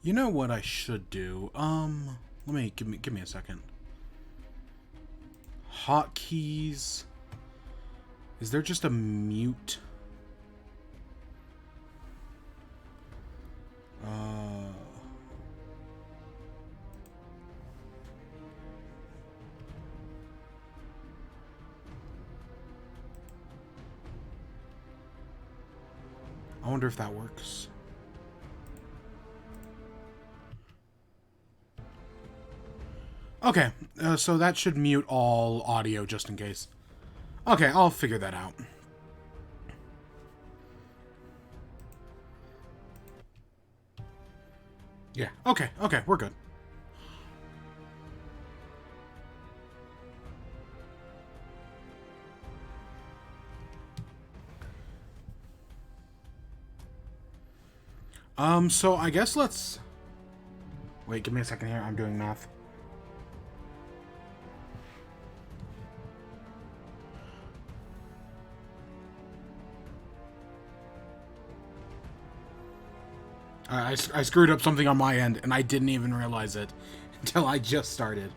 You know what I should do? Give me a second. Hotkeys. Is there just a mute? I wonder if that works. Okay, so that should mute all audio just in case. Okay, I'll figure that out. Yeah, okay, we're good. So I guess let's... Wait, give me a second here, I'm doing math. I screwed up something on my end, and I didn't even realize it until I just started.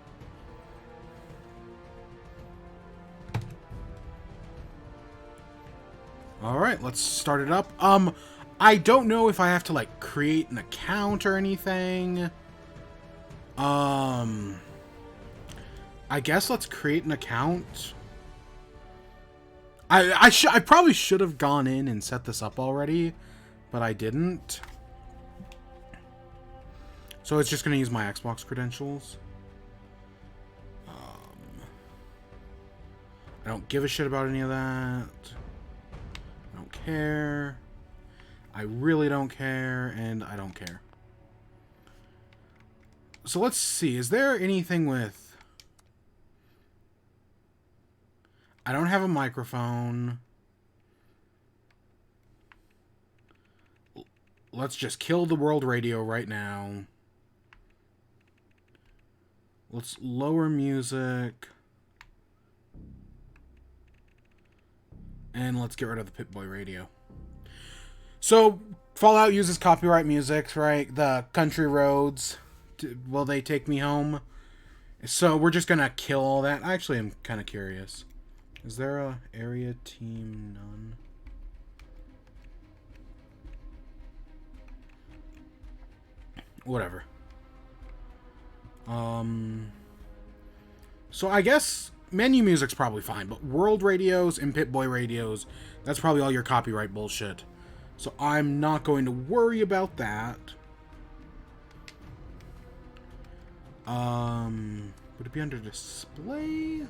Alright, let's start it up. I don't know if I have to, like, create an account or anything. I guess let's create an account. I probably should have gone in and set this up already, but I didn't. So it's just going to use my Xbox credentials. I don't give a shit about any of that. I don't care. I really don't care, and I don't care. So let's see. Is there anything with... I don't have a microphone. Let's just kill the world radio right now. Let's lower music. And let's get rid of the Pip-Boy radio. So, Fallout uses copyright music, right? The Country Roads. Will they take me home? So, we're just gonna kill all that. Actually, I'm kind of curious. Is there a area team none? Whatever. So I guess menu music's probably fine, but world radios and Pip-Boy radios, that's probably all your copyright bullshit. So I'm not going to worry about that. Would it be under display?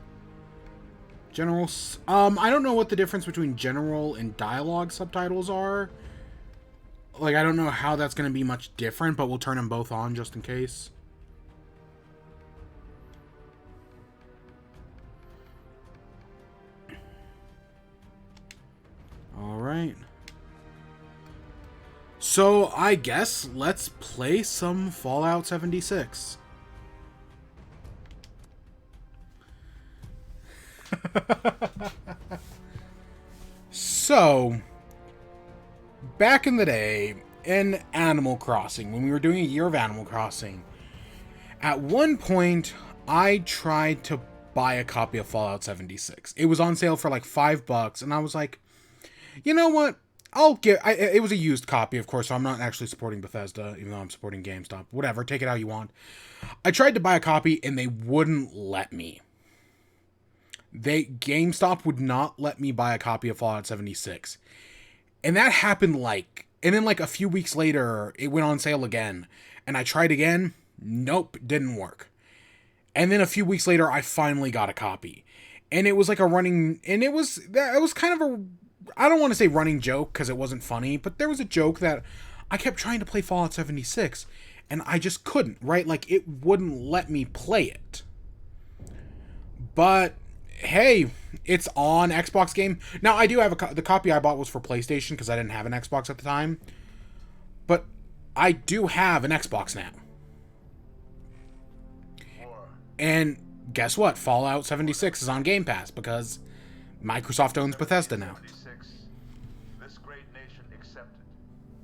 General, I don't know what the difference between general and dialogue subtitles are. Like, I don't know how that's going to be much different, but we'll turn them both on just in case. Alright. So, I guess let's play some Fallout 76. So, back in the day, in Animal Crossing, when we were doing a year of Animal Crossing, at one point, I tried to buy a copy of Fallout 76. It was on sale for like $5, and I was like, you know what? It was a used copy, of course, so I'm not actually supporting Bethesda, even though I'm supporting GameStop. Whatever, take it how you want. I tried to buy a copy, and they wouldn't let me. GameStop would not let me buy a copy of Fallout 76. And that happened and then like a few weeks later, it went on sale again. And I tried again. Nope, didn't work. And then a few weeks later, I finally got a copy. And it was like it was kind of I don't want to say running joke because it wasn't funny, but there was a joke that I kept trying to play Fallout 76 and I just couldn't, right? Like it wouldn't let me play it. But hey, it's on Xbox Game. Now, I do have the copy I bought was for PlayStation because I didn't have an Xbox at the time. But I do have an Xbox now. And guess what? Fallout 76 is on Game Pass because Microsoft owns Bethesda now. This great nation accepted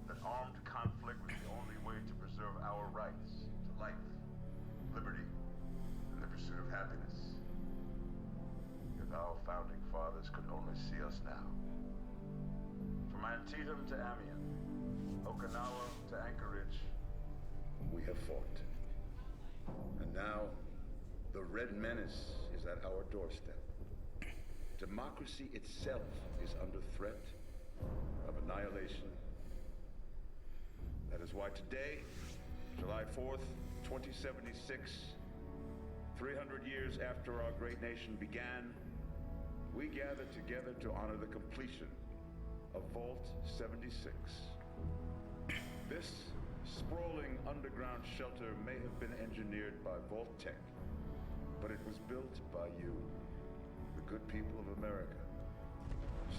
that armed conflict was the only way to preserve our Antietam to Amiens, Okinawa to Anchorage. We have fought. And now, the Red Menace is at our doorstep. Democracy itself is under threat of annihilation. That is why today, July 4th, 2076, 300 years after our great nation began, we gather together to honor the completion of Vault 76. This sprawling underground shelter may have been engineered by Vault Tech, but it was built by you, the good people of America,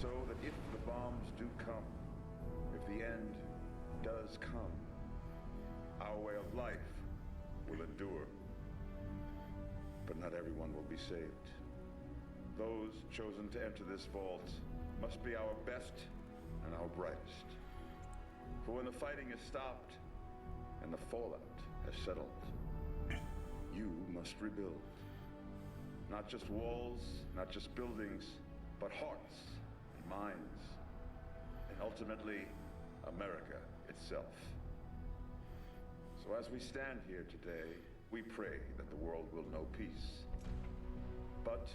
so that if the bombs do come, if the end does come, our way of life will endure. But not everyone will be saved. Those chosen to enter this vault must be our best and our brightest. For when the fighting is stopped and the fallout has settled, you must rebuild. Not just walls, not just buildings, but hearts and minds, and ultimately, America itself. So as we stand here today, we pray that the world will know peace. But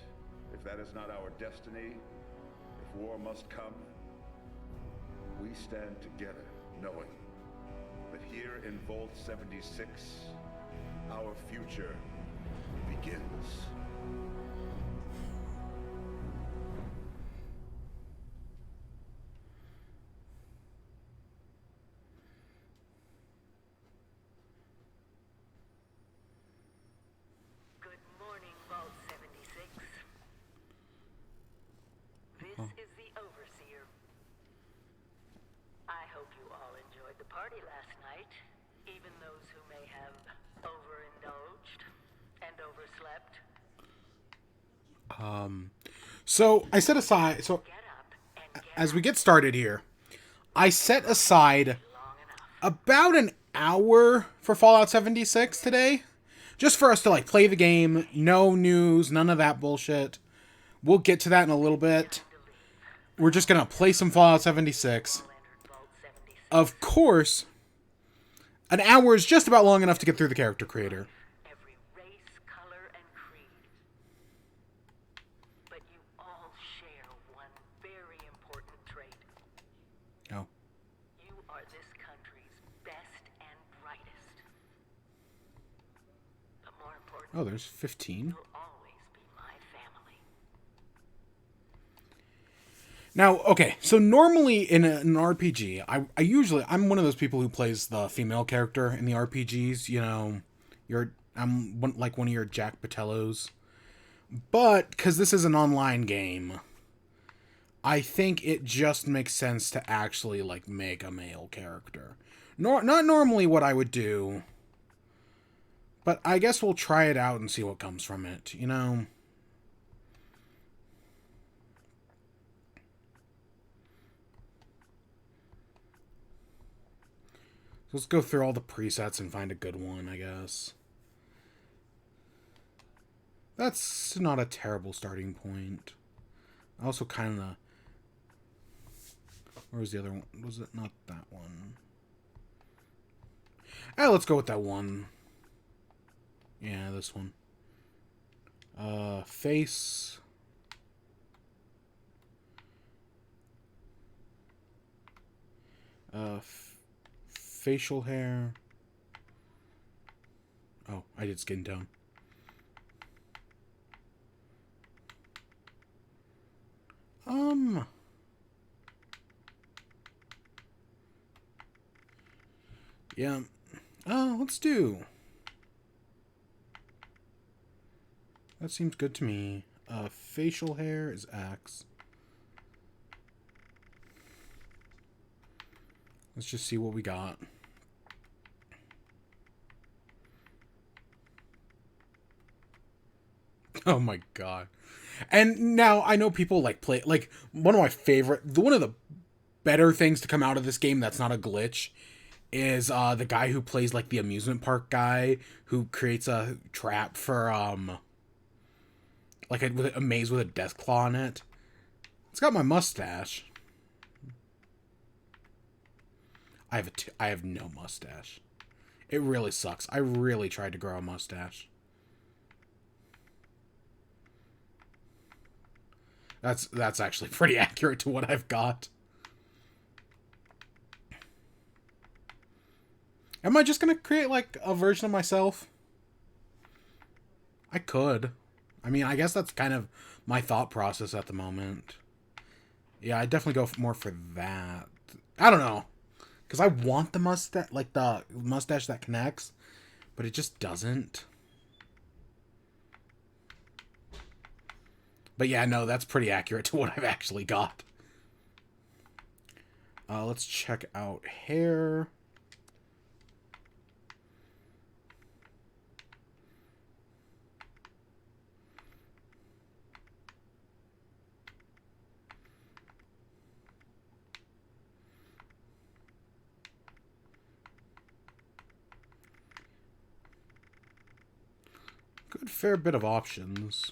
if that is not our destiny, if war must come, we stand together knowing that here in Vault 76, our future begins. Good morning, Vault 76. This is the Overseer. I hope you all enjoyed the party last night, even those who may have overindulged and overslept. So I set aside, Get up and get as we up get started here, I set aside long enough. about an hour for Fallout 76 today. Just for us to, like, play the game. No news, none of that bullshit. We'll get to that in a little bit. We're just gonna play some Fallout 76. All entered Vault 76. Of course, an hour is just about long enough to get through the character creator. Every race, color, and creed. But you all share one very important trait. Oh. You are this country's best and brightest. But more important, Oh, there's 15. you'll always be my family. Now, okay, so normally in an RPG, I'm one of those people who plays the female character in the RPGs, you know, like one of your Jack Patellos. But, because this is an online game, I think it just makes sense to actually, like, make a male character. Not normally what I would do, but I guess we'll try it out and see what comes from it, you know? Let's go through all the presets and find a good one, I guess. That's not a terrible starting point. I also kind of... Where was the other one? Was it not that one? Let's go with that one. Yeah, this one. Face. Facial hair. Oh, I did skin tone. Yeah. Let's do. That seems good to me. Facial hair is X. Let's just see what we got. Oh my god. And now I know people like play, like, one of the better things to come out of this game that's not a glitch is the guy who plays like the amusement park guy who creates a trap for like a maze with a death claw on it. It's got my mustache. I have no mustache. It really sucks. I really tried to grow a mustache. That's actually pretty accurate to what I've got. Am I just gonna create, like, a version of myself? I could. I mean, I guess that's kind of my thought process at the moment. Yeah, I'd definitely go more for that. I don't know. Because I want the mustache, like, the mustache that connects, but it just doesn't. But yeah, no, that's pretty accurate to what I've actually got. Let's check out hair. Good fair bit of options.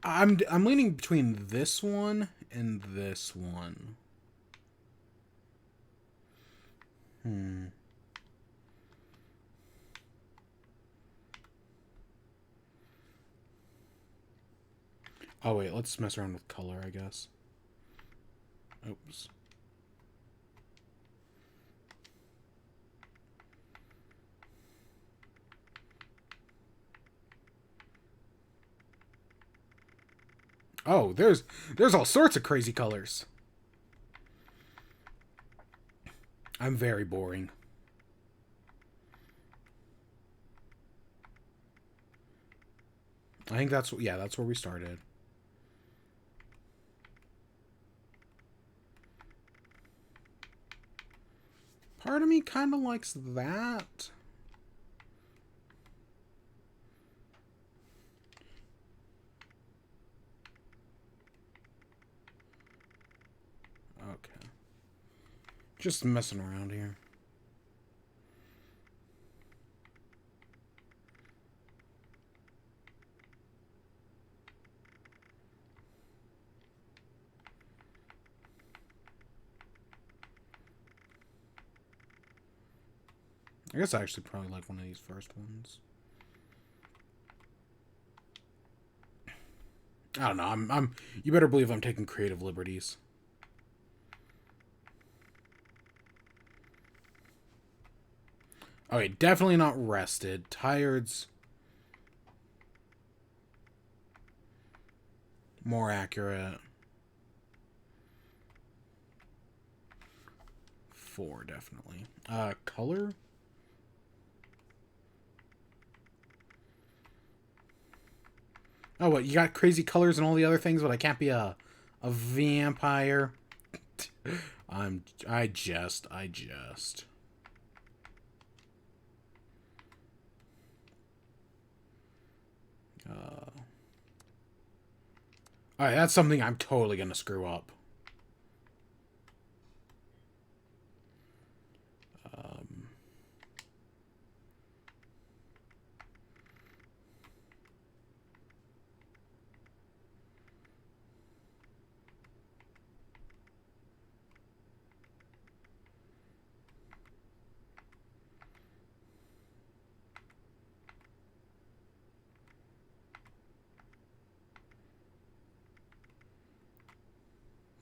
I'm leaning between this one and this one. Oh wait, let's mess around with color, I guess. Oops. Oh, there's all sorts of crazy colors. I'm very boring. I think that's where we started. Part of me kind of likes that. Okay. Just messing around here. I guess I actually probably like one of these first ones. I don't know. You better believe I'm taking creative liberties. Okay, definitely not rested. Tired's more accurate. 4, definitely. Color? Oh, what? You got crazy colors and all the other things, but I can't be a vampire. I just. Alright, that's something I'm totally gonna screw up.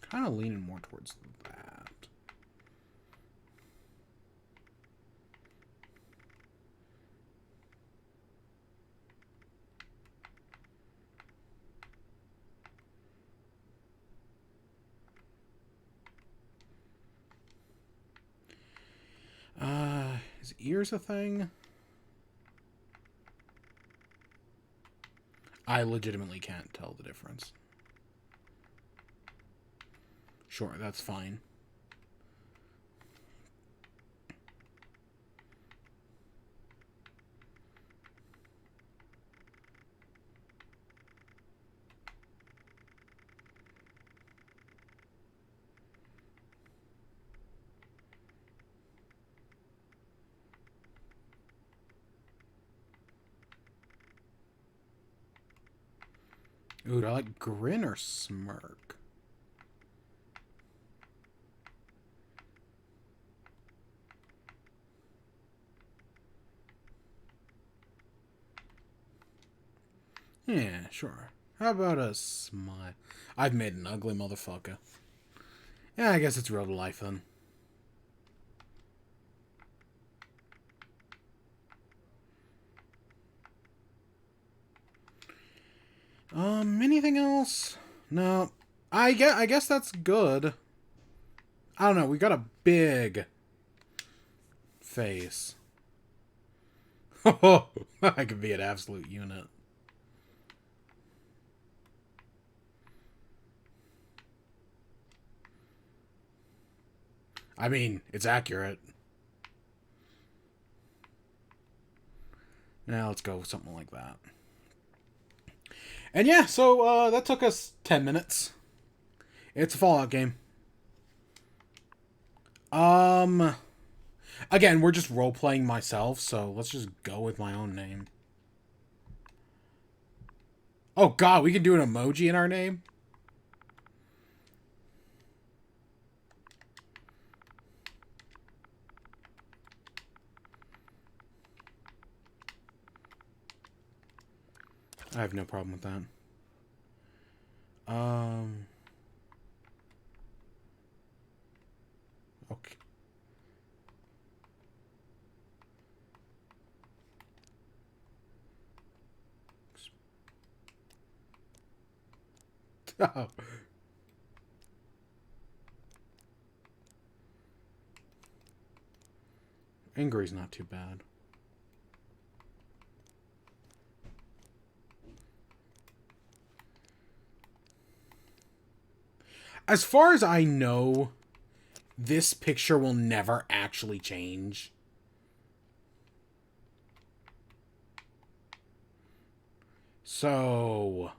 Kind of leaning more towards that. Is ears a thing? I legitimately can't tell the difference. Sure, that's fine. Ooh, do I like grin or smirk? Yeah, sure. How about a smile? I've made an ugly motherfucker. Yeah, I guess it's real to life then. Anything else? No. I guess that's good. I don't know, we got a big face. Oh, I could be an absolute unit. I mean, it's accurate. Now let's go with something like that. And yeah, so that took us 10 minutes. It's a Fallout game. Again, we're just role-playing myself, so let's just go with my own name. Oh god, we can do an emoji in our name? I have no problem with that. Okay. Oh. Angry's not too bad. As far as I know, this picture will never actually change. So...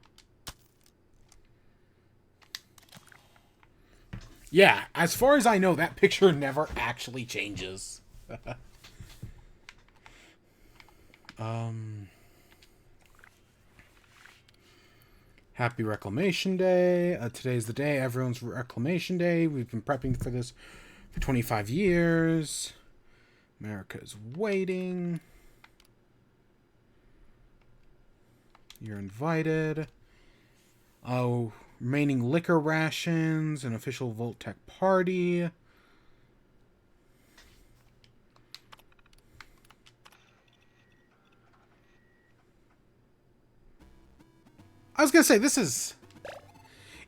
yeah, as far as I know, that picture never actually changes. Happy Reclamation Day. Today's the day. Everyone's Reclamation Day. We've been prepping for this for 25 years. America's waiting. You're invited. Oh, remaining liquor rations. An official Voltec party. I was gonna say, this is...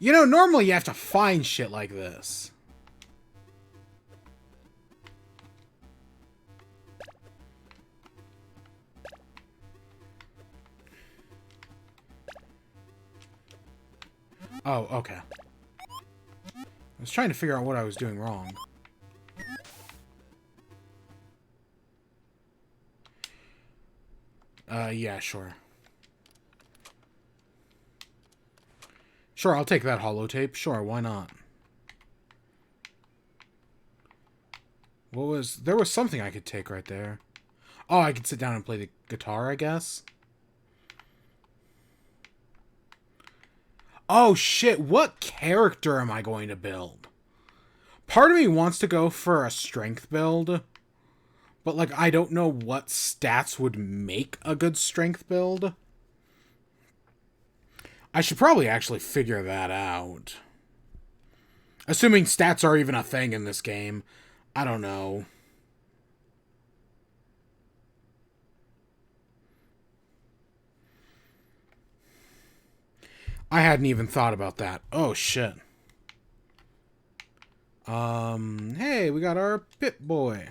you know, normally you have to find shit like this. Oh, okay. I was trying to figure out what I was doing wrong. Yeah, sure. Sure, I'll take that holotape. Sure, why not? What was... there was something I could take right there. Oh, I could sit down and play the guitar, I guess? Oh, shit, what character am I going to build? Part of me wants to go for a strength build, but, like, I don't know what stats would make a good strength build. I should probably actually figure that out. Assuming stats are even a thing in this game. I don't know. I hadn't even thought about that. Oh, shit. Hey, we got our Pit Boy.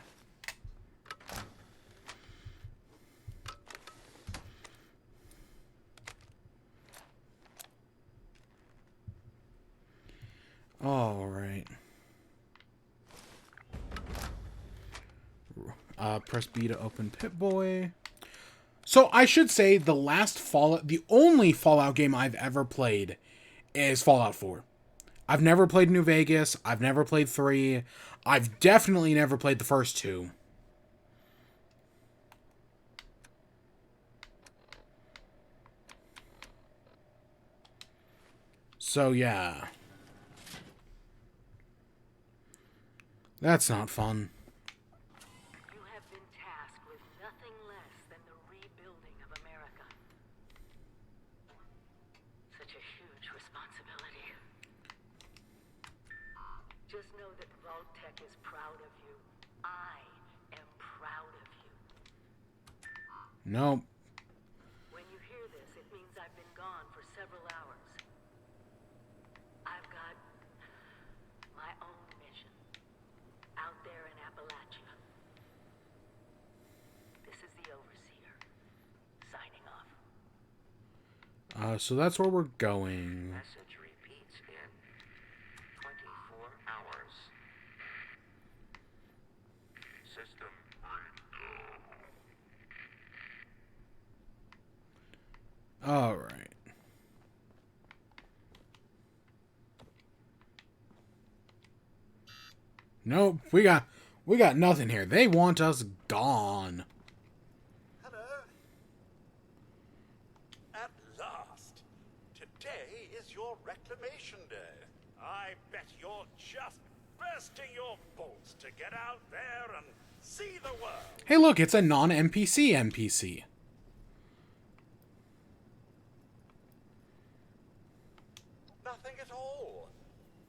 Alright. Press B to open Pit Boy. So I should say the last Fallout, the only Fallout game I've ever played is Fallout 4. I've never played New Vegas. I've never played 3. I've definitely never played the first 2. So, yeah. That's not fun. You have been tasked with nothing less than the rebuilding of America. Such a huge responsibility. Just know that Vault-Tec is proud of you. I am proud of you. Nope. When you hear this, it means I've been gone for several hours. I've got my own mission out there in Appalachia. This is the Overseer, signing off. So that's where we're going. Message repeats in 24 hours. System breakdown. All right. Nope, we got nothing here. They want us gone. Hello. At last. Today is your reclamation day. I bet you're just bursting your bolts to get out there and see the world. Hey, look, it's a non-NPC NPC. Nothing at all.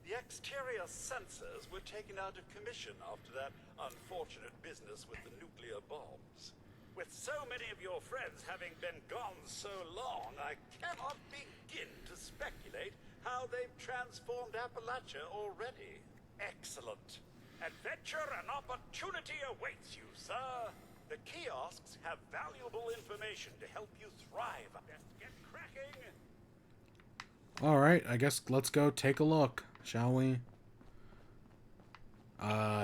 The exterior sensors were taken out of commission after that unfortunate business with the nuclear bombs. With so many of your friends having been gone so long, I cannot begin to speculate how they've transformed Appalachia already. Excellent. Adventure and opportunity awaits you, sir. The kiosks have valuable information to help you thrive. Best get cracking. Alright, I guess let's go take a look, shall we?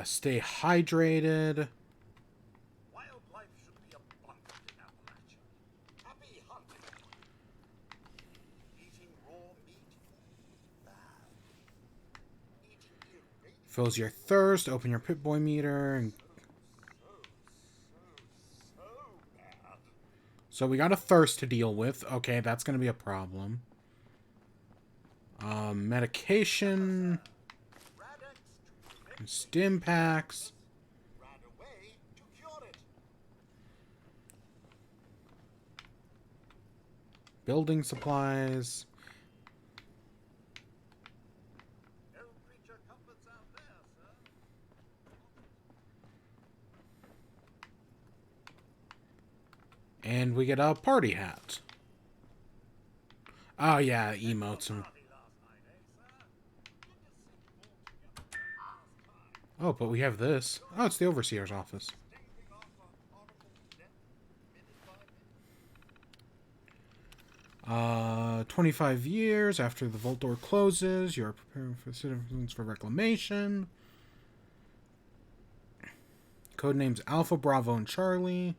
Stay hydrated. Wildlife should be abundant in Appalachia. Happy hunting. Eating raw meat? Bad. Eating irradiated. Fills your thirst, open your Pip-Boy meter, and So bad. so we got a thirst to deal with. Okay, that's gonna be a problem. Medication, Radex to prevent stim packs, rad away to cure it. building supplies. No creature comforts out there, sir. And we get a party hat. Oh yeah, emotes. And... Party last night, eh, sir? Good to see you all together last time. oh, but we have this. Oh, it's the Overseer's office. Staving off an article condemned minute by minute. 25 years after the vault door closes, you are preparing for citizens for reclamation. Codenames Alpha, Bravo, and Charlie.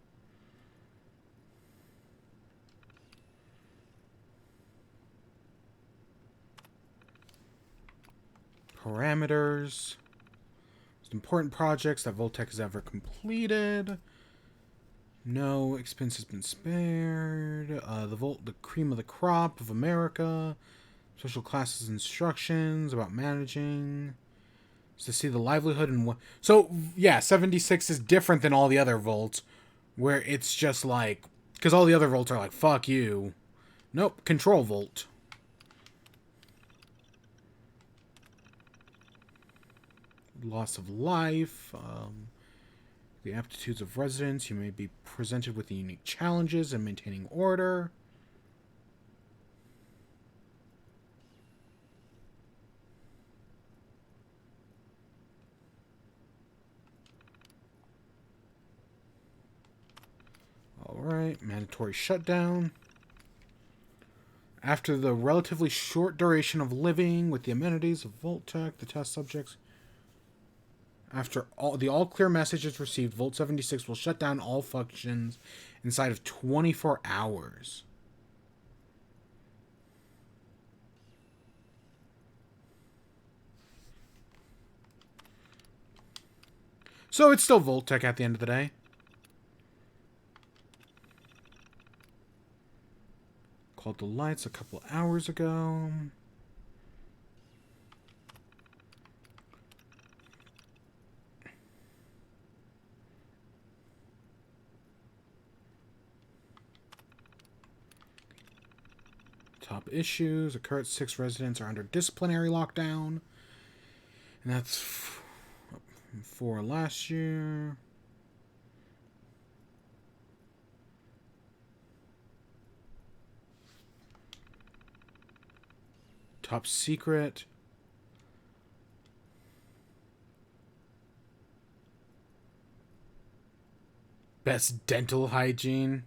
Parameters. Most important projects that Vault-Tec has ever completed. No expense has been spared. The cream of the crop of America. Special classes instructions about managing. Is to see the livelihood and so yeah, 76 is different than all the other vaults, where it's just like because all the other vaults are like fuck you. Nope, control vault. Loss of life. The aptitudes of residents. You may be presented with unique challenges in maintaining order. Alright, mandatory shutdown. After the relatively short duration of living with the amenities of Vault-Tec, the test subjects... After the all-clear message is received, Vault 76 will shut down all functions inside of 24 hours. So it's still Vault-Tec at the end of the day. Called the lights a couple hours ago. Top issues. The current 6 residents are under disciplinary lockdown. And that's 4 last year. Top secret. Best dental hygiene.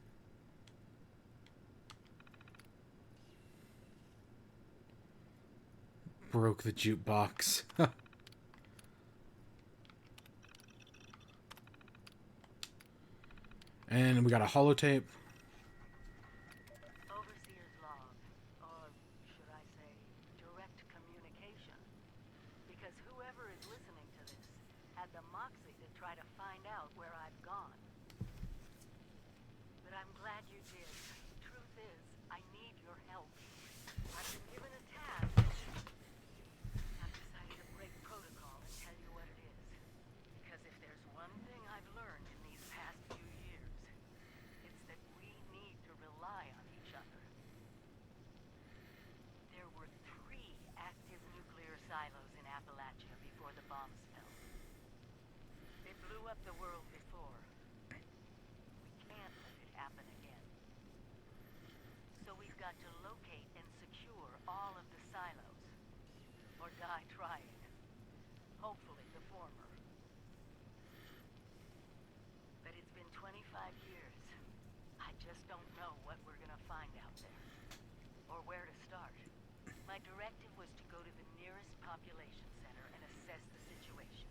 Broke the jukebox. And we got a holotape. Overseer's log, or should I say, direct communication. Because whoever is listening to this had the moxie to try to find out where I've gone. But I'm glad you did. The truth is, I need your help. I've been given a task. I've decided to break protocol and tell you what it is. Because if there's one thing I've learned in these past few years, it's that we need to rely on each other. There were 3 active nuclear silos in Appalachia before the bombs fell. They blew up the world before. We can't let it happen again. So we've got to locate and secure all of the silos. Or die trying. Hopefully the former. But it's been 25 years. I just don't know what we're gonna find out there. Or where to start. My directive was to go to the nearest population center and assess the situation.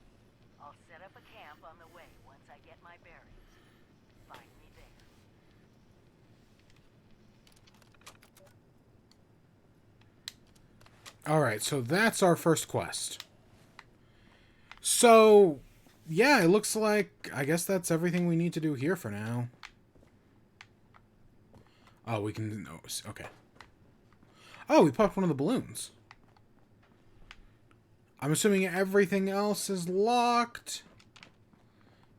I'll set up a camp on the way once I get my bearings. Find me there. Alright, so that's our first quest. So, yeah, it looks like, I guess that's everything we need to do here for now. Oh, we can, oh, okay. Oh, we popped one of the balloons. I'm assuming everything else is locked.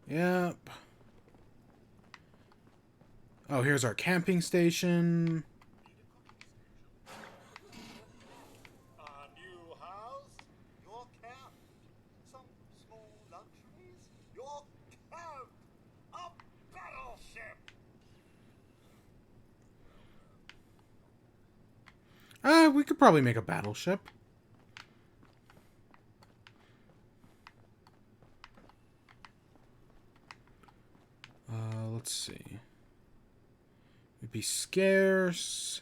Yep. Oh, here's our camping station. New house, your camp, some small luxuries, your camp, a battleship. We could probably make a battleship. Let's see. It'd be scarce.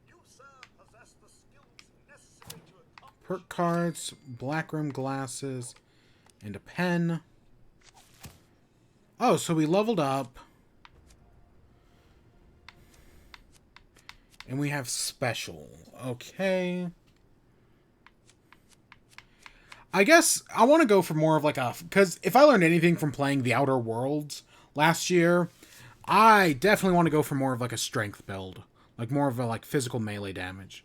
You, sir, possess the skills necessary to accomplish. Perk cards, black rim glasses, and a pen. Oh, so we leveled up. And we have special. Okay. I guess I want to go for more of like a... Because if I learned anything from playing The Outer Worlds last year, I definitely want to go for more of like a strength build. Like more of a like physical melee damage.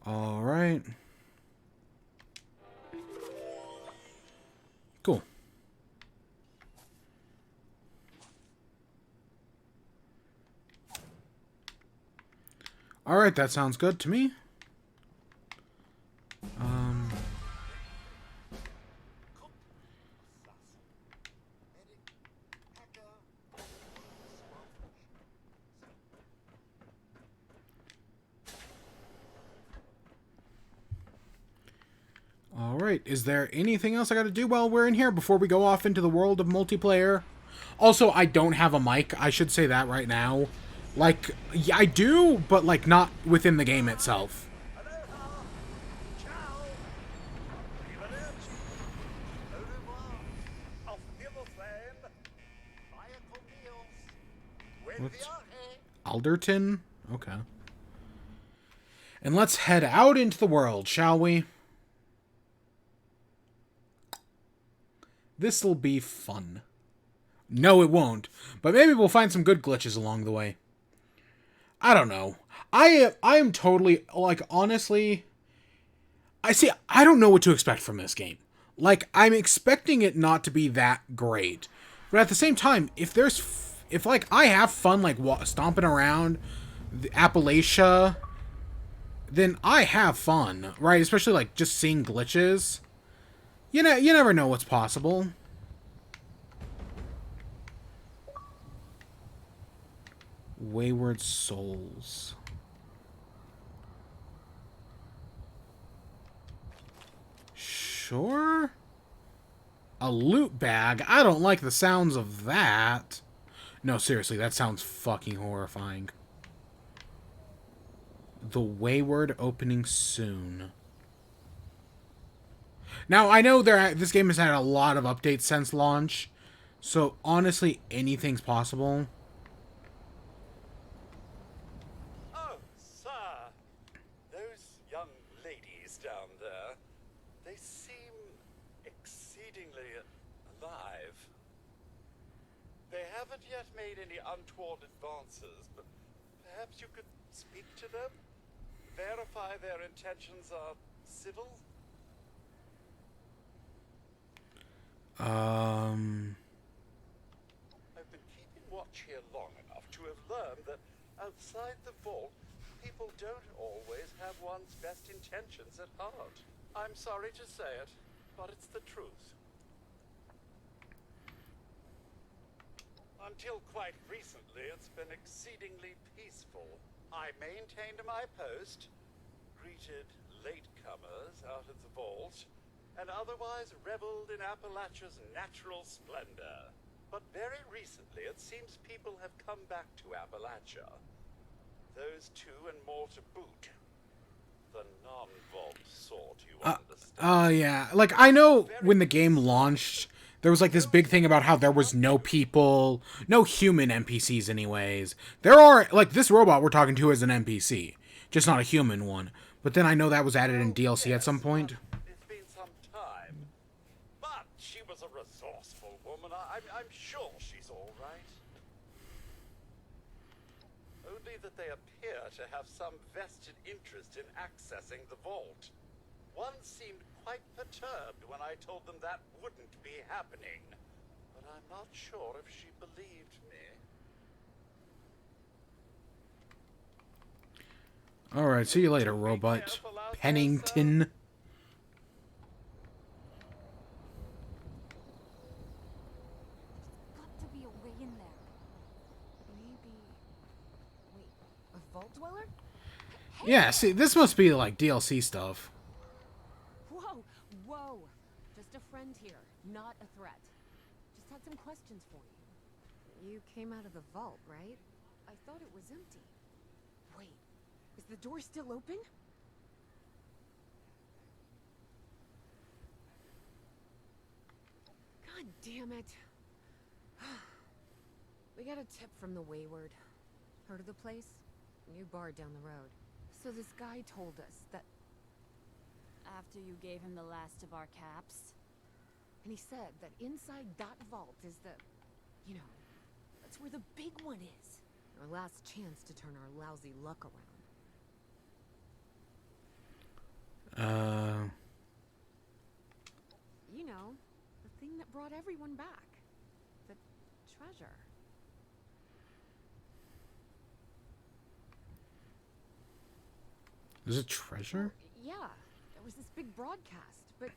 Alright. Cool. Alright, that sounds good to me. Alright, is there anything else I gotta do while we're in here before we go off into the world of multiplayer? Also, I don't have a mic. I should say that right now. Like, yeah, I do, but, like, not within the game itself. What's Alderton? Okay. And let's head out into the world, shall we? This'll be fun. No, it won't. But maybe we'll find some good glitches along the way. I don't know. I am totally, like, honestly... I don't know what to expect from this game. Like, I'm expecting it not to be that great. But at the same time, if like, I have fun, like, stomping around the Appalachia, then I have fun, right? Especially, like, just seeing glitches. You never know what's possible. Wayward Souls. Sure? A loot bag? I don't like the sounds of that. No, seriously, that sounds fucking horrifying. The Wayward opening soon. Now, I know this game has had a lot of updates since launch, so honestly, anything's possible. Oh, sir. Those young ladies down there, they seem exceedingly alive. They haven't yet made any untoward advances, but perhaps you could speak to them? Verify their intentions are civil? I've been keeping watch here long enough to have learned that outside the vault, people don't always have one's best intentions at heart. I'm sorry to say it, but it's the truth. Until quite recently, it's been exceedingly peaceful. I maintained my post, greeted latecomers out of the vault, and otherwise reveled in Appalachia's natural splendor. But very recently, it seems people have come back to Appalachia. Those two and more to boot. The non-vault sort, you understand. Yeah. Like, I know when the game launched, there was, like, this big thing about how there was no people, no human NPCs anyways. There are, like, this robot we're talking to is an NPC, just not a human one. But then I know that was added in DLC at some point. It's been some time. But she was a resourceful woman. I'm sure she's all right. Only that they appear to have some vested interest in accessing the vault. One seemed quite perturbed when I told them that wouldn't be happening. But I'm not sure if she believed me. Alright, see you later, robot. Pennington. Got to be a way in there. Maybe... Wait, a vault dweller? Hey Yeah, there! see, this must be, like, DLC stuff. Whoa. Just a friend here, not a threat. Just had some questions for you. You came out of the vault, right? I thought it was empty. Wait, is the door still open? God damn it. We got a tip from the Wayward. Heard of the place? New bar down the road. So this guy told us that... After you gave him the last of our caps? And he said that inside that vault is the... You know, that's where the big one is. Our last chance to turn our lousy luck around. You know, the thing that brought everyone back. The treasure. Is it treasure? Yeah, there was this big broadcast, but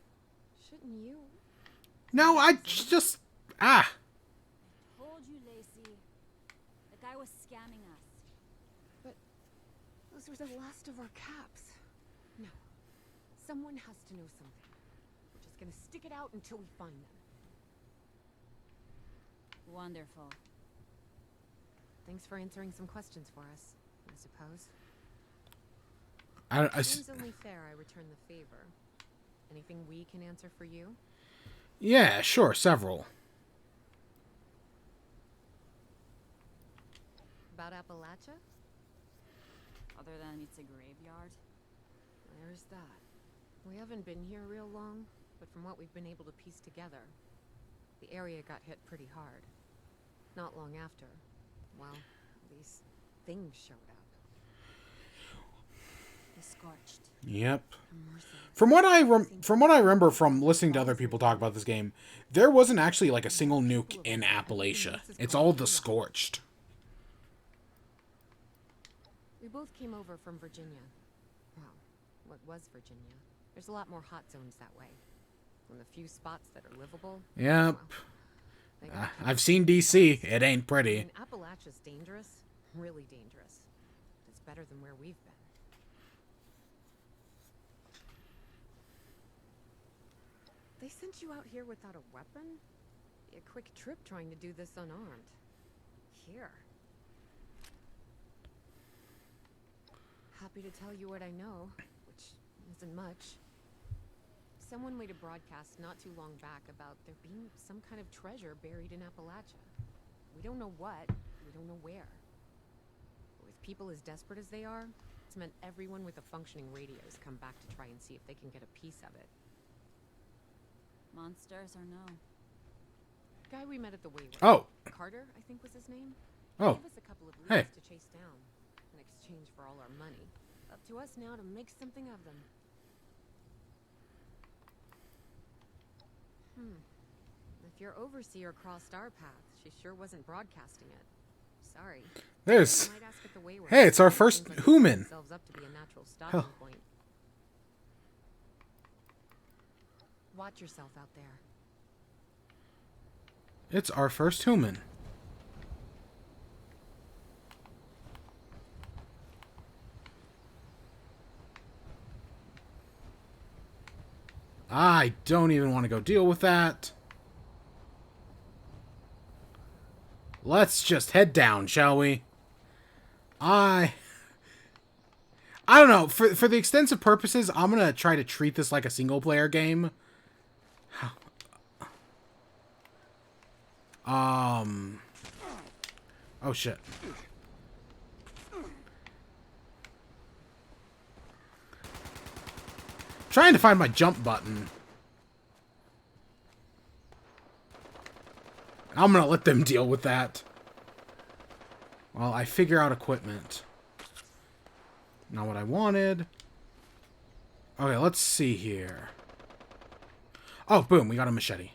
shouldn't you? No, I just... Ah! Told you, Lacey. The guy was scamming us. But those were the last of our caps. No, someone has to know something. We're just gonna stick it out until we find them. Wonderful. Thanks for answering some questions for us, I suppose. I Seems only fair I return the favor. Anything we can answer for you? Yeah, sure, several. About Appalachia? Other than it's a graveyard. There's that. We haven't been here real long, but from what we've been able to piece together, the area got hit pretty hard. Not long after, well, these things showed up. The scorched. Yep. Immersive. From what I remember from listening to other people talk about this game, there wasn't actually like a single nuke in Appalachia. It's all the Scorched. We both came over from Virginia. Well, what was Virginia? There's a lot more hot zones that way. And the few spots that are livable. Yep. Well, they got I've seen DC. It ain't I pretty. mean, Appalachia's dangerous. Really dangerous. It's better than where we've been. They sent you out here without a weapon? Be a quick trip trying to do this unarmed. Here. Happy to tell you what I know, which isn't much. Someone made a broadcast not too long back about there being some kind of treasure buried in Appalachia. We don't know what, we don't know where. With people as desperate as they are, it's meant everyone with a functioning radio has come back to try and see if they can get a piece of it. Monsters or no? Guy we met at the Wayward. Oh. Carter, I think was his name. Oh. Gave us a couple of Hey. leads to chase down in exchange for all our money. Up to us now to make something of them. If your overseer crossed our path, she sure wasn't broadcasting it. Sorry. There's... Might ask at the Wayward. Hey, it's our Seems first like they human. set themselves up to be a natural stopping Hell. point. Watch yourself out there. It's our first human. I don't even want to go deal with that. Let's just head down, shall we? I don't know. For the extensive purposes, I'm going to try to treat this like a single-player game. Oh, shit. Trying to find my jump button. I'm gonna let them deal with that. While I figure out equipment. Not what I wanted. Okay, let's see here. Oh, boom, we got a machete.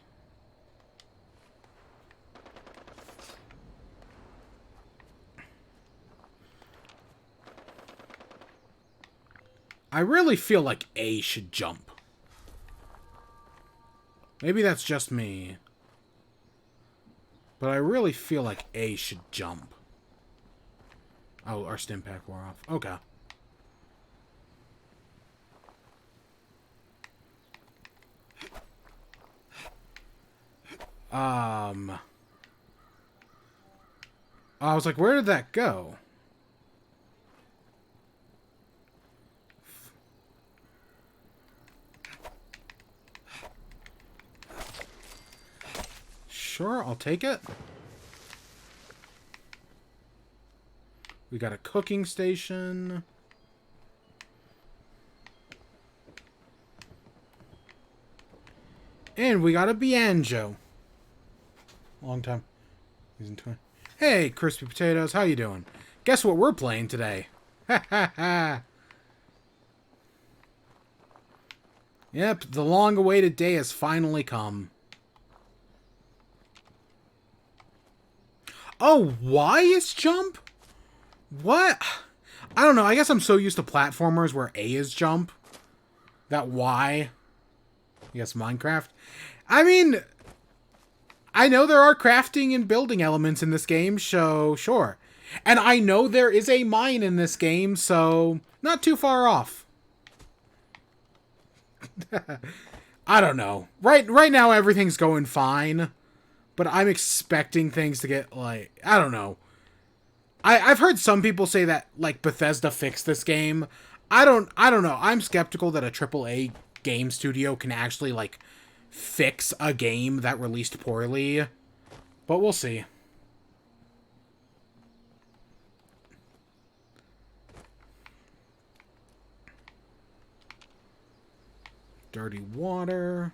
I really feel like A should jump. Maybe that's just me. But I really feel like A should jump. Oh, our stim pack wore off. Okay. I was like, where did that go? Sure, I'll take it. We got a cooking station. And we got a Banjo. Long time. Hey, crispy potatoes, how you doing? Guess what we're playing today? Ha ha ha. Yep, the long-awaited day has finally come. Oh, Y is jump? What? I don't know. I guess I'm so used to platformers where A is jump. That Y. I guess Minecraft. I mean, I know there are crafting and building elements in this game, so sure. And I know there is a mine in this game, so not too far off. I don't know. Right now, everything's going fine. But I'm expecting things to get, like, I don't know. I've heard some people say that, like, Bethesda fixed this game. I don't know. I'm skeptical that a AAA game studio can actually, like, fix a game that released poorly. But we'll see. Dirty water.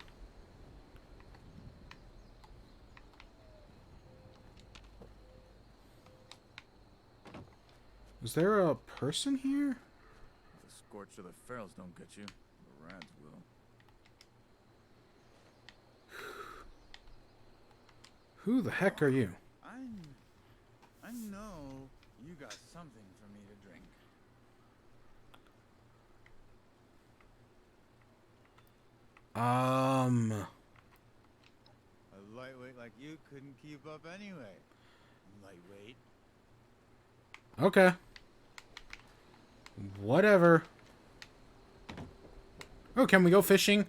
Is there a person here? This scorch so the ferals don't get you. The rats will. Who the heck are you? I know you got something for me to drink. A lightweight like you couldn't keep up anyway. Lightweight. Okay. Whatever. Oh, can we go fishing?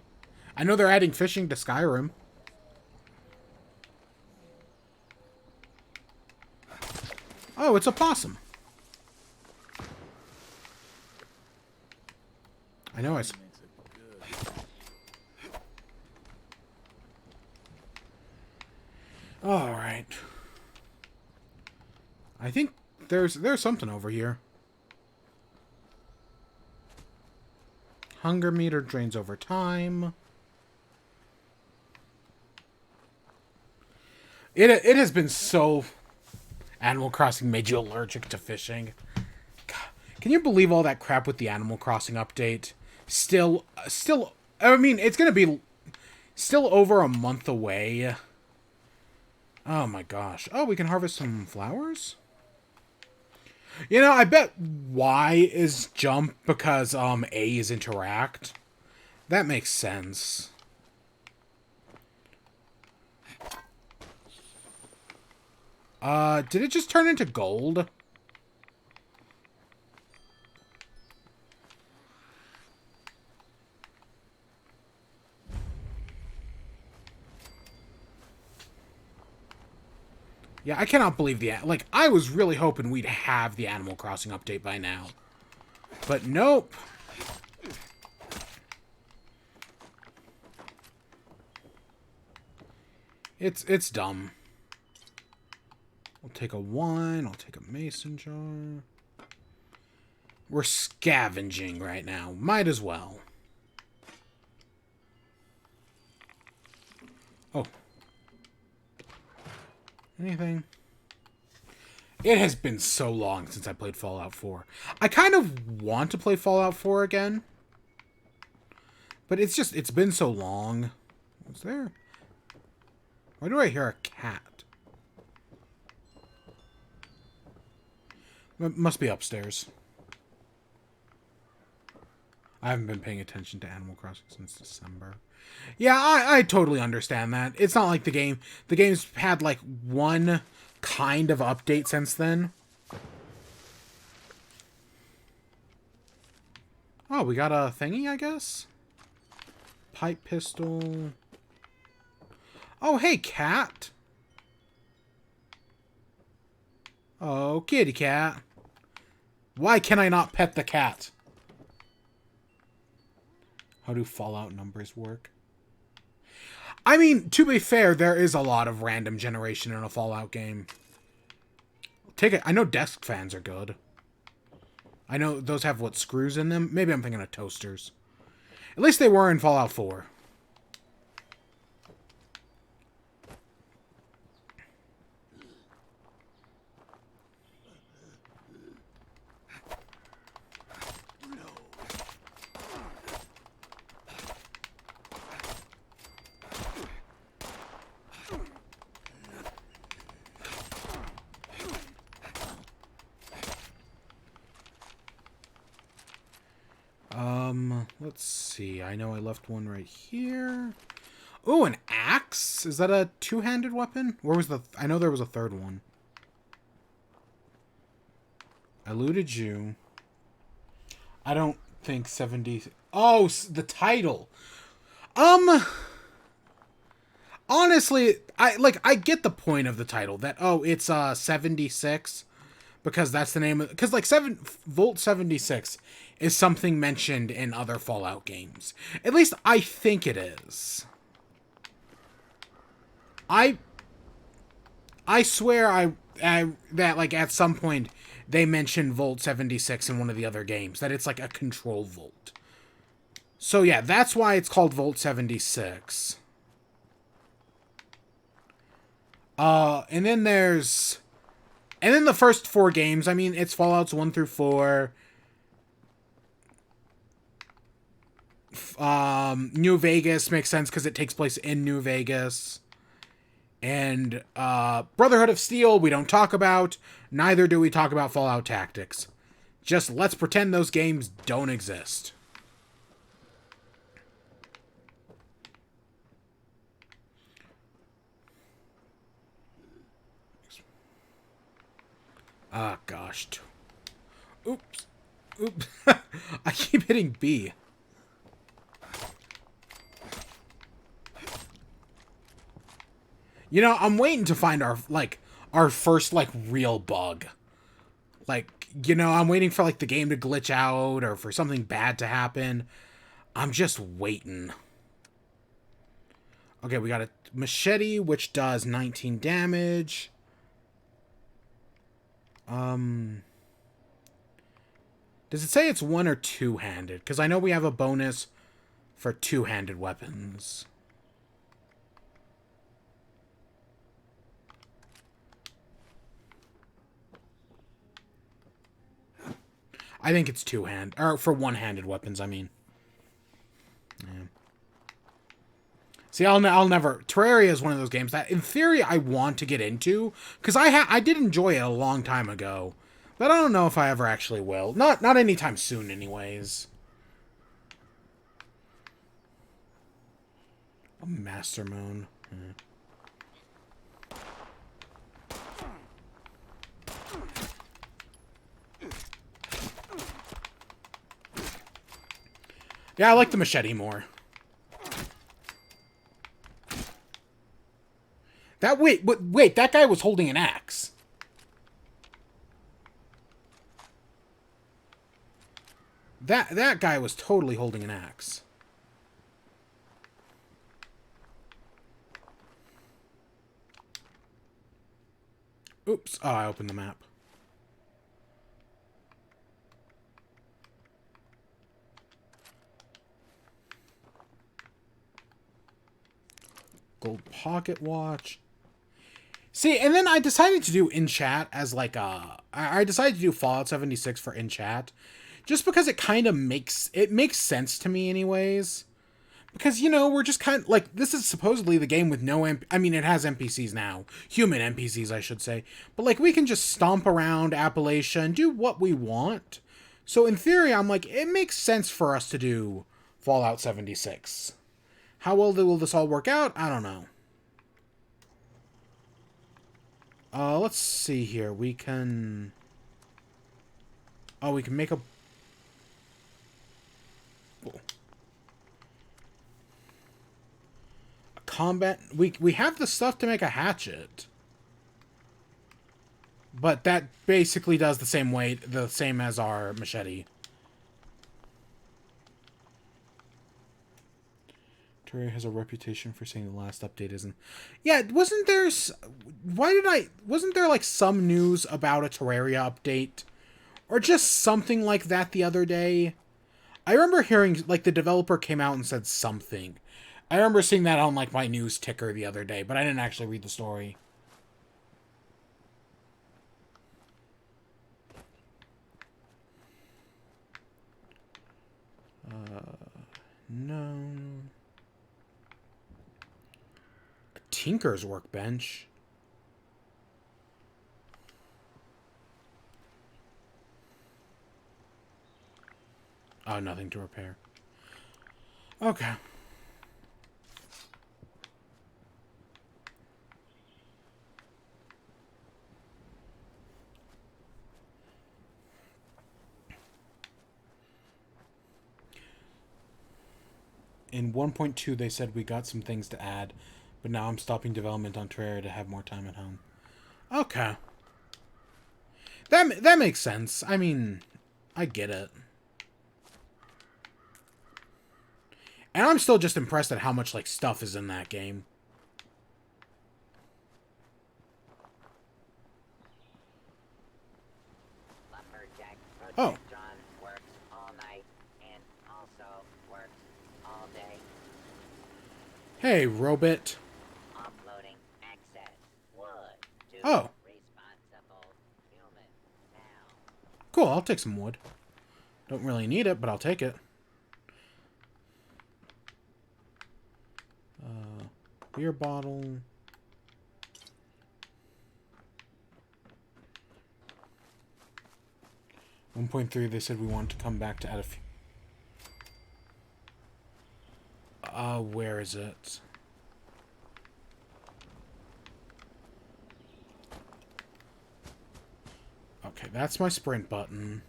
I know they're adding fishing to Skyrim. Oh, it's a possum. I know All right. I think there's something over here. Hunger meter drains over time. It has been so... Animal Crossing made you allergic to fishing. God, can you believe all that crap with the Animal Crossing update? Still, I mean, it's going to be still over a month away. Oh my gosh. Oh, we can harvest some flowers? You know, I bet Y is jump because A is interact. That makes sense. Did it just turn into gold? Yeah, I cannot believe like, I was really hoping we'd have the Animal Crossing update by now. But nope. It's dumb. I'll take a wine. I'll take a mason jar. We're scavenging right now. Might as well. Oh. Anything? It has been so long since I played Fallout 4. I kind of want to play Fallout 4 again. But it's been so long. What's there? Why do I hear a cat? It must be upstairs. I haven't been paying attention to Animal Crossing since December. Yeah, I totally understand that. It's not like the game's had like one kind of update since then. Oh, we got a thingy, I guess? Pipe pistol. Oh, hey, cat. Oh, kitty cat. Why can I not pet the cat? How do Fallout numbers work? I mean, to be fair, there is a lot of random generation in a Fallout game. Take it. I know desk fans are good. I know those have, what, screws in them? Maybe I'm thinking of toasters. At least they were in Fallout 4. Let's see. I know I left one right here. Oh, an axe? Is that a two-handed weapon? Where was the... I know there was a third one. I looted you. I don't think 70... Oh, the title. Honestly, I get the point of the title. That, oh, it's 76. Because that's the name of... Because, like, Volt 76 is something mentioned in other Fallout games. At least I think it is. I swear that, like, at some point, they mentioned Volt 76 in one of the other games. That it's, like, a control Volt. So, yeah, that's why it's called Volt 76. And then there's... And then the first 4 games, I mean, it's Fallouts 1 through 4. New Vegas makes sense because it takes place in New Vegas. And Brotherhood of Steel we don't talk about. Neither do we talk about Fallout Tactics. Just let's pretend those games don't exist. Ah, gosh. Oops. Oops. I keep hitting B. You know, I'm waiting to find our first, real bug. Like, you know, I'm waiting for, the game to glitch out or for something bad to happen. I'm just waiting. Okay, we got a machete, which does 19 damage. Does it say it's one or two-handed? Because I know we have a bonus for two-handed weapons. I think it's two-handed. Or for one-handed weapons, I mean. Yeah. See, I'll never... Terraria is one of those games that, in theory, I want to get into. Because I did enjoy it a long time ago. But I don't know if I ever actually will. Not anytime soon, anyways. A Master Moon. Yeah, I like the machete more. Wait, that guy was holding an axe. That guy was totally holding an axe. Oops. Oh, I opened the map. Gold pocket watch. See, and then I decided to do in chat as I decided to do Fallout 76 for in chat. Just because it kind of makes sense to me anyways. Because, you know, we're just kind of, this is supposedly the game with no, I mean, it has NPCs now. Human NPCs, I should say. But, we can just stomp around Appalachia and do what we want. So, in theory, I'm like, it makes sense for us to do Fallout 76. How well will this all work out? I don't know. Let's see here. We can... Oh, we can make a... Cool. A combat... We have the stuff to make a hatchet. But that basically does the same as our machete. Terraria has a reputation for saying the last update isn't... Yeah, wasn't there some news about a Terraria update? Or just something like that the other day? I remember hearing, the developer came out and said something. I remember seeing that on, my news ticker the other day, but I didn't actually read the story. No... Tinker's workbench. Oh, nothing to repair. Okay. In 1.2, they said we got some things to add. But now I'm stopping development on Terraria to have more time at home. Okay. That makes sense. I mean, I get it. And I'm still just impressed at how much, stuff is in that game. Oh. Works all night and also works all day. Hey, Robit. Oh. Cool, I'll take some wood. Don't really need it, but I'll take it. beer bottle. 1.3, they said we want to come back to add a few. Where is it? Okay, that's my sprint button.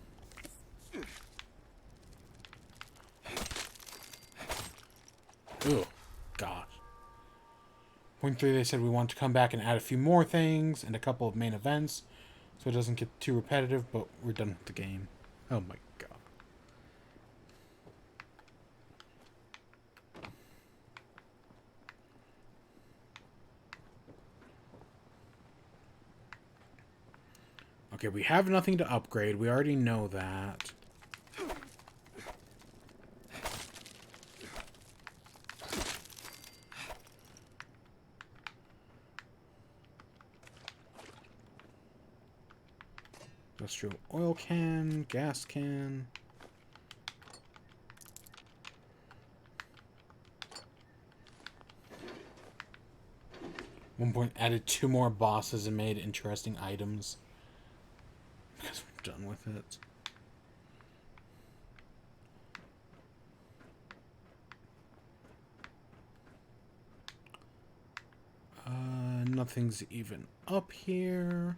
Ooh, gosh. 0.3, they said we want to come back and add a few more things and a couple of main events so it doesn't get too repetitive, but we're done with the game. Oh my god. Okay, we have nothing to upgrade. We already know that. Industrial oil can, gas can. One point added 2 more bosses and made interesting items. Because we're done with it. Nothing's even up here.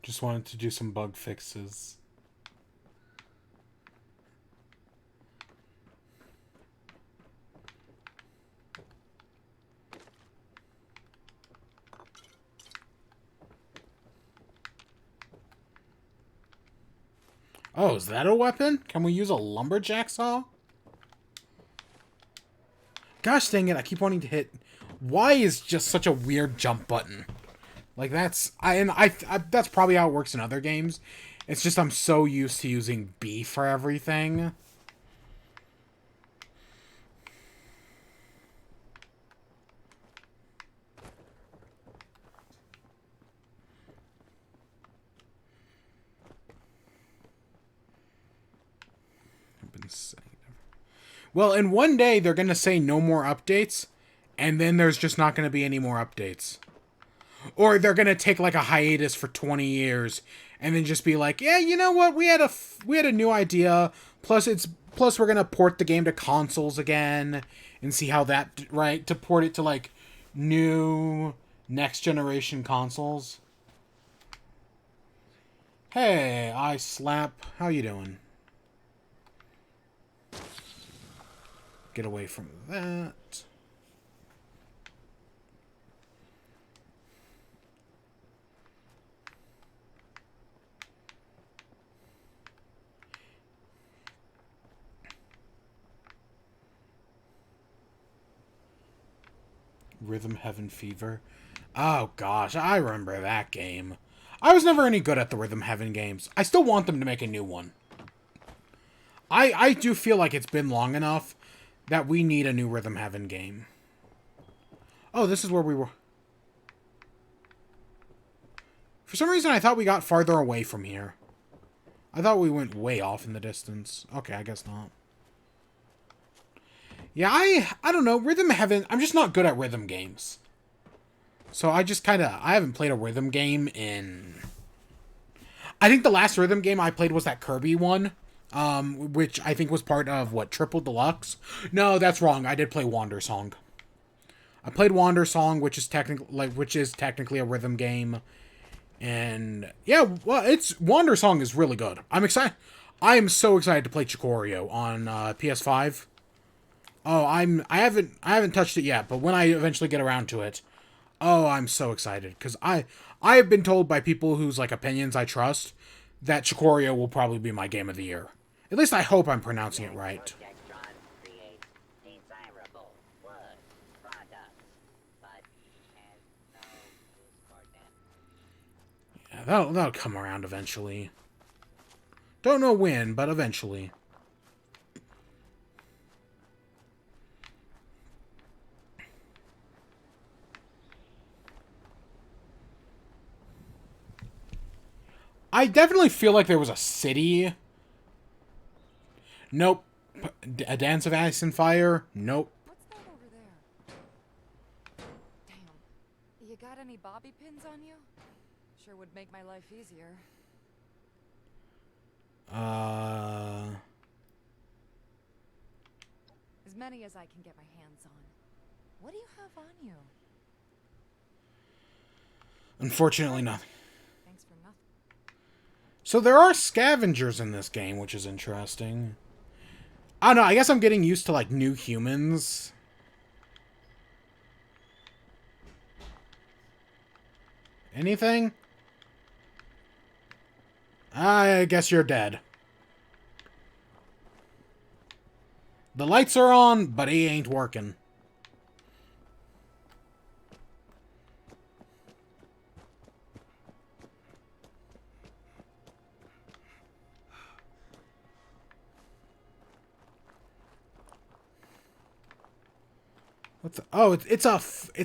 Just wanted to do some bug fixes. Oh, is that a weapon? Can we use a lumberjack saw? Gosh dang it, I keep wanting to hit... Y is just such a weird jump button. Like, that's... that's probably how it works in other games. It's just I'm so used to using B for everything. Well, in one day, they're going to say no more updates, and then there's just not going to be any more updates. Or they're going to take, like, a hiatus for 20 years, and then just be like, yeah, you know what, we had a new idea, plus we're going to port the game to consoles again, and see how that, right, to port it to, like, new next-generation consoles. Hey, I slap, how you doing? Get away from that. Rhythm Heaven Fever. Oh gosh, I remember that game. I was never any good at the Rhythm Heaven games. I still want them to make a new one. I do feel like it's been long enough that we need a new Rhythm Heaven game. Oh, this is where we were. For some reason, I thought we got farther away from here. I thought we went way off in the distance. Okay, I guess not. Yeah, I don't know. Rhythm Heaven, I'm just not good at rhythm games. So I just kind of, I haven't played a rhythm game in... I think the last rhythm game I played was that Kirby one. Which I think was part of, what, Triple Deluxe? No, that's wrong. I did play Wander Song. I played Wander Song, which is technically a rhythm game. And, yeah, well, Wander Song is really good. I'm excited. I am so excited to play Chikorio on, PS5. Oh, I haven't touched it yet, but when I eventually get around to it, oh, I'm so excited. Because I have been told by people whose, like, opinions I trust that Chikorio will probably be my game of the year. At least I hope I'm pronouncing it right. Yeah, that'll come around eventually. Don't know when, but eventually. I definitely feel like there was a city. Nope. A Dance of Ice and Fire? Nope. What's that over there? Damn. You got any bobby pins on you? Sure would make my life easier. As many as I can get my hands on. What do you have on you? Unfortunately, nothing. Thanks for nothing. So there are scavengers in this game, which is interesting. I don't know, I guess I'm getting used to, like, new humans. Anything? I guess you're dead. The lights are on, but he ain't working. What the? Oh, it's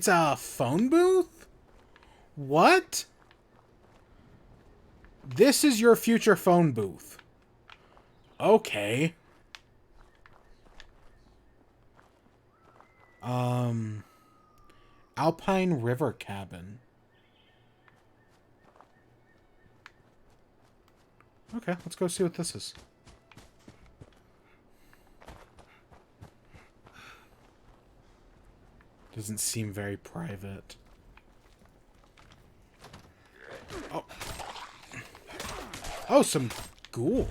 a phone booth? What? This is your future phone booth. Okay. Alpine River Cabin. Okay, let's go see what this is. Doesn't seem very private. Oh. Oh, some ghoul.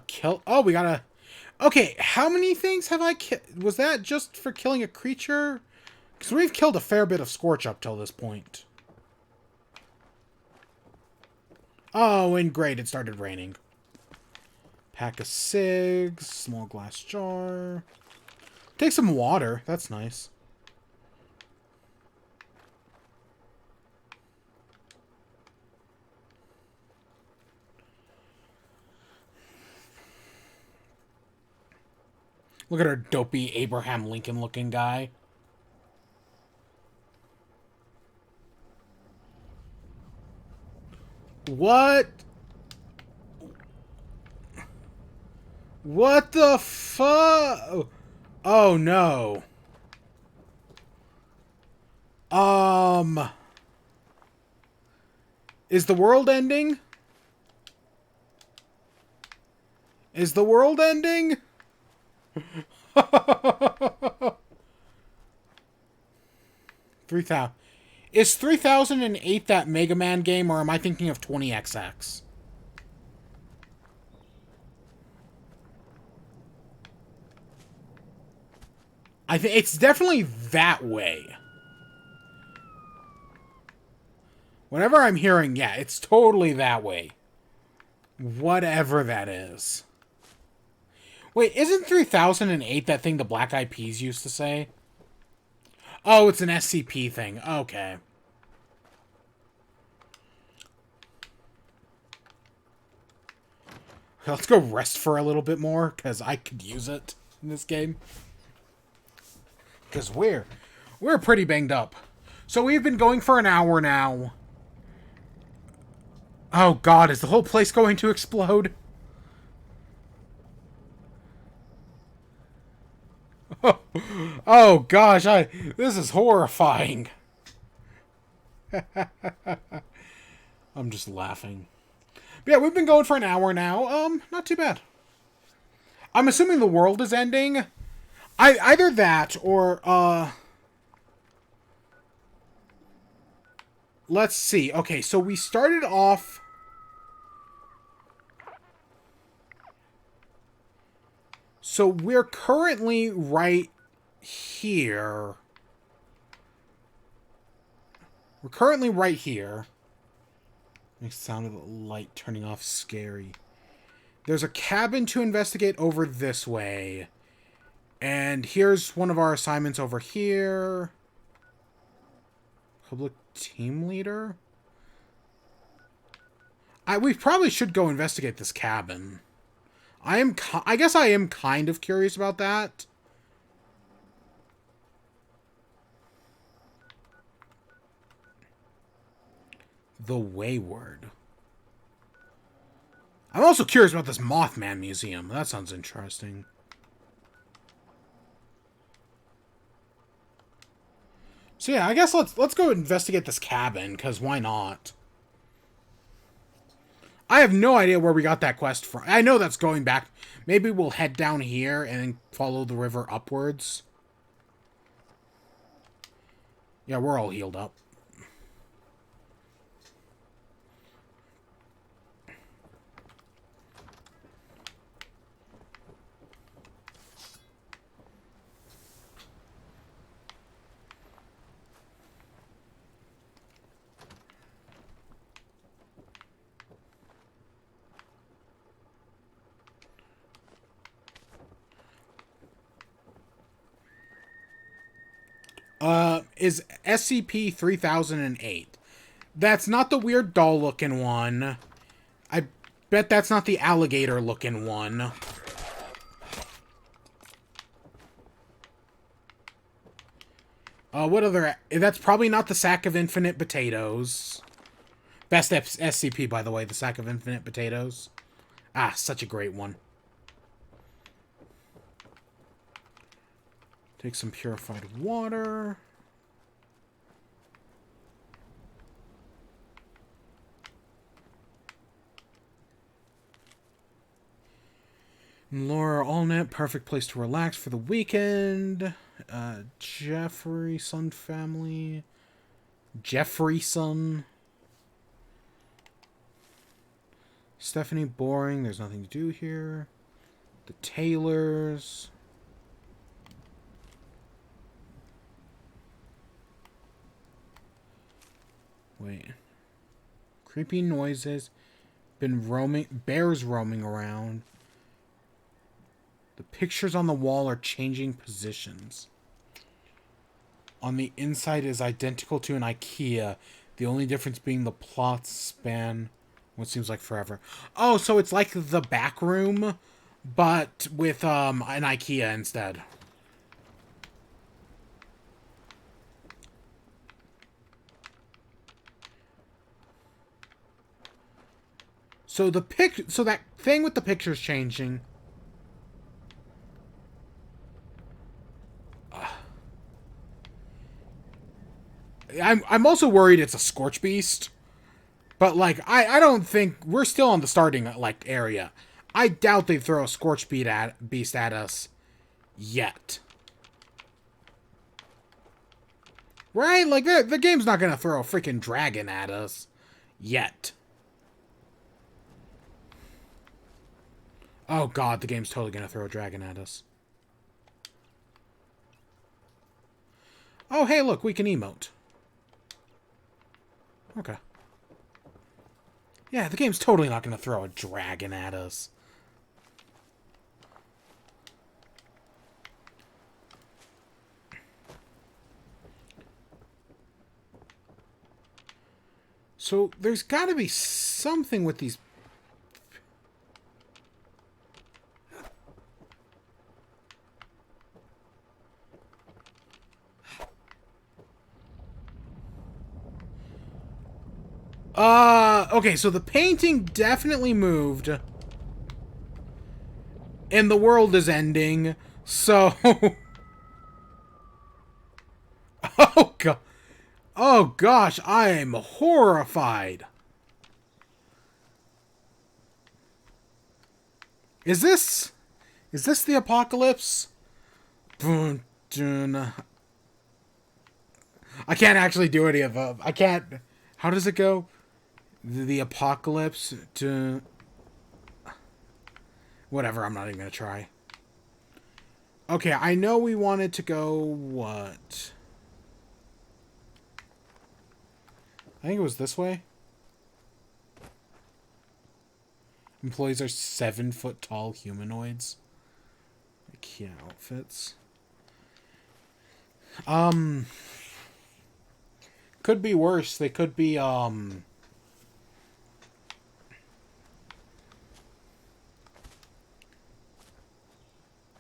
Kill... Oh, we gotta... Okay, how many things have I killed? Was that just for killing a creature? Because we've killed a fair bit of Scorch up till this point. Oh, and great, it started raining. Pack of cigs, small glass jar. Take some water, that's nice. Look at our dopey Abraham Lincoln looking guy. What? What the fuck? Oh no. Is the world ending? Is the world ending? 3,000. Is 3008 that Mega Man game, or am I thinking of 20XX? I think it's definitely that way. Whenever I'm hearing, yeah, it's totally that way. Whatever that is. Wait, isn't 3008 that thing the Black Eyed Peas used to say? Oh, it's an SCP thing. Okay. Let's go rest for a little bit more, because I could use it in this game. Because we're pretty banged up. So we've been going for an hour now. Oh god, is the whole place going to explode? Oh gosh, this is horrifying. I'm just laughing. But yeah, we've been going for an hour now. Not too bad. I'm assuming the world is ending. Either that or let's see. Okay, so we started off. So we're currently right here. We're currently right here. Makes the sound of the light turning off scary. There's a cabin to investigate over this way. And here's one of our assignments over here. Public team leader? We probably should go investigate this cabin. I guess I am kind of curious about that. The Wayward. I'm also curious about this Mothman Museum. That sounds interesting. So yeah, I guess let's go investigate this cabin, because why not? I have no idea where we got that quest from. I know that's going back. Maybe we'll head down here and then follow the river upwards. Yeah, we're all healed up. Is SCP-3008. That's not the weird doll-looking one. I bet that's not the alligator-looking one. What other... That's probably not the Sack of Infinite Potatoes. Best SCP, by the way, the Sack of Infinite Potatoes. Ah, such a great one. Take some purified water. Laura Allnet, perfect place to relax for the weekend. Jeffreyson family. Jeffreyson. Stephanie, boring. There's nothing to do here. The Taylors. Wait. Creepy noises. Been roaming. Bears roaming around. The pictures on the wall are changing positions. On the inside is identical to an IKEA. The only difference being the plots span what seems like forever. Oh, so it's like the back room, but with an IKEA instead. So so that thing with the pictures changing. I'm also worried it's a Scorch Beast. But, like, I don't think... We're still on the starting, like, area. I doubt they throw a Scorch Beast at us yet. Right? Like, the game's not gonna throw a freaking dragon at us yet. Oh, God, the game's totally gonna throw a dragon at us. Oh, hey, look, we can emote. Okay. Yeah, the game's totally not going to throw a dragon at us. So, there's got to be something with these... Okay, so the painting definitely moved. And the world is ending, so... Oh, God. Oh, gosh, I am horrified. Is this the apocalypse? I can't actually do any of them. I can't... How does it go? The apocalypse to... Whatever, I'm not even gonna try. Okay, I know we wanted to go... What? I think it was this way. Employees are 7-foot-tall humanoids. IKEA outfits. Could be worse. They could be,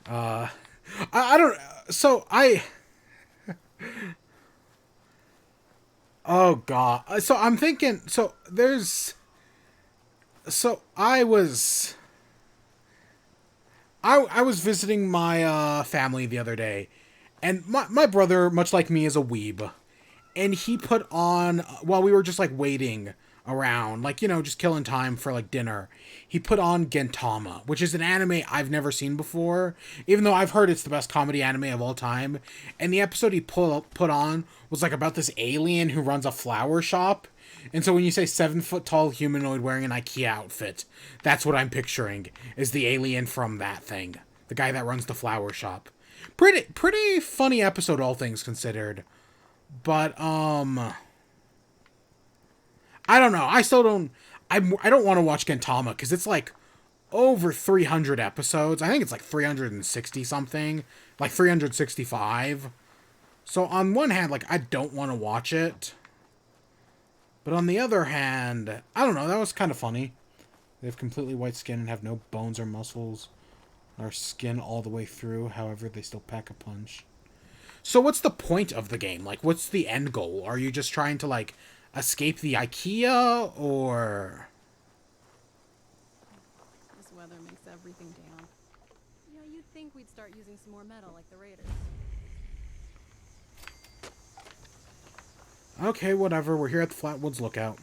I don't... So, Oh god. So I'm thinking. So there's. So I was. I was visiting my family the other day, and my brother, much like me, is a weeb, and he put on while we were just like waiting around, like, you know, just killing time for like dinner. He put on Gintama, which is an anime I've never seen before, even though I've heard it's the best comedy anime of all time. And the episode he put on was like about this alien who runs a flower shop. And so when you say 7-foot tall humanoid wearing an IKEA outfit, that's what I'm picturing, is the alien from that thing. The guy that runs the flower shop. Pretty funny episode, all things considered. But, I don't know. I still don't... I don't want to watch Gintama, because it's like over 300 episodes. I think it's like 360 something. Like 365. So on one hand, like, I don't want to watch it. But on the other hand, I don't know, that was kind of funny. They have completely white skin and have no bones or muscles. Or skin all the way through, however, they still pack a punch. So what's the point of the game? Like, what's the end goal? Are you just trying to, like, escape the IKEA, or... This weather makes everything down. Yeah, you'd think we'd start using some more metal like the Raiders. Okay, whatever. We're here at the Flatwoods Lookout.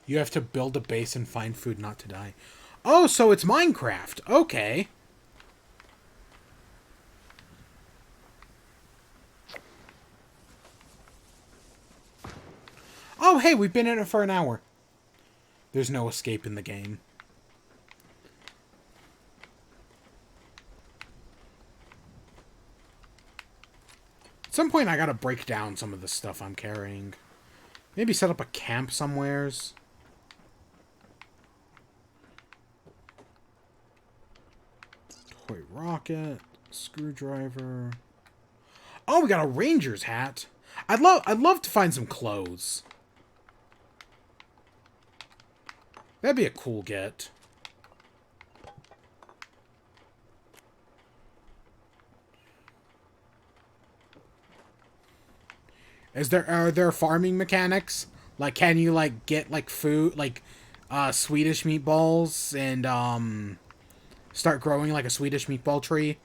You have to build a base and find food not to die. Oh, so it's Minecraft. Okay. Oh, hey, we've been in it for an hour. There's no escape in the game. At some point, I gotta break down some of the stuff I'm carrying. Maybe set up a camp somewheres. Toy rocket, screwdriver. Oh, we got a ranger's hat. I'd love to find some clothes. That'd be a cool get. Are there farming mechanics? Like, can you, like, get, like, food, like, Swedish meatballs and, start growing, like, a Swedish meatball tree?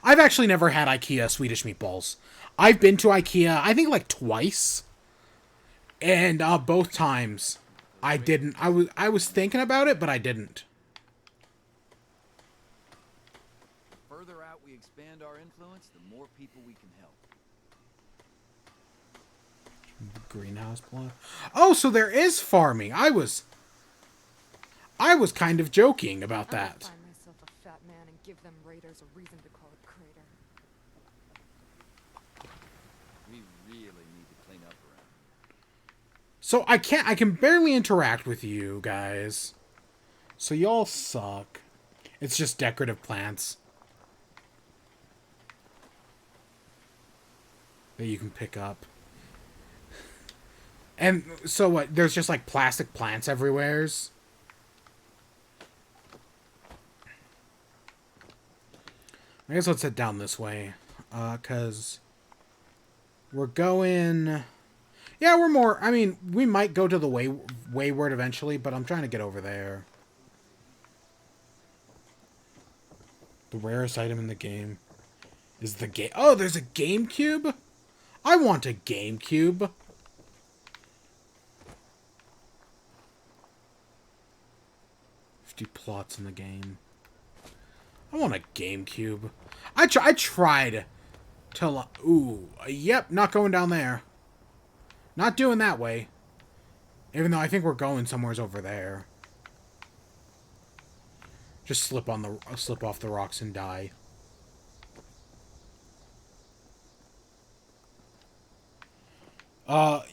I've actually never had IKEA Swedish meatballs. I've been to IKEA, I think, like, twice. And, both times, I didn't. I was thinking about it, but I didn't. The further out we expand our influence, the more people we can help. Greenhouse plot. Oh, so there is farming. I was kind of joking about that. Find myself a fat man and give them raiders a reason to call it crater. We really need to clean up around. So I can barely interact with you guys. So y'all suck. It's just decorative plants that you can pick up. And so what? There's just like plastic plants everywheres. I guess let's head down this way. 'Cause we're going... Yeah, we're more... I mean, we might go to the Wayward eventually, but I'm trying to get over there. The rarest item in the game is the game... Oh, there's a GameCube? I want a GameCube. Plots in the game. I want a GameCube. I tried to... Ooh. Yep, not going down there. Not doing that way. Even though I think we're going somewheres over there. Just slip off the rocks and die. I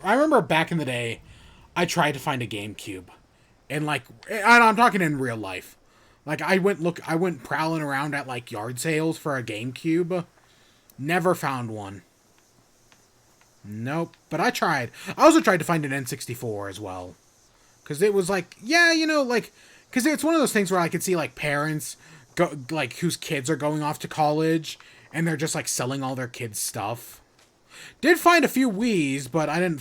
remember back in the day, I tried to find a GameCube. And, like, I'm talking in real life. Like, I went prowling around at, like, yard sales for a GameCube. Never found one. Nope. But I tried. I also tried to find an N64 as well. Because it was like, yeah, you know, like... Because it's one of those things where I could see, like, parents, like, whose kids are going off to college, and they're just, like, selling all their kids' stuff. Did find a few Wiis, but I didn't...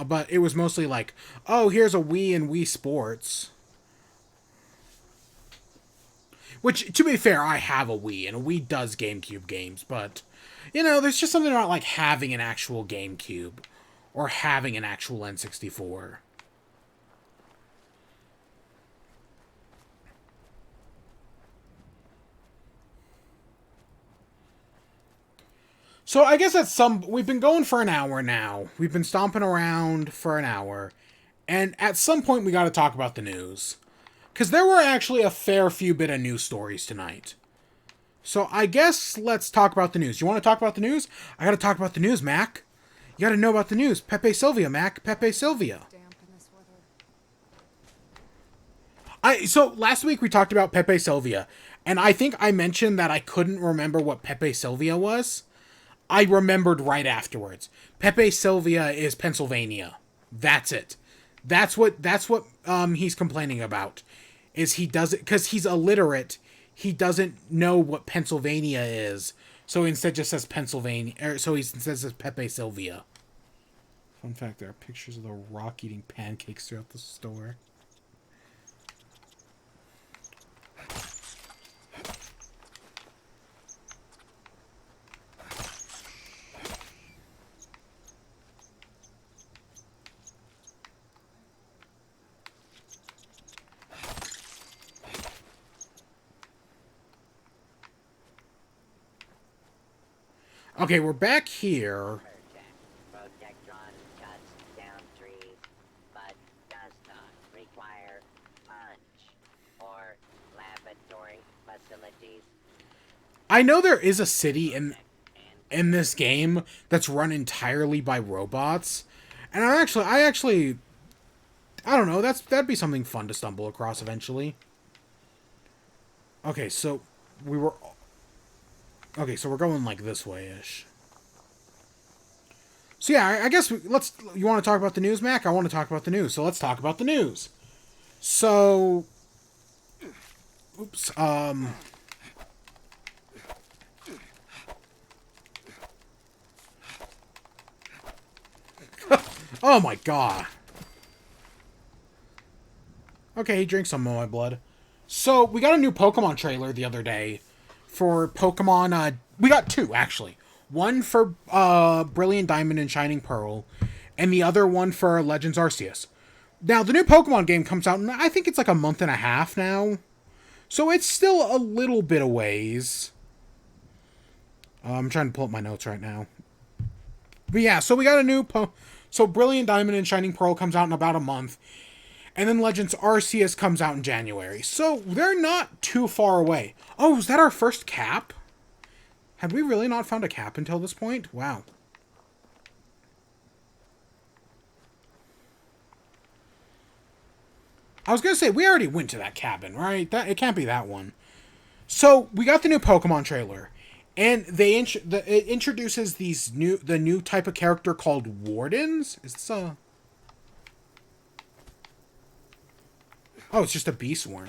But it was mostly like, oh, here's a Wii and Wii Sports. Which, to be fair, I have a Wii, and a Wii does GameCube games, but... You know, there's just something about, like, having an actual GameCube. Or having an actual N64. So I guess we've been going for an hour now. We've been stomping around for an hour. And at some point we gotta talk about the news. Because there were actually a fair few bit of news stories tonight. So I guess let's talk about the news. You want to talk about the news? I gotta talk about the news, Mac. You gotta know about the news. Pepe Sylvia, Mac. Pepe Sylvia. So last week we talked about Pepe Sylvia. And I think I mentioned that I couldn't remember what Pepe Sylvia was. I remembered right afterwards. Pepe Sylvia is Pennsylvania. That's it. That's what he's complaining about. Is he doesn't, because he's illiterate, he doesn't know what Pennsylvania is. So he instead just says Pennsylvania, so he instead says Pepe Sylvia. Fun fact, there are pictures of the Rock eating pancakes throughout the store. Okay, we're back here. Protectron cuts down trees, but does not require much or laboratory facilities. I know there is a city in this game that's run entirely by robots, and I don't know. That'd be something fun to stumble across eventually. Okay, so we're going like this way-ish. So yeah, I guess you want to talk about the news, Mac? I want to talk about the news, so let's talk about the news. So, oops, oh my god. Okay, he drinks some of my blood. So, we got a new Pokemon trailer the other day for Pokemon, we got two, actually. One for, Brilliant Diamond and Shining Pearl, and the other one for Legends Arceus. Now, the new Pokemon game comes out in, I think it's like a month and a half now. So, it's still a little bit of ways. I'm trying to pull up my notes right now. But yeah, so we got a new so Brilliant Diamond and Shining Pearl comes out in about a month. And then Legends Arceus comes out in January. So they're not too far away. Oh, is that our first cap? Had we really not found a cap until this point? Wow. I was going to say, we already went to that cabin, right? It can't be that one. So, we got the new Pokemon trailer. And it introduces the new type of character called Wardens. Is this a... Oh, it's just a bee swarm.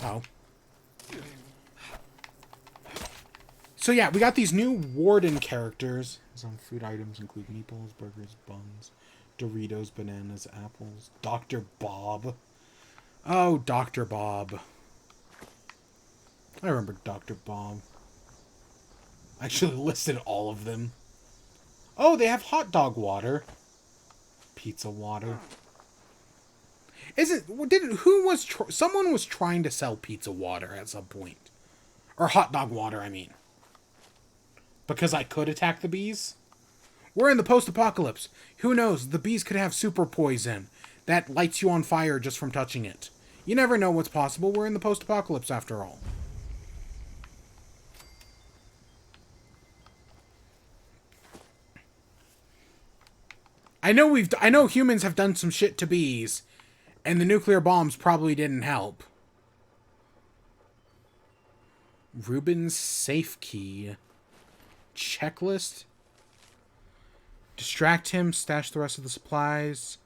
Oh. So yeah, we got these new Warden characters. Some food items include meatballs, burgers, buns, Doritos, bananas, apples. Dr. Bob. Oh, Dr. Bob. I remember Dr. Bob. I should have listed all of them. Oh, they have hot dog water. Pizza water. Someone was trying to sell pizza water at some point. Or hot dog water, I mean. Because I could attack the bees? We're in the post-apocalypse. Who knows, the bees could have super poison that lights you on fire just from touching it. You never know what's possible. We're in the post-apocalypse after all. I know humans have done some shit to bees. And the nuclear bombs probably didn't help. Ruben's safe key. Checklist. Distract him, stash the rest of the supplies.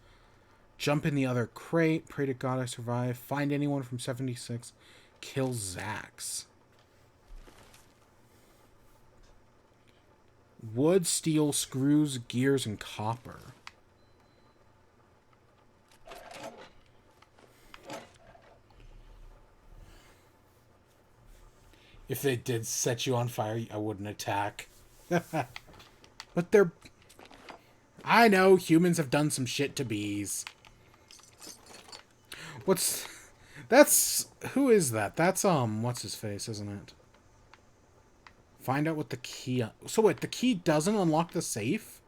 Jump in the other crate. Pray to God I survive. Find anyone from 76. Kill Zax. Wood, steel, screws, gears, and copper. If they did set you on fire, I wouldn't attack. But they're... I know, humans have done some shit to bees. What's... That's... Who is that? That's, what's his face, isn't it? Find out what the key... So wait, the key doesn't unlock the safe?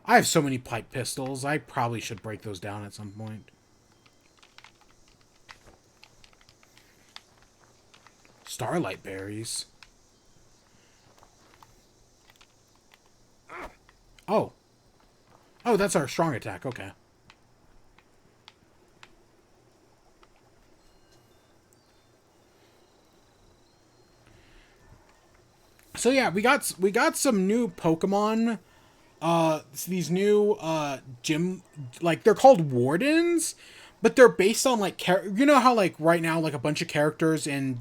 I have so many pipe pistols. I probably should break those down at some point. Starlight berries. Oh. Oh, that's our strong attack. Okay. So yeah, we got some new Pokemon. These new gym, like, they're called Wardens, but they're based on, like, you know how, like, right now, like, a bunch of characters in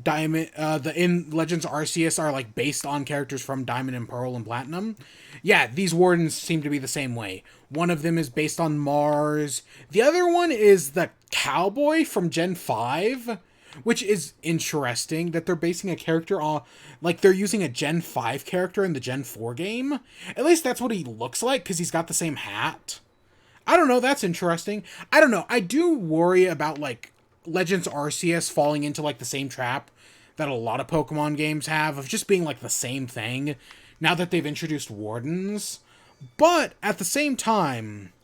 Diamond, in Legends Arceus are, like, based on characters from Diamond and Pearl and Platinum. Yeah, these Wardens seem to be the same way. One of them is based on Mars. The other one is the Cowboy from Gen 5, which is interesting that they're basing a character on, like, they're using a Gen 5 character in the Gen 4 game. At least that's what he looks like, because he's got the same hat. I don't know, that's interesting. I don't know, I do worry about, like, Legends Arceus falling into, like, the same trap that a lot of Pokemon games have, of just being, like, the same thing, now that they've introduced Wardens. But, at the same time,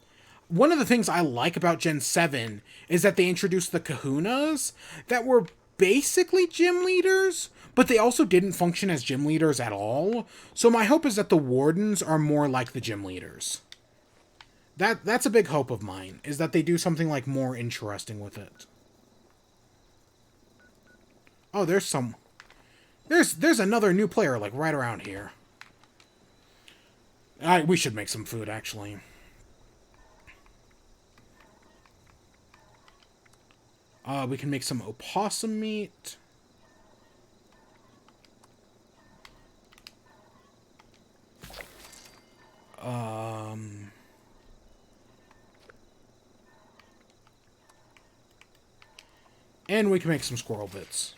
one of the things I like about Gen 7 is that they introduced the Kahunas that were basically gym leaders, but they also didn't function as gym leaders at all. So my hope is that the Wardens are more like the gym leaders. That's a big hope of mine, is that they do something, like, more interesting with it. Oh, there's another new player, like, right around here. We should make some food, actually. We can make some opossum meat. And we can make some squirrel bits.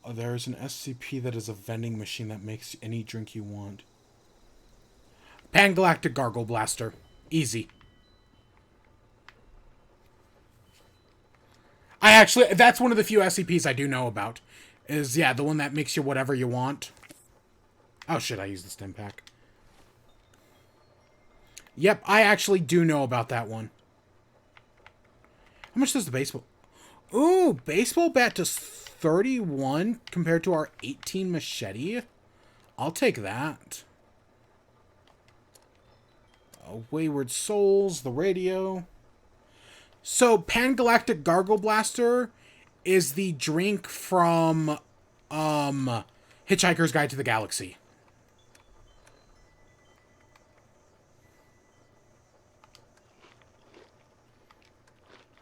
Oh, there's an SCP that is a vending machine that makes any drink you want. Pan-Galactic Gargle Blaster. Easy. That's one of the few SCPs I do know about. Is, yeah, the one that makes you whatever you want. Oh shit, I used the stim pack. Yep, I actually do know about that one. How much does the baseball... Ooh, baseball bat does 31 compared to our 18 machete. I'll take that. Wayward Souls, the radio. So, Pan-Galactic Gargle Blaster is the drink from, Hitchhiker's Guide to the Galaxy.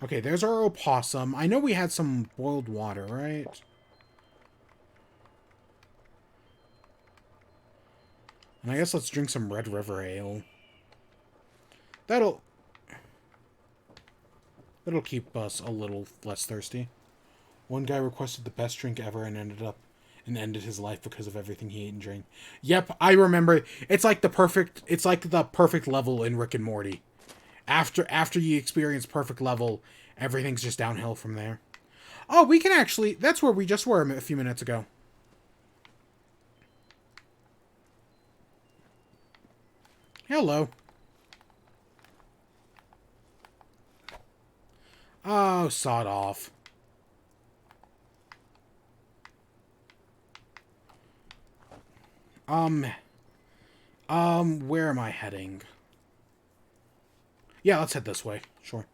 Okay, there's our opossum. I know we had some boiled water, right? And I guess let's drink some Red River Ale. That'll keep us a little less thirsty. One guy requested the best drink ever and ended his life because of everything he ate and drank. Yep, I remember. It's like the perfect level in Rick and Morty. After you experience perfect level, everything's just downhill from there. Oh, we can actually... That's where we just were a few minutes ago. Hello. Oh, sod off. Where am I heading? Yeah, let's head this way. Sure.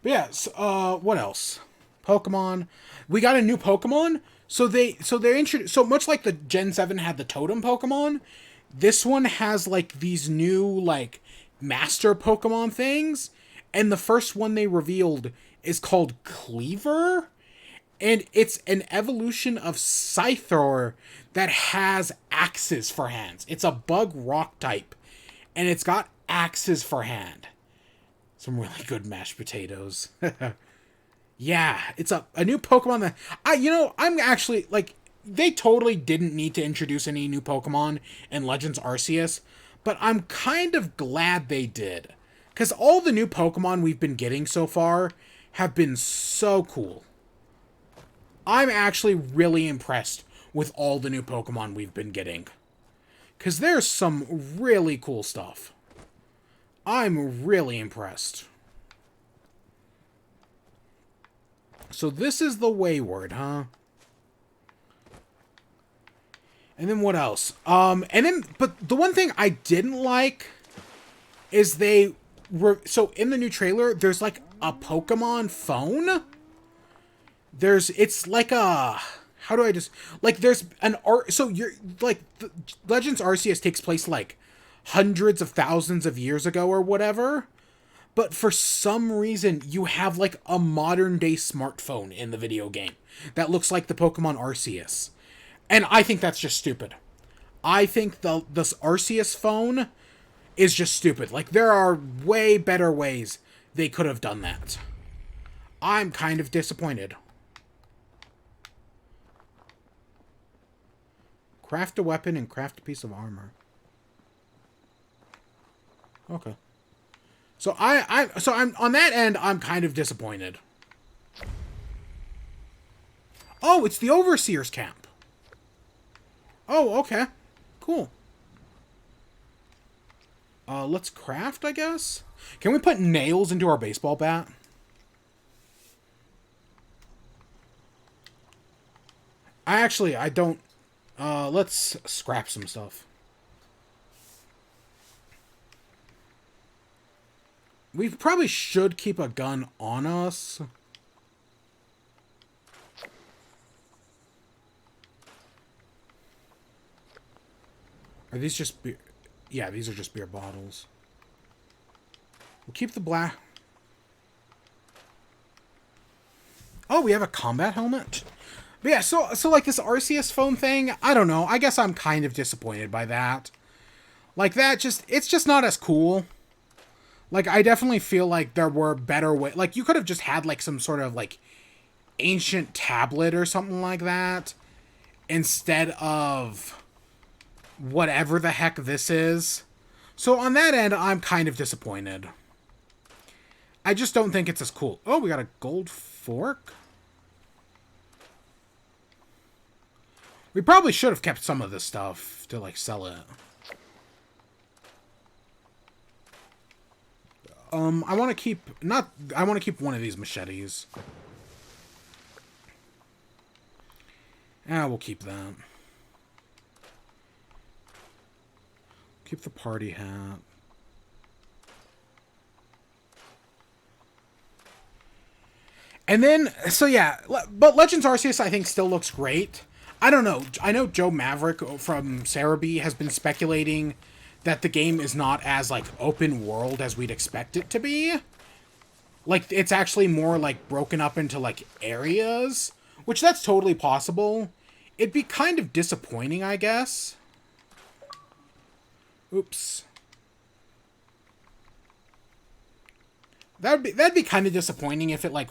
But yeah, so, what else? Pokemon. We got a new Pokemon. So they're introduced. So much like the Gen 7 had the Totem Pokemon, this one has like these new like Master Pokemon things, and the first one they revealed is called Cleaver, and it's an evolution of Scyther that has axes for hands. It's a bug rock type, and it's got axes for hand. Some really good mashed potatoes. Yeah, it's a new Pokemon that I'm actually like, they totally didn't need to introduce any new Pokemon in Legends Arceus, but I'm kind of glad they did, because all the new Pokemon we've been getting so far have been so cool. I'm actually really impressed with all the new Pokemon we've been getting, because there's some really cool stuff. I'm really impressed. So this is the Wayward, huh? And then what else? But the one thing I didn't like is so in the new trailer, there's like a Pokemon phone. It's like a, how do I just, like there's an art, so you're like, Legends Arceus takes place like hundreds of thousands of years ago or whatever. But for some reason, you have like a modern day smartphone in the video game that looks like the Pokemon Arceus. And I think that's just stupid. I think this Arceus phone is just stupid. Like, there are way better ways they could have done that. I'm kind of disappointed. Craft a weapon and craft a piece of armor. Okay. So I'm on that end, I'm kind of disappointed. Oh, it's the Overseer's camp. Oh, okay. Cool. Let's craft, I guess. Can we put nails into our baseball bat? I don't. Let's scrap some stuff. We probably should keep a gun on us. Are these just beer? Yeah, these are just beer bottles. We'll keep the black. Oh, we have a combat helmet? But yeah, so like this Arceus phone thing, I don't know. I guess I'm kind of disappointed by that. Like that it's just not as cool. Like, I definitely feel like there were better ways. Like, you could have just had, like, some sort of, like, ancient tablet or something like that, instead of whatever the heck this is. So, on that end, I'm kind of disappointed. I just don't think it's as cool. Oh, we got a gold fork? We probably should have kept some of this stuff to, like, sell it. I want to keep, I want to keep one of these machetes. We'll keep that. Keep the party hat. And then, so yeah, but Legends Arceus I think still looks great. I don't know. I know Joe Maverick from Cerebi has been speculating that the game is not as, like, open world as we'd expect it to be. Like, it's actually more, like, broken up into, like, areas. Which, that's totally possible. It'd be kind of disappointing, I guess. Oops. That'd be kind of disappointing if it, like,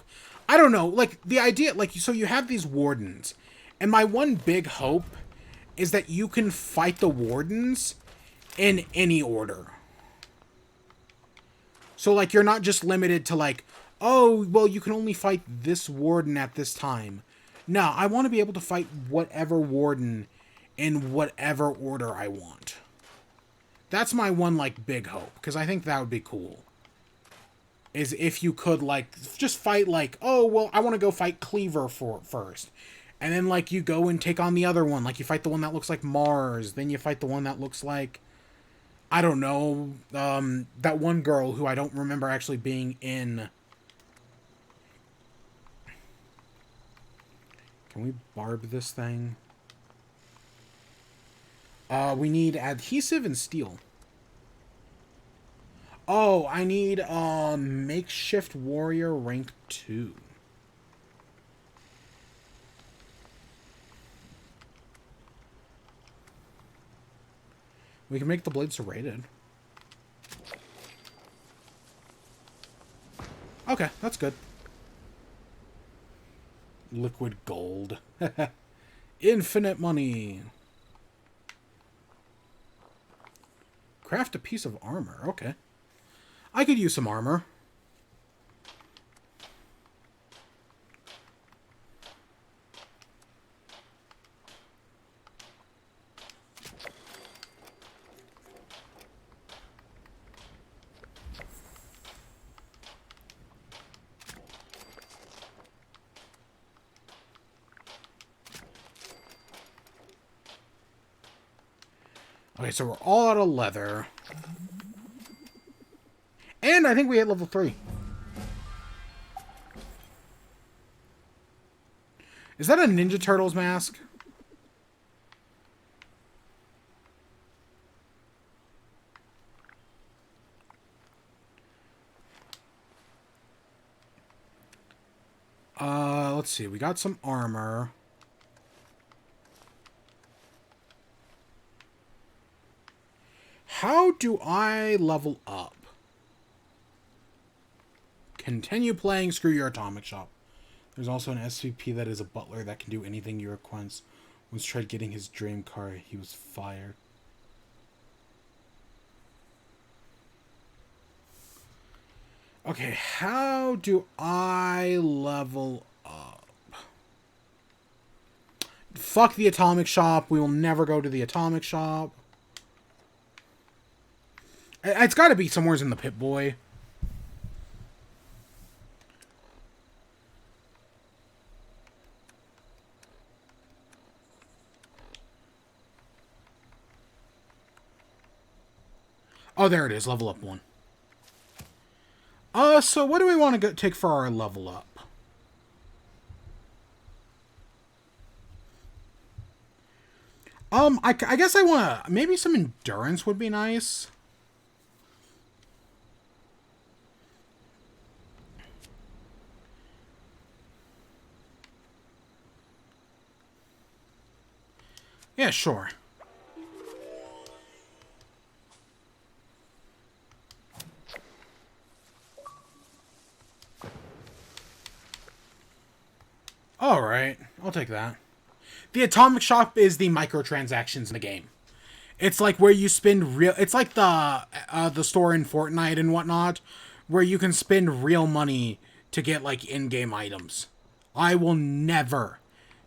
I don't know, like, the idea, like, so you have these wardens. And my one big hope is that you can fight the wardens in any order. So, like, you're not just limited to, like, oh, well, you can only fight this warden at this time. No, I want to be able to fight whatever warden in whatever order I want. That's my one, like, big hope, because I think that would be cool. Is if you could, like, just fight, like, oh, well, I want to go fight Cleaver first. And then, like, you go and take on the other one. Like, you fight the one that looks like Mars. Then you fight the one that looks like, I don't know, that one girl who I don't remember actually being in. Can we barb this thing? We need adhesive and steel. Oh, I need makeshift warrior rank 2. We can make the blades serrated. Okay, that's good. Liquid gold. Infinite money. Craft a piece of armor. Okay. I could use some armor. Okay, so we're all out of leather. And I think we hit level 3. Is that a Ninja Turtles mask? Let's see. We got some armor. How do I level up? Continue playing, screw your atomic shop. There's also an SVP that is a butler that can do anything you request. Once tried getting his dream car, he was fired. Okay, how do I level up? Fuck the atomic shop. We will never go to the atomic shop. It's got to be somewhere in the Pip-Boy. Oh, there it is. Level up 1. So what do we want to take for our level up? I guess I want to... Maybe some endurance would be nice. Yeah, sure. Alright, I'll take that. The atomic shop is the microtransactions in the game. It's like where you spend real... It's like the store in Fortnite and whatnot, where you can spend real money to get, like, in-game items. I will never...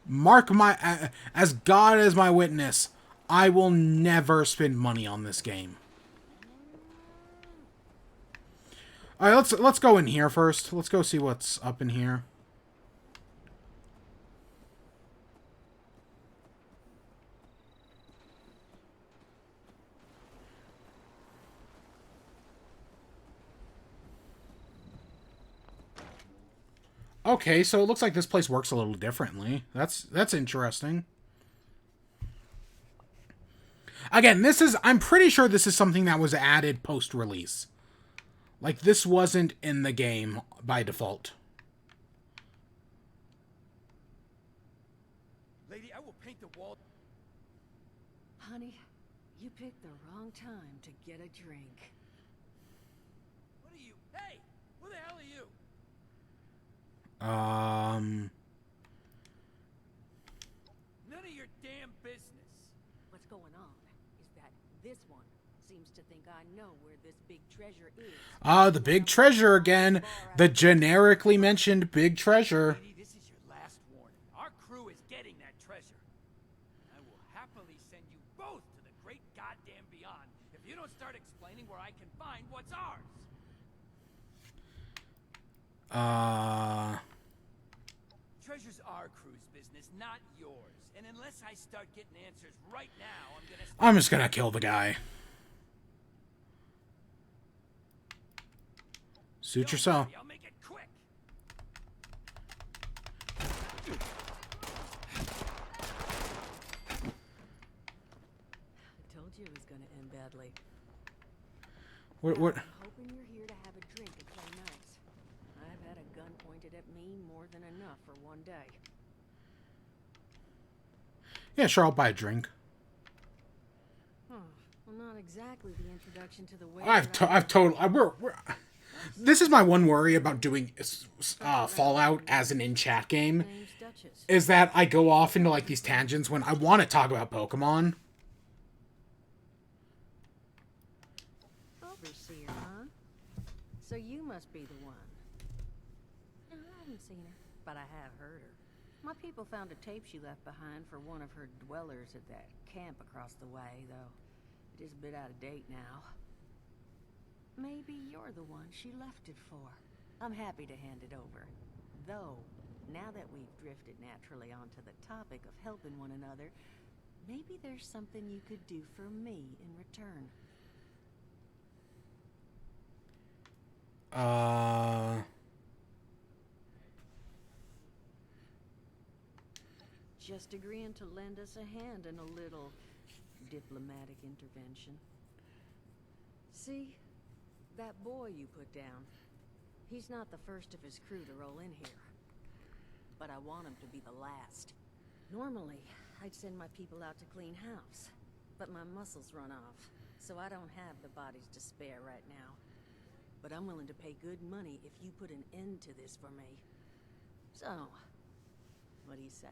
Mark my... as God as my witness, I will never spend money on this game. Alright, let's go in here first. Let's go see what's up in here. Okay, so it looks like this place works a little differently. That's interesting. Again, I'm pretty sure this is something that was added post-release. Like, this wasn't in the game by default. Lady, I will paint the wall. Honey, you picked the wrong time to get a drink. What are you? Hey! Who the hell are you? None of your damn business. What's going on is that this one seems to think I know where this big treasure is. The big treasure again. The generically mentioned big treasure. Lady, this is your last warning. Our crew is getting that treasure. I will happily send you both to the great goddamn beyond if you don't start explaining where I can find what's ours. Treasure's our crew's business. business, not yours. And unless I start getting answers right now, I'm just gonna kill the guy. Suit yourself. I'll make it quick. I told you it was gonna end badly. What? I'm hoping you're here to have a drink and play nice. I've had a gun pointed at me more than enough for one day. Yeah, sure, I'll buy a drink. Well, not exactly the introduction to the way. I've told. This is my one worry about doing Fallout as an in-chat game, is that I go off into like these tangents when I want to talk about Pokemon. Overseer, huh? So you must be the one. No, I haven't seen her, but I have heard her. My people found a tape she left behind for one of her dwellers at that camp across the way, though it is a bit out of date now. Maybe you're the one she left it for. I'm happy to hand it over. Though, now that we've drifted naturally onto the topic of helping one another, maybe there's something you could do for me in return. Just agreeing to lend us a hand in a little diplomatic intervention. See? That boy you put down, he's not the first of his crew to roll in here. But I want him to be the last. Normally, I'd send my people out to clean house, but my muscles run off, so I don't have the bodies to spare right now. But I'm willing to pay good money if you put an end to this for me. So, what do you say?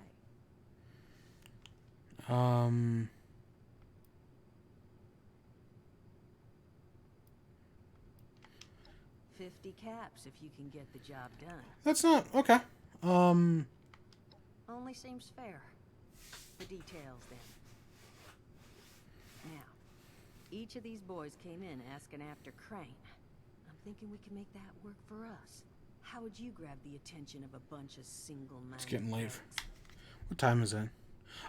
50 caps if you can get the job done. That's not okay. Only seems fair. The details then. Now, each of these boys came in asking after Crane. I'm thinking we can make that work for us. How would you grab the attention of a bunch of single-minded? It's getting late. What time is it?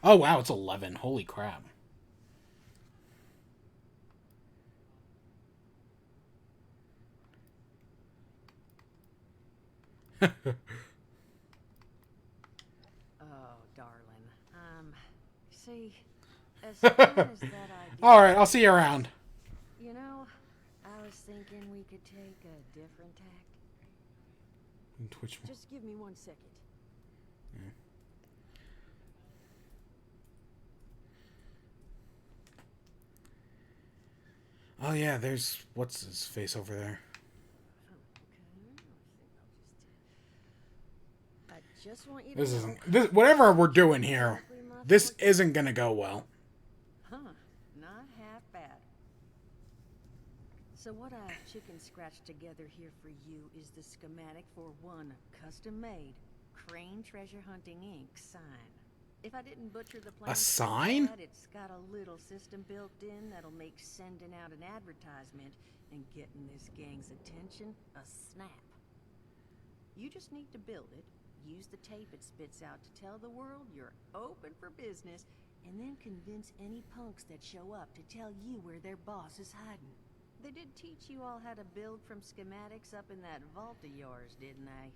Oh wow, it's 11. Holy crap. Oh, darling. See, as soon as that idea... Alright, I'll see you around. You know, I was thinking we could take a different tack. Twitch. Just give me 1 second. Yeah. Oh yeah, there's what's his face over there. I just want you to This isn't whatever we're doing here. This isn't gonna go well. Huh? Not half bad. So what I've chicken scratched together here for you is the schematic for one custom-made Crane Treasure Hunting Inc. sign. If I didn't butcher the plan, A sign? it's got a little system built in that'll make sending out an advertisement and getting this gang's attention a snap. You just need to build it, use the tape it spits out to tell the world you're open for business, and then convince any punks that show up to tell you where their boss is hiding. They did teach you all how to build from schematics up in that vault of yours, didn't they?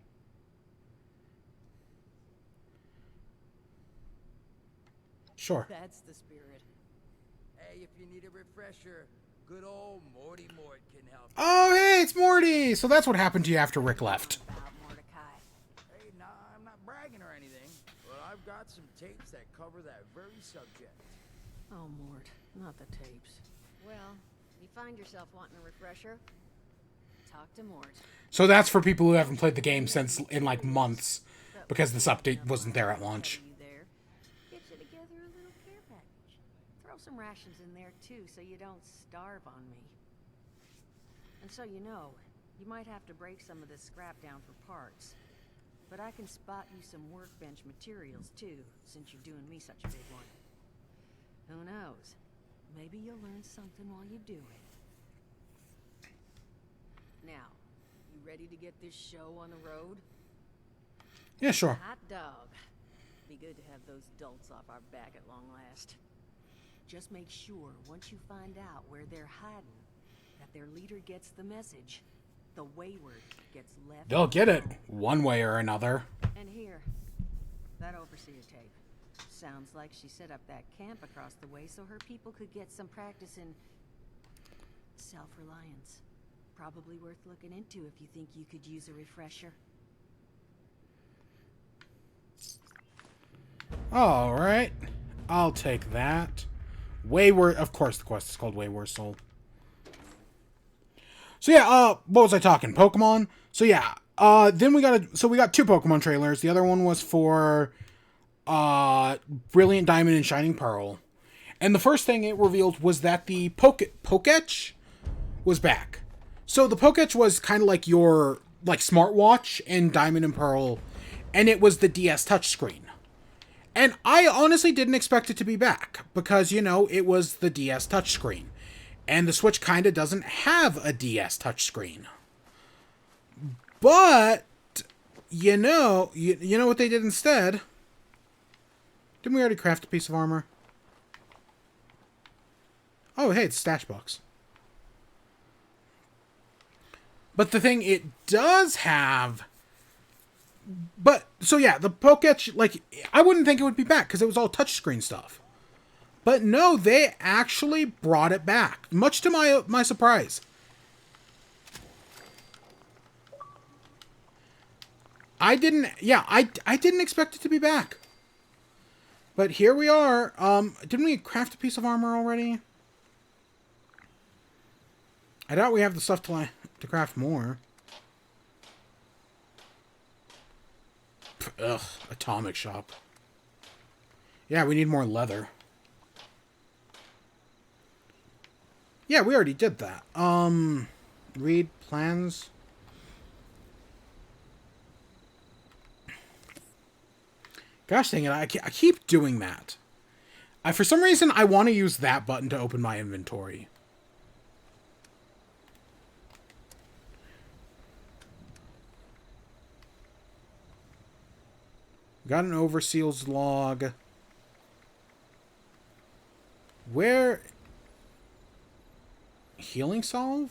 Sure. That's the spirit. Hey, if you need a refresher, good old Morty Mort can help. Oh hey, it's Morty! So that's what happened to you after Rick left. Hey, nah, I'm not bragging or anything, but I've got some tapes that cover that very subject. Oh, Mort, not the tapes. Well, you find yourself wanting a refresher, talk to Mort. So that's for people who haven't played the game since in like months, because this update wasn't there at launch. Get you together a little care package. Throw some rations in there too, so you don't starve on me. And so you know, you might have to break some of this scrap down for parts. But I can spot you some workbench materials too, since you're doing me such a big one. Who knows? Maybe you'll learn something while you do it. Now, you ready to get this show on the road? Yeah, sure. Hot dog. Be good to have those dolts off our back at long last. Just make sure, once you find out where they're hiding, that their leader gets the message. The wayward gets left. They'll get it one way or another. And here, that overseer tape. Sounds like she set up that camp across the way so her people could get some practice in self-reliance. Probably worth looking into if you think you could use a refresher. Alright. I'll take that. Wayward, of course the quest is called Wayward Soul. So yeah, what was I talking? Pokemon? So yeah, then we got two Pokemon trailers. The other one was for Brilliant Diamond and Shining Pearl. And the first thing it revealed was that the Poketch was back. So the Poketch was kind of like your smartwatch in Diamond and Pearl, and it was the DS touchscreen. And I honestly didn't expect it to be back because, you know, it was the DS touchscreen. And the Switch kind of doesn't have a DS touchscreen. But, you know what they did instead? Didn't we already craft a piece of armor? Oh, hey, it's stash box. But the thing it does have... But, so yeah, the Poketch, I wouldn't think it would be back because it was all touchscreen stuff. But no, they actually brought it back, much to my surprise. I didn't expect it to be back. But here we are. Didn't we craft a piece of armor already? I doubt we have the stuff to craft more. Ugh, atomic shop. Yeah, we need more leather. Yeah, we already did that. Read plans. Gosh dang it, I keep doing that. For some reason, I want to use that button to open my inventory. Got an Overseal's log. Where... Healing salve?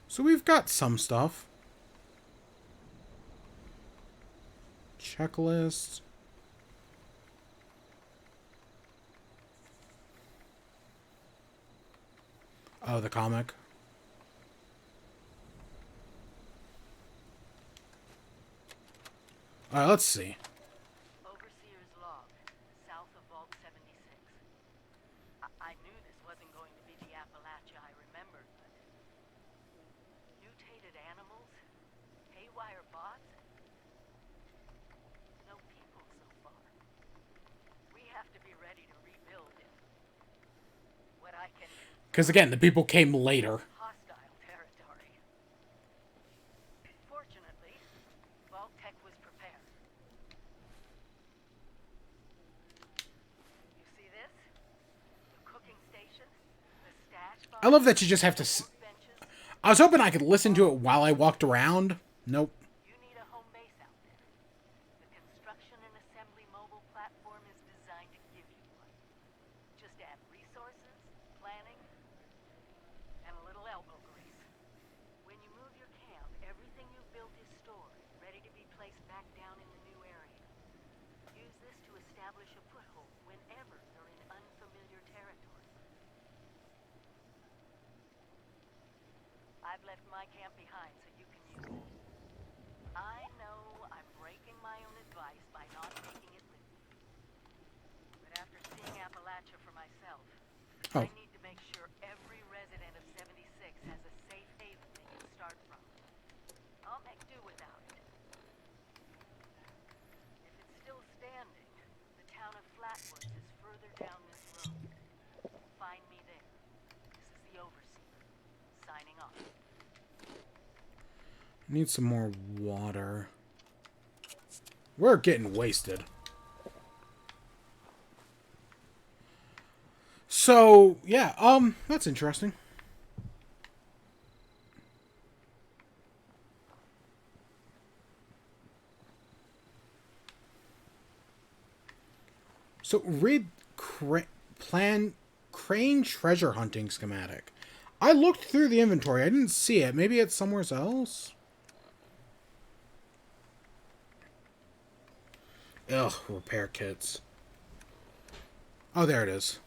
So we've got some stuff. Checklist. Oh, the comic. Alright, let's see. Overseer's log, south of Vault 76. I knew this wasn't going to be the Appalachia I remembered, but... Mutated animals? Haywire bots? No people so far. We have to be ready to rebuild it. What I can... Because again, the people came later. Hostile territory. Fortunately, Vault Tech was prepared. You see this? The cooking station, the stash box. I love that you just have to... I was hoping I could listen to it while I walked around. Nope. You need a home base out there. The construction and assembly mobile platform is designed to give you one. Just add resources, planning, and a little elbow grease. When you move your camp, everything you've built is stored, ready to be placed back down in the new area. Use this to establish a foothold whenever you're in unfamiliar territory. I've left my camp behind so you can use it. I know I'm breaking my own advice by not taking it with me. But after seeing Appalachia for myself, I need to make sure every resident of 76 has a safe haven they can start from. I'll make do without it. If it's still standing, the town of Flatwoods is further down this road. Find me there. This is the Overseer, signing off. Need some more water. We're getting wasted. So, yeah, that's interesting. So, read crane treasure hunting schematic. I looked through the inventory. I didn't see it. Maybe it's somewhere else? Ugh, repair kits. Oh, there it is.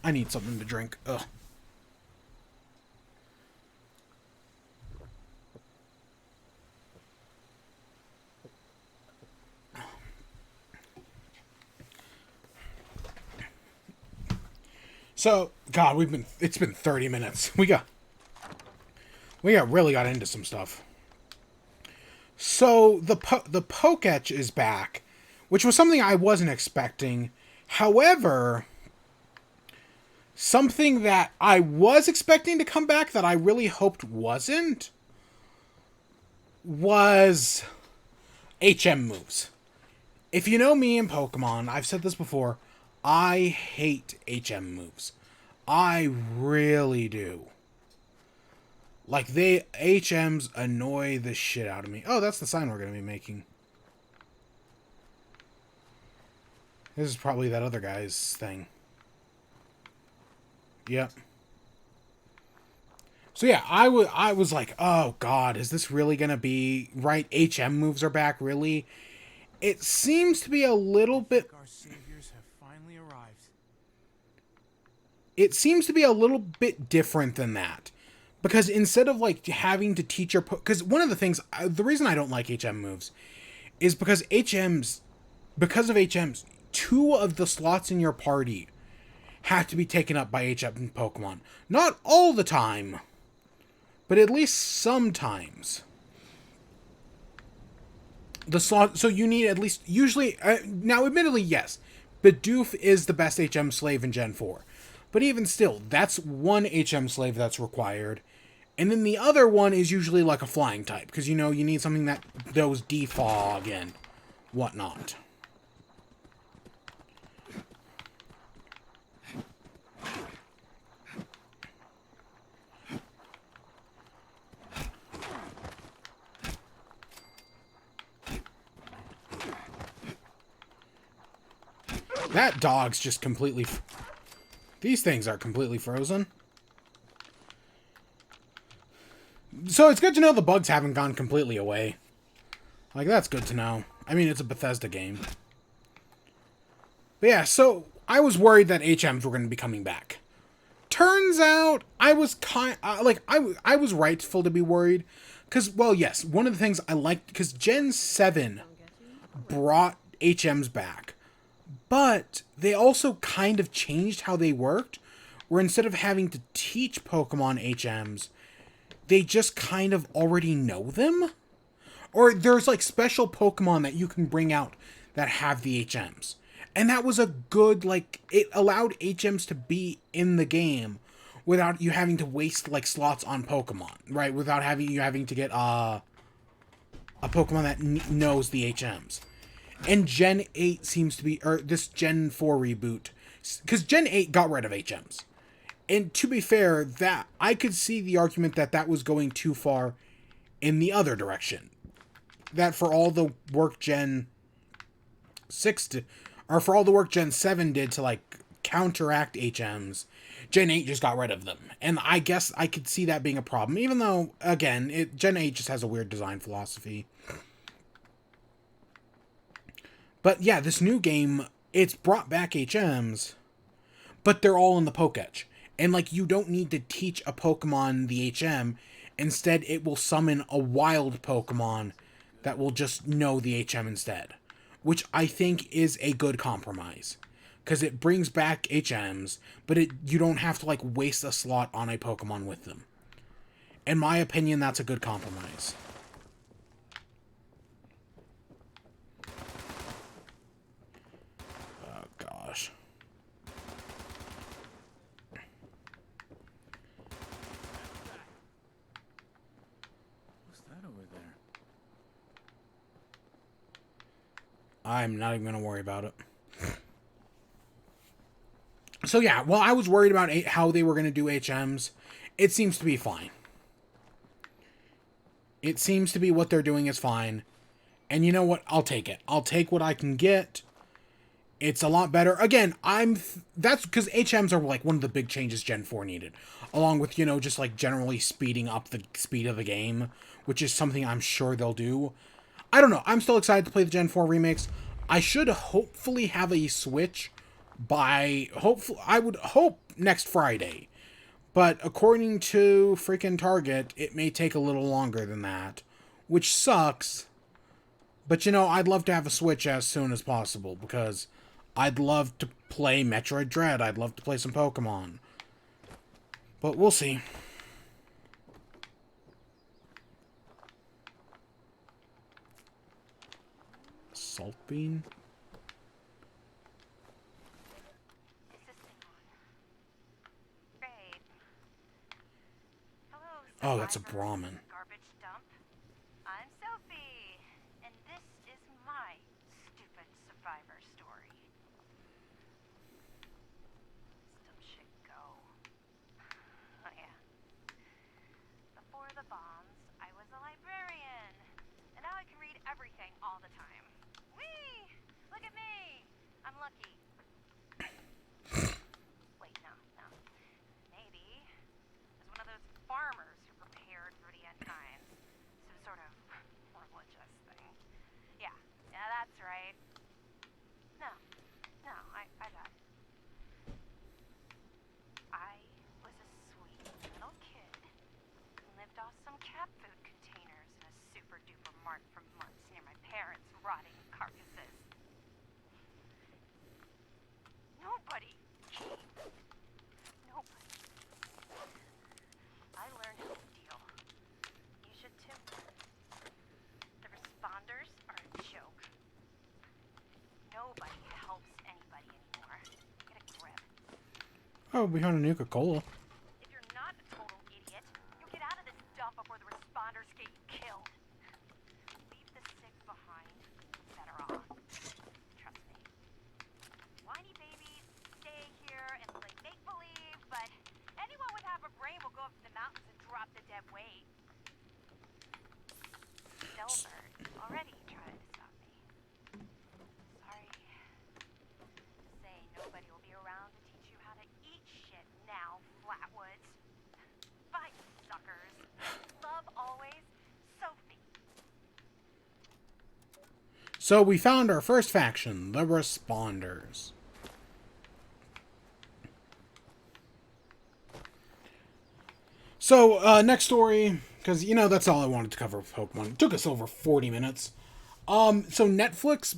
I need something to drink. Ugh. So, God, it's been 30 minutes. We really got into some stuff. So, the poke etch is back, which was something I wasn't expecting. However, something that I was expecting to come back that I really hoped wasn't was HM moves. If you know me in Pokemon, I've said this before, I hate HM moves. I really do. Like, HMs annoy the shit out of me. Oh, that's the sign we're going to be making. This is probably that other guy's thing. Yep. So yeah, I was like, oh God, is this really going to be right? HM moves are back, really? It seems to be a little bit... Our saviors have finally arrived. It seems to be a little bit different than that. Because instead of, like, having to teach your... Because one of the things... The reason I don't like HM moves is because of HMs, 2 of the slots in your party have to be taken up by HM Pokemon. Not all the time, but at least sometimes. The slot... So you need at least... Usually... now, admittedly, yes. Bidoof is the best HM slave in Gen 4. But even still, that's one HM slave that's required. And then the other one is usually like a flying type. Because, you know, you need something that does defog and whatnot. That dog's just completely... These things are completely frozen. So it's good to know the bugs haven't gone completely away. Like, that's good to know. I mean, it's a Bethesda game. But yeah, so I was worried that HMs were going to be coming back. Turns out I was I was rightful to be worried. Because, well, yes, one of the things I liked... Because Gen 7 brought HMs back. But they also kind of changed how they worked, where instead of having to teach Pokemon HMs, they just kind of already know them. Or there's like special Pokemon that you can bring out that have the HMs. And that was a good, like, it allowed HMs to be in the game without you having to waste, like, slots on Pokemon, right? Without you having to get a Pokemon that knows the HMs. And Gen 8 seems to be, or this Gen 4 reboot, because Gen 8 got rid of HMs. And to be fair, that I could see the argument that that was going too far in the other direction. That for all the work Gen 6 did, or for all the work Gen 7 did to, like, counteract HMs, Gen 8 just got rid of them. And I guess I could see that being a problem, even though, again, Gen 8 just has a weird design philosophy. But yeah, this new game, it's brought back HMs, but they're all in the Pokétch. And, like, you don't need to teach a Pokemon the HM. Instead, it will summon a wild Pokemon that will just know the HM instead. Which I think is a good compromise. Because it brings back HMs, but you don't have to, like, waste a slot on a Pokemon with them. In my opinion, that's a good compromise. Oh, gosh. What's that over there? I'm not even going to worry about it. So yeah, well, I was worried about how they were going to do HMs. It seems to be fine. It seems to be what they're doing is fine. And you know what? I'll take it. I'll take what I can get. It's a lot better. Again, that's because HMs are like one of the big changes Gen 4 needed. Along with, you know, just like generally speeding up the speed of the game, which is something I'm sure they'll do. I don't know. I'm still excited to play the Gen 4 remakes. I should hopefully have a Switch by, I would hope next Friday. But according to freaking Target, it may take a little longer than that, which sucks. But, you know, I'd love to have a Switch as soon as possible, because I'd love to play Metroid Dread. I'd love to play some Pokemon. But we'll see. Salt bean? Oh, that's a Brahmin. Garbage dump. I'm Sophie, and this is my stupid survivor story. Some shit go. Oh yeah. Before the bombs, I was a librarian, and now I can read everything all the time. Whee! Look at me! I'm lucky. Wait, no. Maybe it's one of those farmers prepared for the end times. Some sort of religious thing. Yeah, that's right. No, I died. I was a sweet little kid who lived off some cat food containers in a super duper mart for months near my parents' rotting carcasses. Nobody came. Nobody. I learned how to deal. You should too. The responders are a joke. Nobody helps anybody anymore. Get a grip. Oh, we found a Nuka-Cola. If you're not a total idiot, you'll get out of this dump before the responders get you killed. Leave the sick behind. Better off. Trust me. Whiny babies stay here and play make-believe, but anyone with half a brain will go up to the mountains and drop the dead weight. Delbert already tried to stop me. Sorry. Just say nobody will be around to teach you how to eat shit now, Flatwoods. Bye, suckers. Love always, Sophie. So we found our first faction, the Responders. So, next story, because, you know, that's all I wanted to cover with Pokemon. It took us over 40 minutes. So Netflix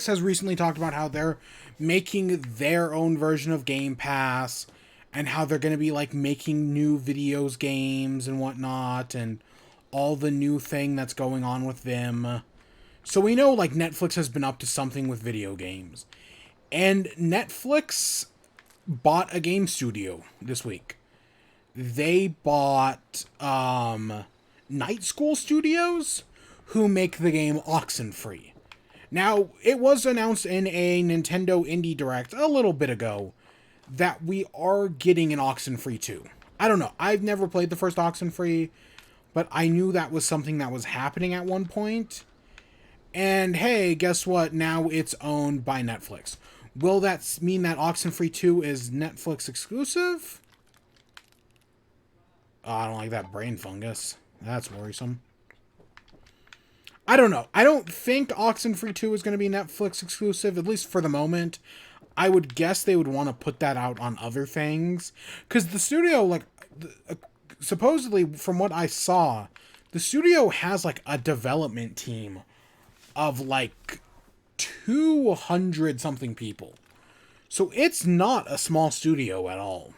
has recently talked about how they're making their own version of Game Pass, and how they're going to be, like, making new videos games and whatnot, and all the new thing that's going on with them. So we know, like, Netflix has been up to something with video games. And Netflix bought a game studio this week. They bought Night School Studios, who make the game Oxenfree. Now, it was announced in a Nintendo Indie Direct a little bit ago that we are getting an Oxenfree 2. I don't know. I've never played the first Oxenfree, but I knew that was something that was happening at one point. And hey, guess what? Now it's owned by Netflix. Will that mean that Oxenfree 2 is Netflix exclusive? Oh, I don't like that brain fungus. That's worrisome. I don't know. I don't think Oxenfree 2 is going to be Netflix exclusive, at least for the moment. I would guess they would want to put that out on other things. Because the studio, like, supposedly, from what I saw, the studio has, like, a development team of, like, 200-something people. So it's not a small studio at all.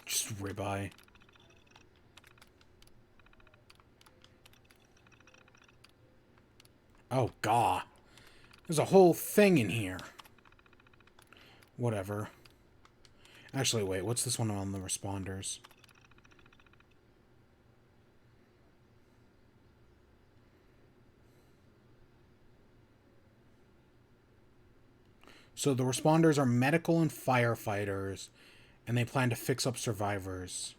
Just ribeye. Oh, God. There's a whole thing in here. Whatever. Actually, wait, what's this one on the responders? So the responders are medical and firefighters, and they plan to fix up survivors.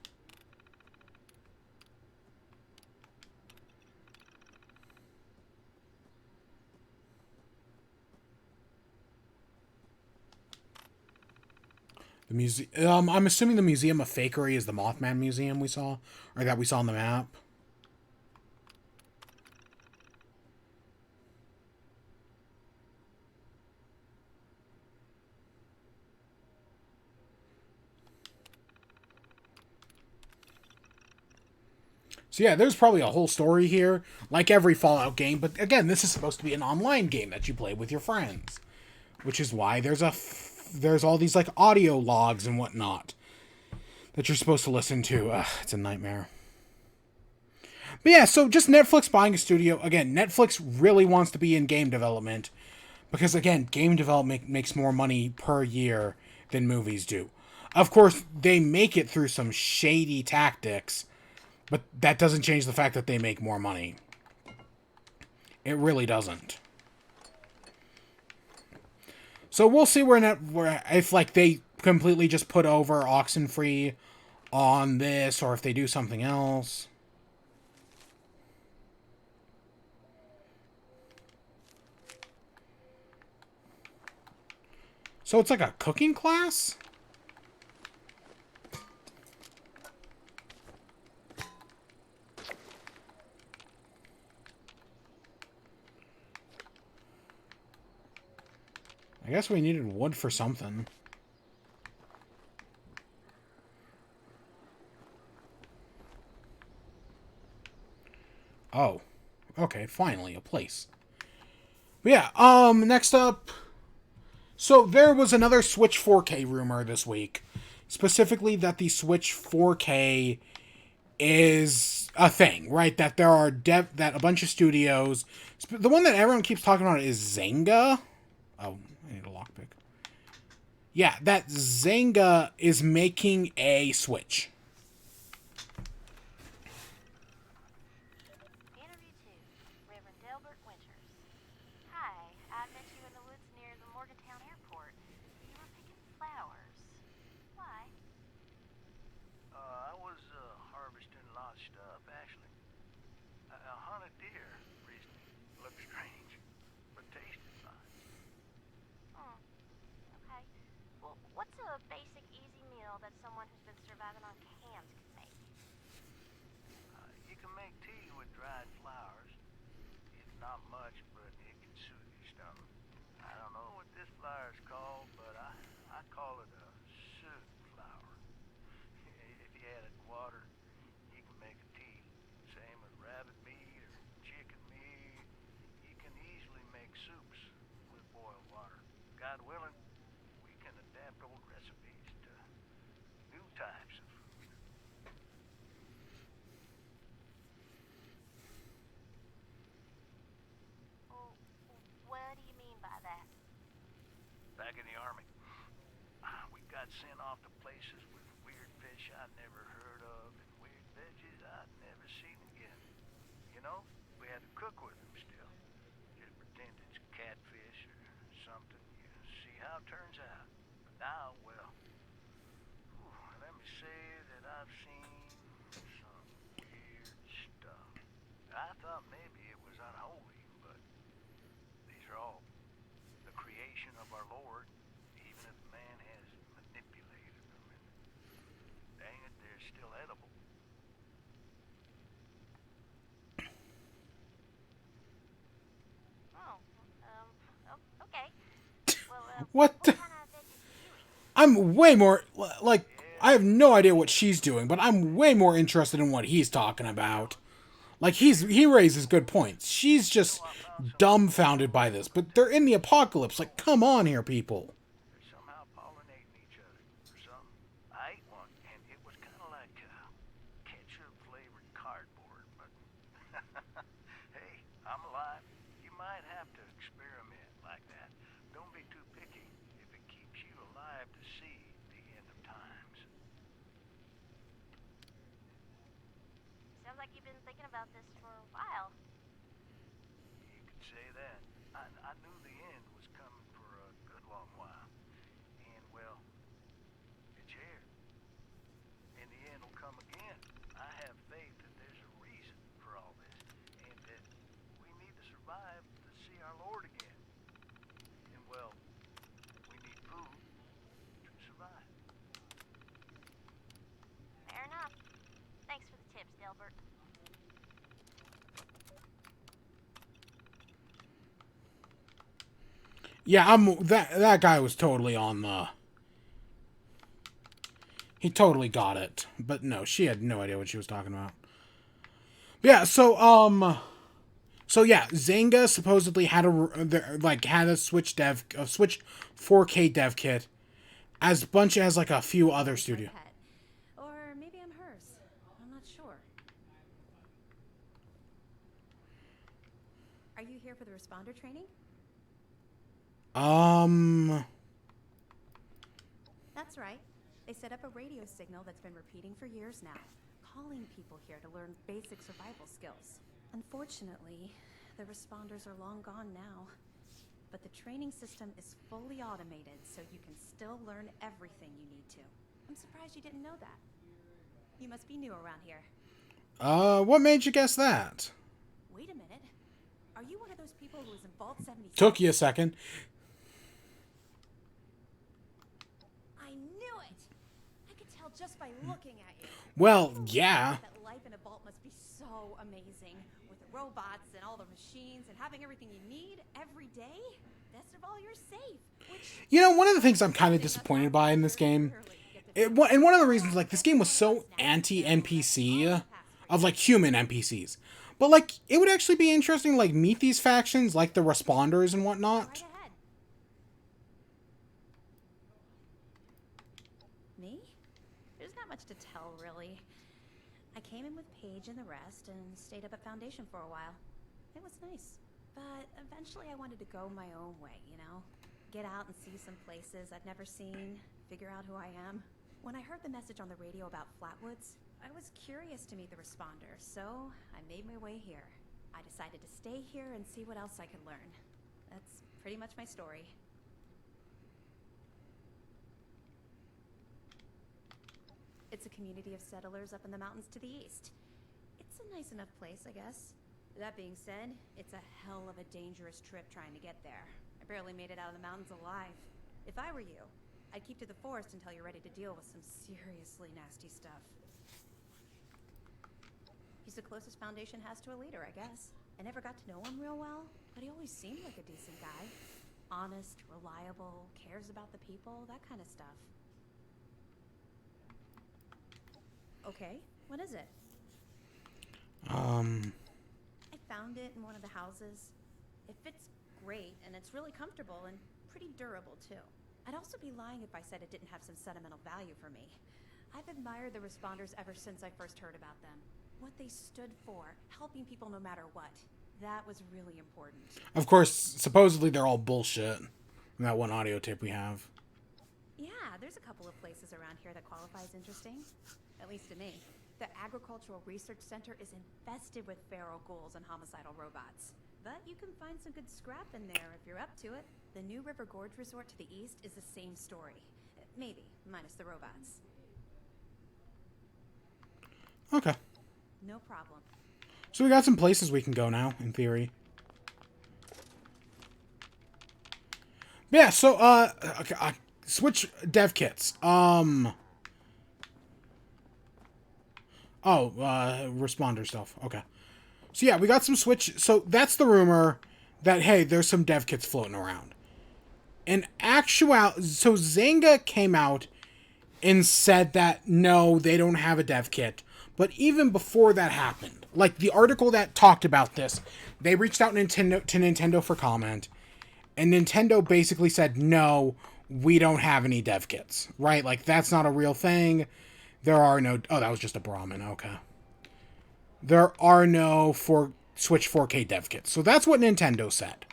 The museum. I'm assuming the Museum of Fakery is the Mothman Museum we saw, or that we saw on the map. So yeah, there's probably a whole story here, like every Fallout game, but again, this is supposed to be an online game that you play with your friends. Which is why there's all these like audio logs and whatnot that you're supposed to listen to. Ugh, it's a nightmare. But yeah, so just Netflix buying a studio. Again, Netflix really wants to be in game development because, again, game development makes more money per year than movies do. Of course, they make it through some shady tactics, but that doesn't change the fact that they make more money. It really doesn't. So we'll see if like they completely just put over Oxenfree on this, or if they do something else. So it's like a cooking class? I guess we needed wood for something. Oh. Okay, finally, a place. But yeah, next up... So, there was another Switch 4K rumor this week. Specifically that the Switch 4K is a thing, right? That there are that a bunch of studios... The one that everyone keeps talking about is Zynga. Oh, I need a lockpick. Yeah, that Zynga is making a Switch. Interview 2, Reverend Delbert Winters. Hi, I met you in the woods near the Morgantown airport. You were picking flowers. Why? I was harvesting a lot of stuff, actually. I hunted deer recently. Looked strange, but tasted fine. Okay. Well, what's a basic, easy meal that someone who's been surviving on cans could make? You can make tea with dried flowers. It's not much, but it can soothe your stomach. I don't know what this flower is called, but I call it a soothe flower. If you add it to water, you can make a tea. Same with rabbit meat or chicken meat. You can easily make soups with boiled water. God willing, we can adapt old recipes to new types of food. Well, what do you mean by that? Back in the Army, we got sent off to places with weird fish I'd never heard of and weird veggies I'd never seen again. You know, we had to cook with them still. Just pretend it's catfish or something. You see how it turns out. But now, well, let me say that I've seen some weird stuff. I thought maybe it was unholy, but these are all the creation of our Lord, even if man has manipulated them. And dang it, they're still edible. Okay. Well, What the? I'm way more... Like, I have no idea what she's doing, but I'm way more interested in what he's talking about. Like, he raises good points. She's just dumbfounded by this, but they're in the apocalypse. Like, come on here, people. They're somehow pollinating each other or something. I ate one, and it was kind of like ketchup-flavored cardboard, but hey, I'm alive. You might have to experiment like that. Don't be too picky if it keeps you alive. survive to see the end of times. Sounds like you've been thinking about this for a while. You could say that. I knew the end was coming for a good long while. And, well, it's here. And the end will come again. I have faith that there's a reason for all this. And that we need to survive to see our Lord again. And, well, we need food to survive. Fair enough. Thanks for the tips, Delbert. Yeah, that guy was totally on the... He totally got it. But no, she had no idea what she was talking about. Yeah, so yeah, Zynga supposedly had a Switch 4K dev kit as like a few other studios. Or maybe I'm hers. I'm not sure. Are you here for the responder training? That's right. They set up a radio signal that's been repeating for years now, calling people here to learn basic survival skills. Unfortunately, the responders are long gone now. But the training system is fully automated, so you can still learn everything you need to. I'm surprised you didn't know that. You must be new around here. What made you guess that? Wait a minute. Are you one of those people who was in Vault 76? Took you a second. I knew it! I could tell just by looking at you. Well, yeah. That life in a vault must be so amazing. With the robots and all the machines and having everything you need every day. Best of all, you're safe. You know, one of the things I'm kind of disappointed by in this game, and one of the reasons, like, this game was so anti-NPC, of, like, human NPCs. But, like, it would actually be interesting to, like, meet these factions, like the responders and whatnot. Me? There's not much to tell, really. I came in with Paige and the rest and stayed up at Foundation for a while. It was nice. But eventually I wanted to go my own way, you know? Get out and see some places I'd never seen, figure out who I am. When I heard the message on the radio about Flatwoods, I was curious to meet the responders, so I made my way here. I decided to stay here and see what else I could learn. That's pretty much my story. It's a community of settlers up in the mountains to the east. It's a nice enough place, I guess. That being said, it's a hell of a dangerous trip trying to get there. I barely made it out of the mountains alive. If I were you, I'd keep to the forest until you're ready to deal with some seriously nasty stuff. He's the closest Foundation has to a leader, I guess. I never got to know him real well, but he always seemed like a decent guy. Honest, reliable, cares about the people, that kind of stuff. Okay, what is it? I found it in one of the houses. It fits great, and it's really comfortable and pretty durable, too. I'd also be lying if I said it didn't have some sentimental value for me. I've admired the responders ever since I first heard about them. What they stood for, helping people no matter what. That was really important. Of course, supposedly they're all bullshit. In that one audio tape we have. Yeah, there's a couple of places around here that qualify as interesting. At least to me. The Agricultural Research Center is infested with feral ghouls and homicidal robots. But you can find some good scrap in there if you're up to it. The new River Gorge Resort to the east is the same story. Maybe, minus the robots. Okay. No problem. So we got some places we can go now, in theory. Yeah, so, Switch dev kits. Responder stuff. Okay. So yeah, we got some Switch. So that's the rumor that, hey, there's some dev kits floating around. In so Zynga came out and said that, no, they don't have a dev kit. But even before that happened, like the article that talked about this, they reached out to Nintendo for comment. And Nintendo basically said, no, we don't have any dev kits, right? Like, that's not a real thing. There are no... Oh, that was just a Brahmin. Okay. There are no Switch 4K dev kits. So that's what Nintendo said.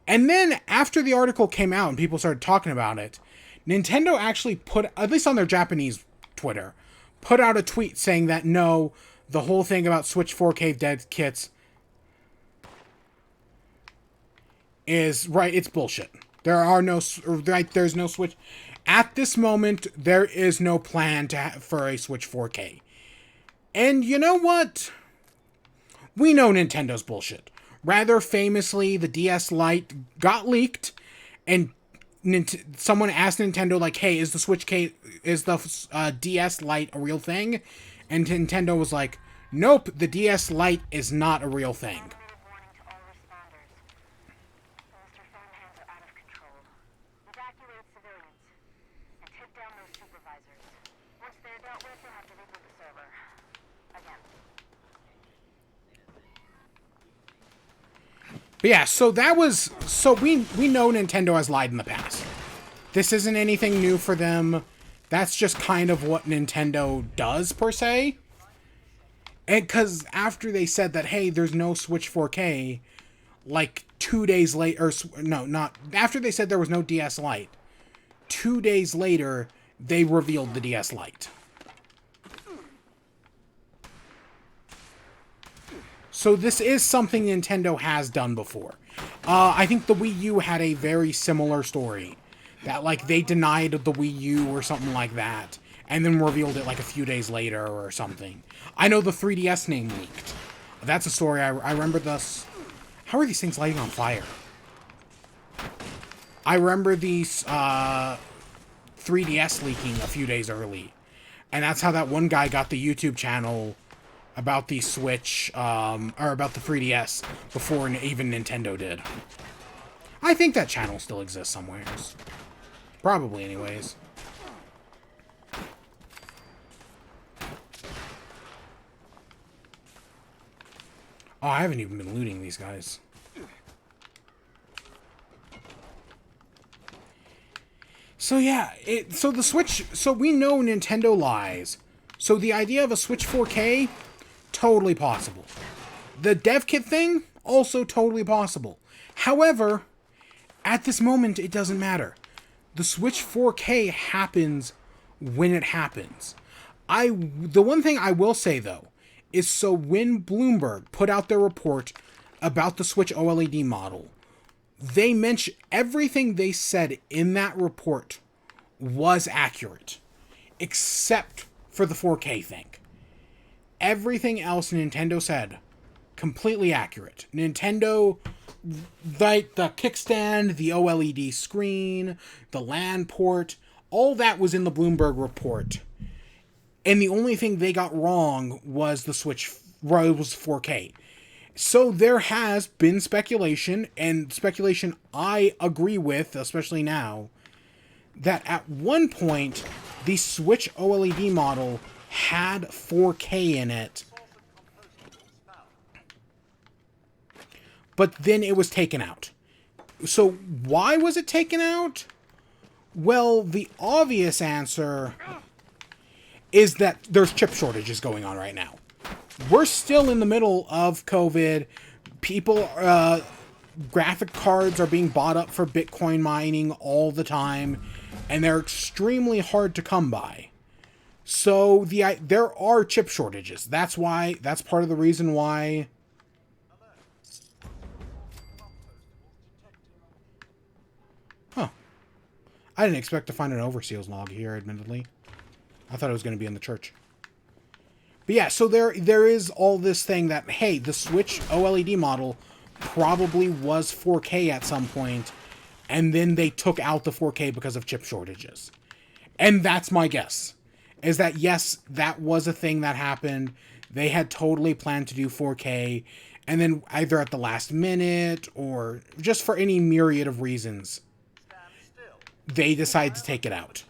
And then, after the article came out and people started talking about it, Nintendo actually put, at least on their Japanese Twitter, put out a tweet saying that no, the whole thing about Switch 4K dev kits is right. It's bullshit. There's no Switch. At this moment, there is no plan for a Switch 4K. And you know what? We know Nintendo's bullshit. Rather famously, the DS Lite got leaked, and someone asked Nintendo, like, hey, is the DS Lite a real thing? And Nintendo was like, nope, the DS Lite is not a real thing. But yeah, so we know Nintendo has lied in the past. This isn't anything new for them. That's just kind of what Nintendo does, per se. And because after they said that, hey, there's no Switch 4K, like 2 days later, after they said there was no DS Lite, 2 days later, they revealed the DS Lite. So this is something Nintendo has done before. I think the Wii U had a very similar story. That, like, they denied the Wii U or something like that. And then revealed it, like, a few days later or something. I know the 3DS name leaked. That's a story I remember this. How are these things lighting on fire? I remember these 3DS leaking a few days early. And that's how that one guy got the YouTube channel about the Switch, or about the 3DS, before even Nintendo did. I think that channel still exists somewhere. Probably, anyways. Oh, I haven't even been looting these guys. So yeah, so the Switch, so we know Nintendo lies. So the idea of a Switch 4K, totally possible. The dev kit thing, also totally possible. However, at this moment, it doesn't matter. The Switch 4K happens when it happens. The one thing I will say, though, is so when Bloomberg put out their report about the Switch OLED model, they mentioned everything they said in that report was accurate, except for the 4K thing. Everything else Nintendo said, completely accurate. Nintendo, like the kickstand, the OLED screen, the LAN port, all that was in the Bloomberg report. And the only thing they got wrong was the Switch was 4K. So there has been speculation, and speculation I agree with, especially now, that at one point, the Switch OLED model had 4K in it, but then it was taken out. So why was it taken out? Well, the obvious answer is that there's chip shortages going on right now. We're still in the middle of COVID. People, graphic cards are being bought up for Bitcoin mining all the time, and they're extremely hard to come by. So there are chip shortages. That's part of the reason why. Huh. I didn't expect to find an Overseals log here, admittedly. I thought it was going to be in the church. But yeah, so there is all this thing that, hey, the Switch OLED model probably was 4K at some point, and then they took out the 4K because of chip shortages. And that's my guess. Is that, yes, that was a thing that happened. They had totally planned to do 4K, and then either at the last minute, or just for any myriad of reasons, they decided to take it out.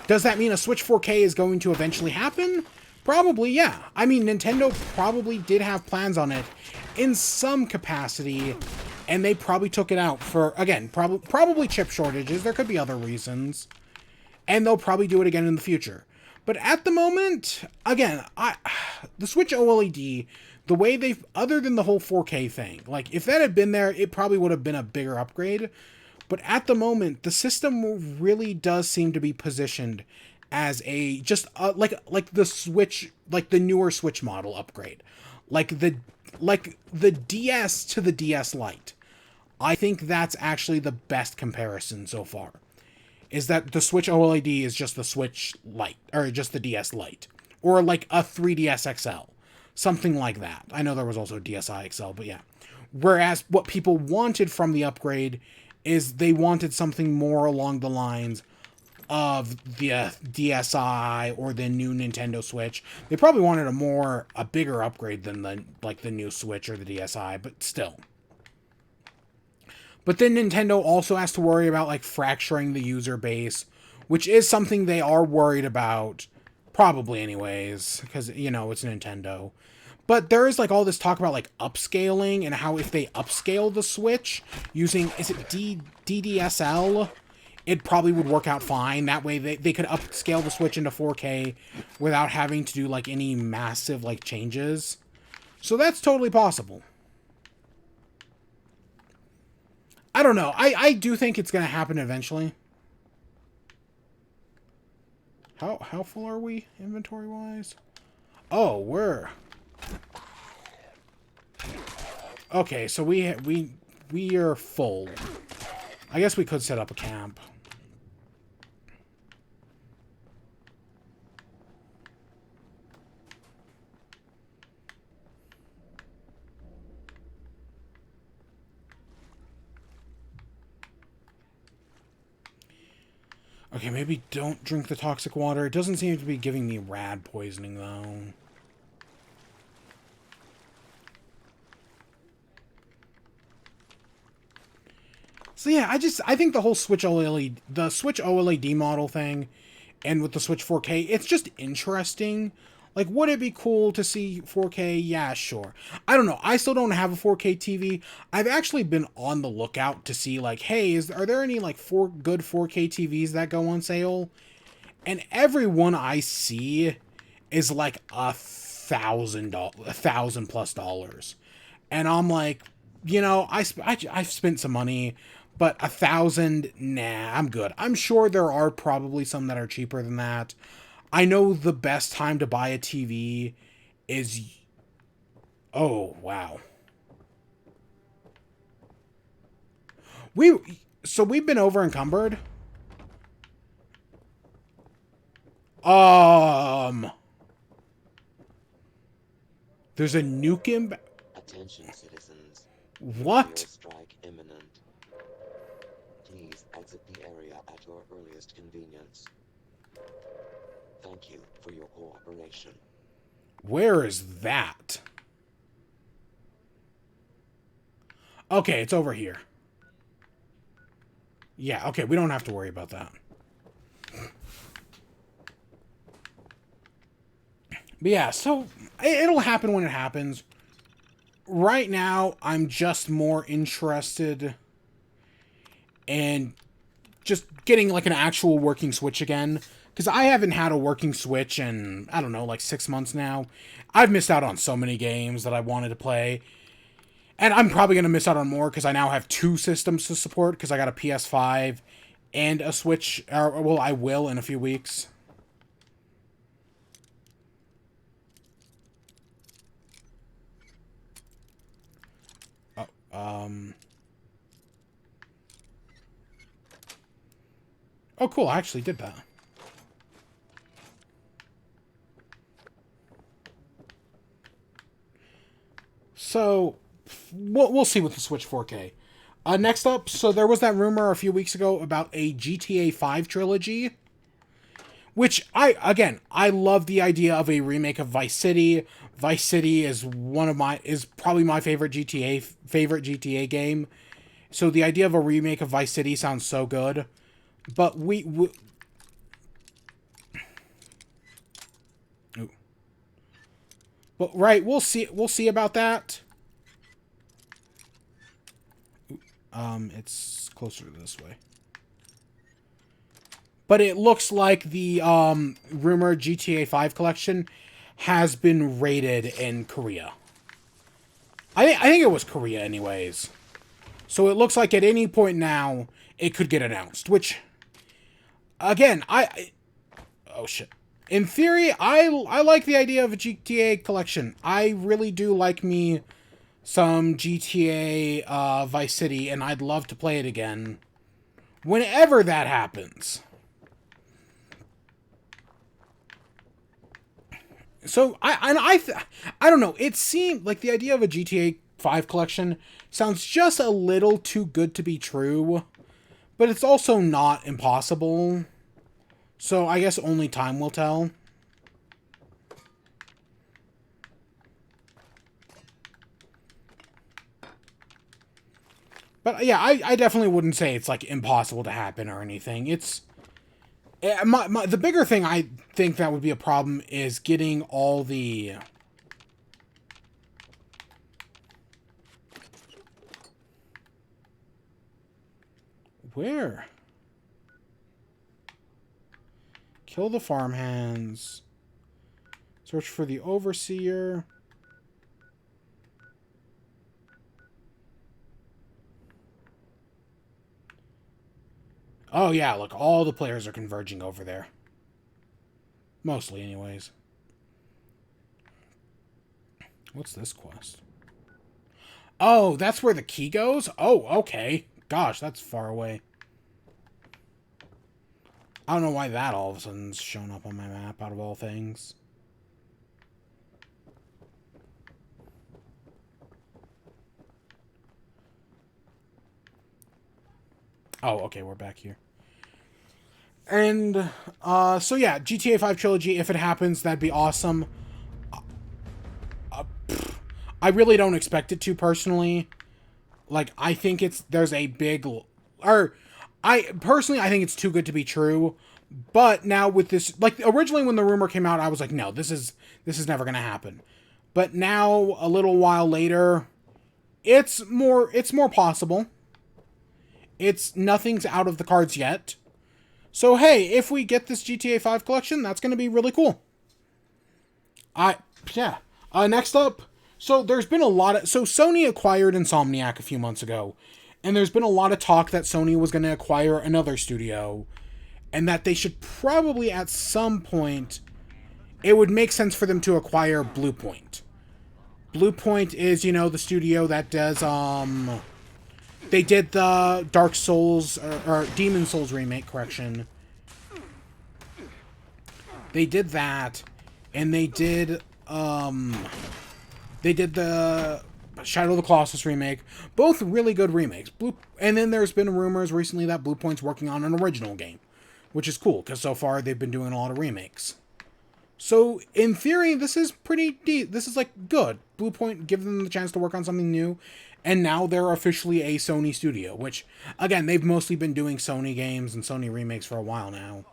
Does that mean a Switch 4K is going to eventually happen? Probably, yeah. I mean, Nintendo probably did have plans on it in some capacity, and they probably took it out for, again, probably chip shortages. There could be other reasons. And they'll probably do it again in the future. But at the moment, again, the Switch OLED, the way they've, other than the whole 4K thing, like, if that had been there, it probably would have been a bigger upgrade. But at the moment, the system really does seem to be positioned as a just like the Switch, like the newer Switch model upgrade, like the DS to the DS Lite. I think that's actually the best comparison so far. Is that the Switch OLED is just the Switch Lite, or just the DS Lite, or like a 3DS XL, something like that. I know there was also DSi XL, but yeah. Whereas what people wanted from the upgrade is they wanted something more along the lines of the DSi or the new Nintendo Switch. They probably wanted a bigger upgrade than the new Switch or the DSi, but still. But then Nintendo also has to worry about like fracturing the user base, which is something they are worried about, probably anyways, because, you know, it's Nintendo. But there is like all this talk about like upscaling and how if they upscale the Switch using, is it DDSL? It probably would work out fine. That way they could upscale the Switch into 4K without having to do like any massive like changes. So that's totally possible. I don't know. I do think it's going to happen eventually. How full are we inventory-wise? Oh, we're... Okay, so we are full. I guess we could set up a camp. Okay, maybe don't drink the toxic water. It doesn't seem to be giving me rad poisoning, though. So yeah, I think the whole Switch OLED model thing, and with the Switch 4K, it's just interesting. Like, would it be cool to see 4K? Yeah, sure. I don't know. I still don't have a 4K TV. I've actually been on the lookout to see, like, hey, are there any, like, good 4K TVs that go on sale? And every one I see is, like, $1,000+ And I'm like, you know, I've spent some money, but $1,000, nah, I'm good. I'm sure there are probably some that are cheaper than that. I know the best time to buy a TV is... Oh, wow. So we've been over encumbered? There's a nuke in... Attention, citizens. What? Strike imminent. Please exit the area at your earliest convenience. Thank you for your cooperation. Where is that? Okay, it's over here. Yeah, okay, we don't have to worry about that. But yeah, so it'll happen when it happens. Right now, I'm just more interested in just getting like an actual working Switch again. Because I haven't had a working Switch in, I don't know, like 6 months now. I've missed out on so many games that I wanted to play. And I'm probably going to miss out on more because I now have 2 systems to support. Because I got a PS5 and a Switch. Well, I will in a few weeks. Oh, cool. I actually did that. So, we'll see with the Switch 4K. Next up, so there was that rumor a few weeks ago about a GTA 5 trilogy. Which, I love the idea of a remake of Vice City. Vice City is probably my favorite GTA game. So the idea of a remake of Vice City sounds so good. But Ooh. But right, we'll see about that. It's closer this way. But it looks like the rumored GTA 5 collection has been raided in Korea. I think it was Korea anyways. So it looks like at any point now, it could get announced, which, again, oh shit. In theory, I like the idea of a GTA collection. I really do like me some GTA Vice City, and I'd love to play it again whenever that happens. So, I don't know. It seemed like the idea of a GTA 5 collection sounds just a little too good to be true, but it's also not impossible. So, I guess only time will tell. But yeah, I definitely wouldn't say it's like impossible to happen or anything. It's the bigger thing I think that would be a problem is getting all the where kill the farmhands, search for the overseer. Oh yeah, look, all the players are converging over there. Mostly, anyways. What's this quest? Oh, that's where the key goes? Oh, okay. Gosh, that's far away. I don't know why that all of a sudden's shown up on my map, out of all things. Oh, okay, we're back here. And, so yeah, GTA 5 Trilogy, if it happens, that'd be awesome. I really don't expect it to, personally. Like, I think there's a big, I think it's too good to be true. But now with this, like, originally when the rumor came out, I was like, no, this is never gonna happen. But now, a little while later, it's more possible. Nothing's out of the cards yet. So, hey, if we get this GTA 5 collection, that's going to be really cool. Next up, so there's been a lot of... So, Sony acquired Insomniac a few months ago, and there's been a lot of talk that Sony was going to acquire another studio, and that they should probably, at some point, it would make sense for them to acquire Bluepoint. Bluepoint is, you know, the studio that does, they did the Dark Souls, or Demon Souls remake, correction. They did that, and they did the Shadow of the Colossus remake. Both really good remakes. And then there's been rumors recently that Bluepoint's working on an original game, which is cool, because so far they've been doing a lot of remakes. So, in theory, this is this is, like, good. Bluepoint, give them the chance to work on something new. And now they're officially a Sony studio, which, again, they've mostly been doing Sony games and Sony remakes for a while now.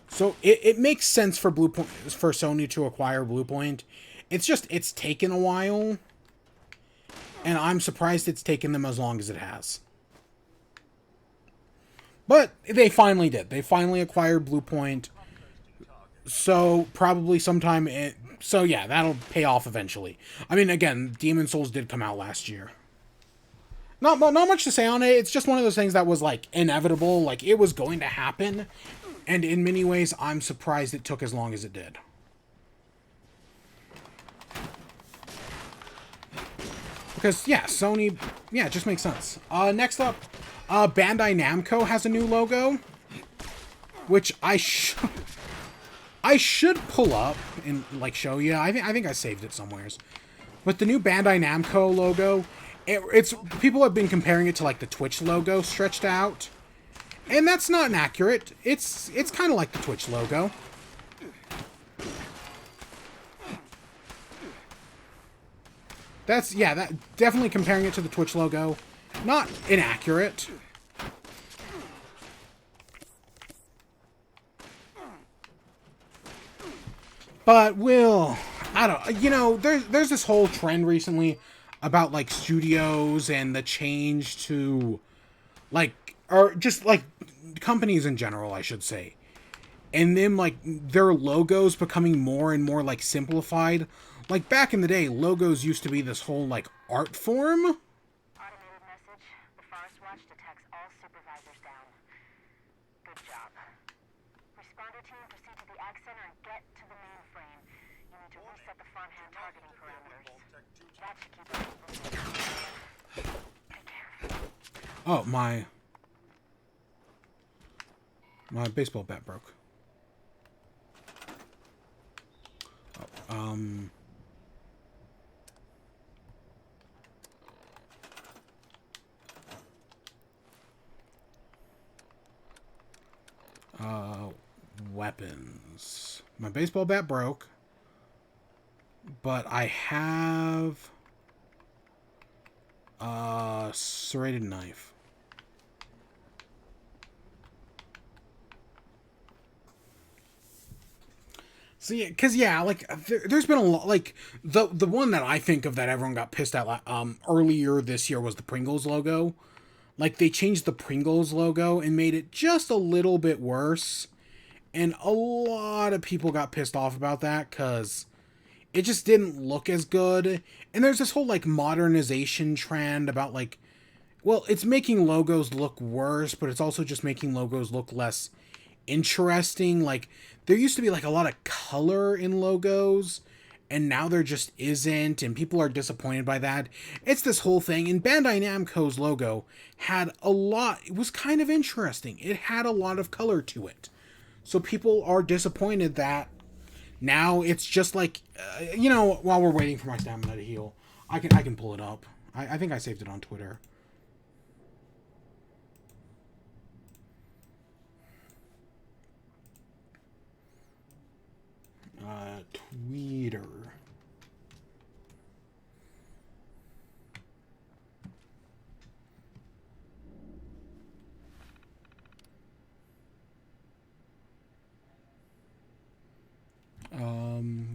So it makes sense for Sony to acquire Bluepoint. It's just, it's taken a while. And I'm surprised it's taken them as long as it has. But they finally did. They finally acquired Bluepoint. So, probably sometime... So, yeah, that'll pay off eventually. I mean, again, Demon Souls did come out last year. Not much to say on it. It's just one of those things that was, like, inevitable. Like, it was going to happen. And in many ways, I'm surprised it took as long as it did. Because, yeah, Sony... Yeah, it just makes sense. Next up, Bandai Namco has a new logo. Which I should pull up and, like, show you. I think I saved it somewheres. But the new Bandai Namco logo, it's people have been comparing it to, like, the Twitch logo stretched out. And that's not inaccurate. It's kind of like the Twitch logo. That definitely comparing it to the Twitch logo. Not inaccurate. But there's this whole trend recently about, like, studios and the change to, like, or just, like, companies in general, I should say. And then, like, their logos becoming more and more, like, simplified. Like, back in the day, logos used to be this whole, like, art form. Automated message. The Forest Watch detects all supervisors down. Good job. Responder team, proceed to the Ag Center and get to the mainframe. You need to reset the farmhand targeting parameters. That should keep everything safe. Be careful. Oh, my baseball bat broke. Oh, weapons. My baseball bat broke, but I have a serrated knife. See, because yeah, like there's been a lot. Like the one that I think of that everyone got pissed at earlier this year was the Pringles logo. Like they changed the Pringles logo and made it just a little bit worse, and a lot of people got pissed off about that because it just didn't look as good. And there's this whole like modernization trend about like, well, it's making logos look worse, but it's also just making logos look less interesting. Like there used to be like a lot of color in logos and now there just isn't, and people are disappointed by that. It's this whole thing, and Bandai Namco's logo had a lot, it was kind of interesting. It had a lot of color to it. So people are disappointed that now it's just like, you know, while we're waiting for my stamina to heal, I can pull it up. I think I saved it on Twitter. Tweeter.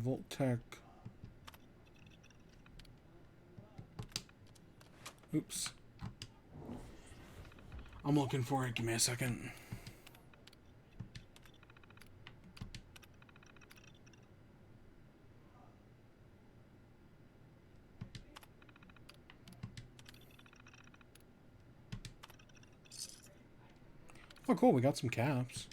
Voltec. Oops. I'm looking for it. Give me a second. Oh, cool. We got some caps.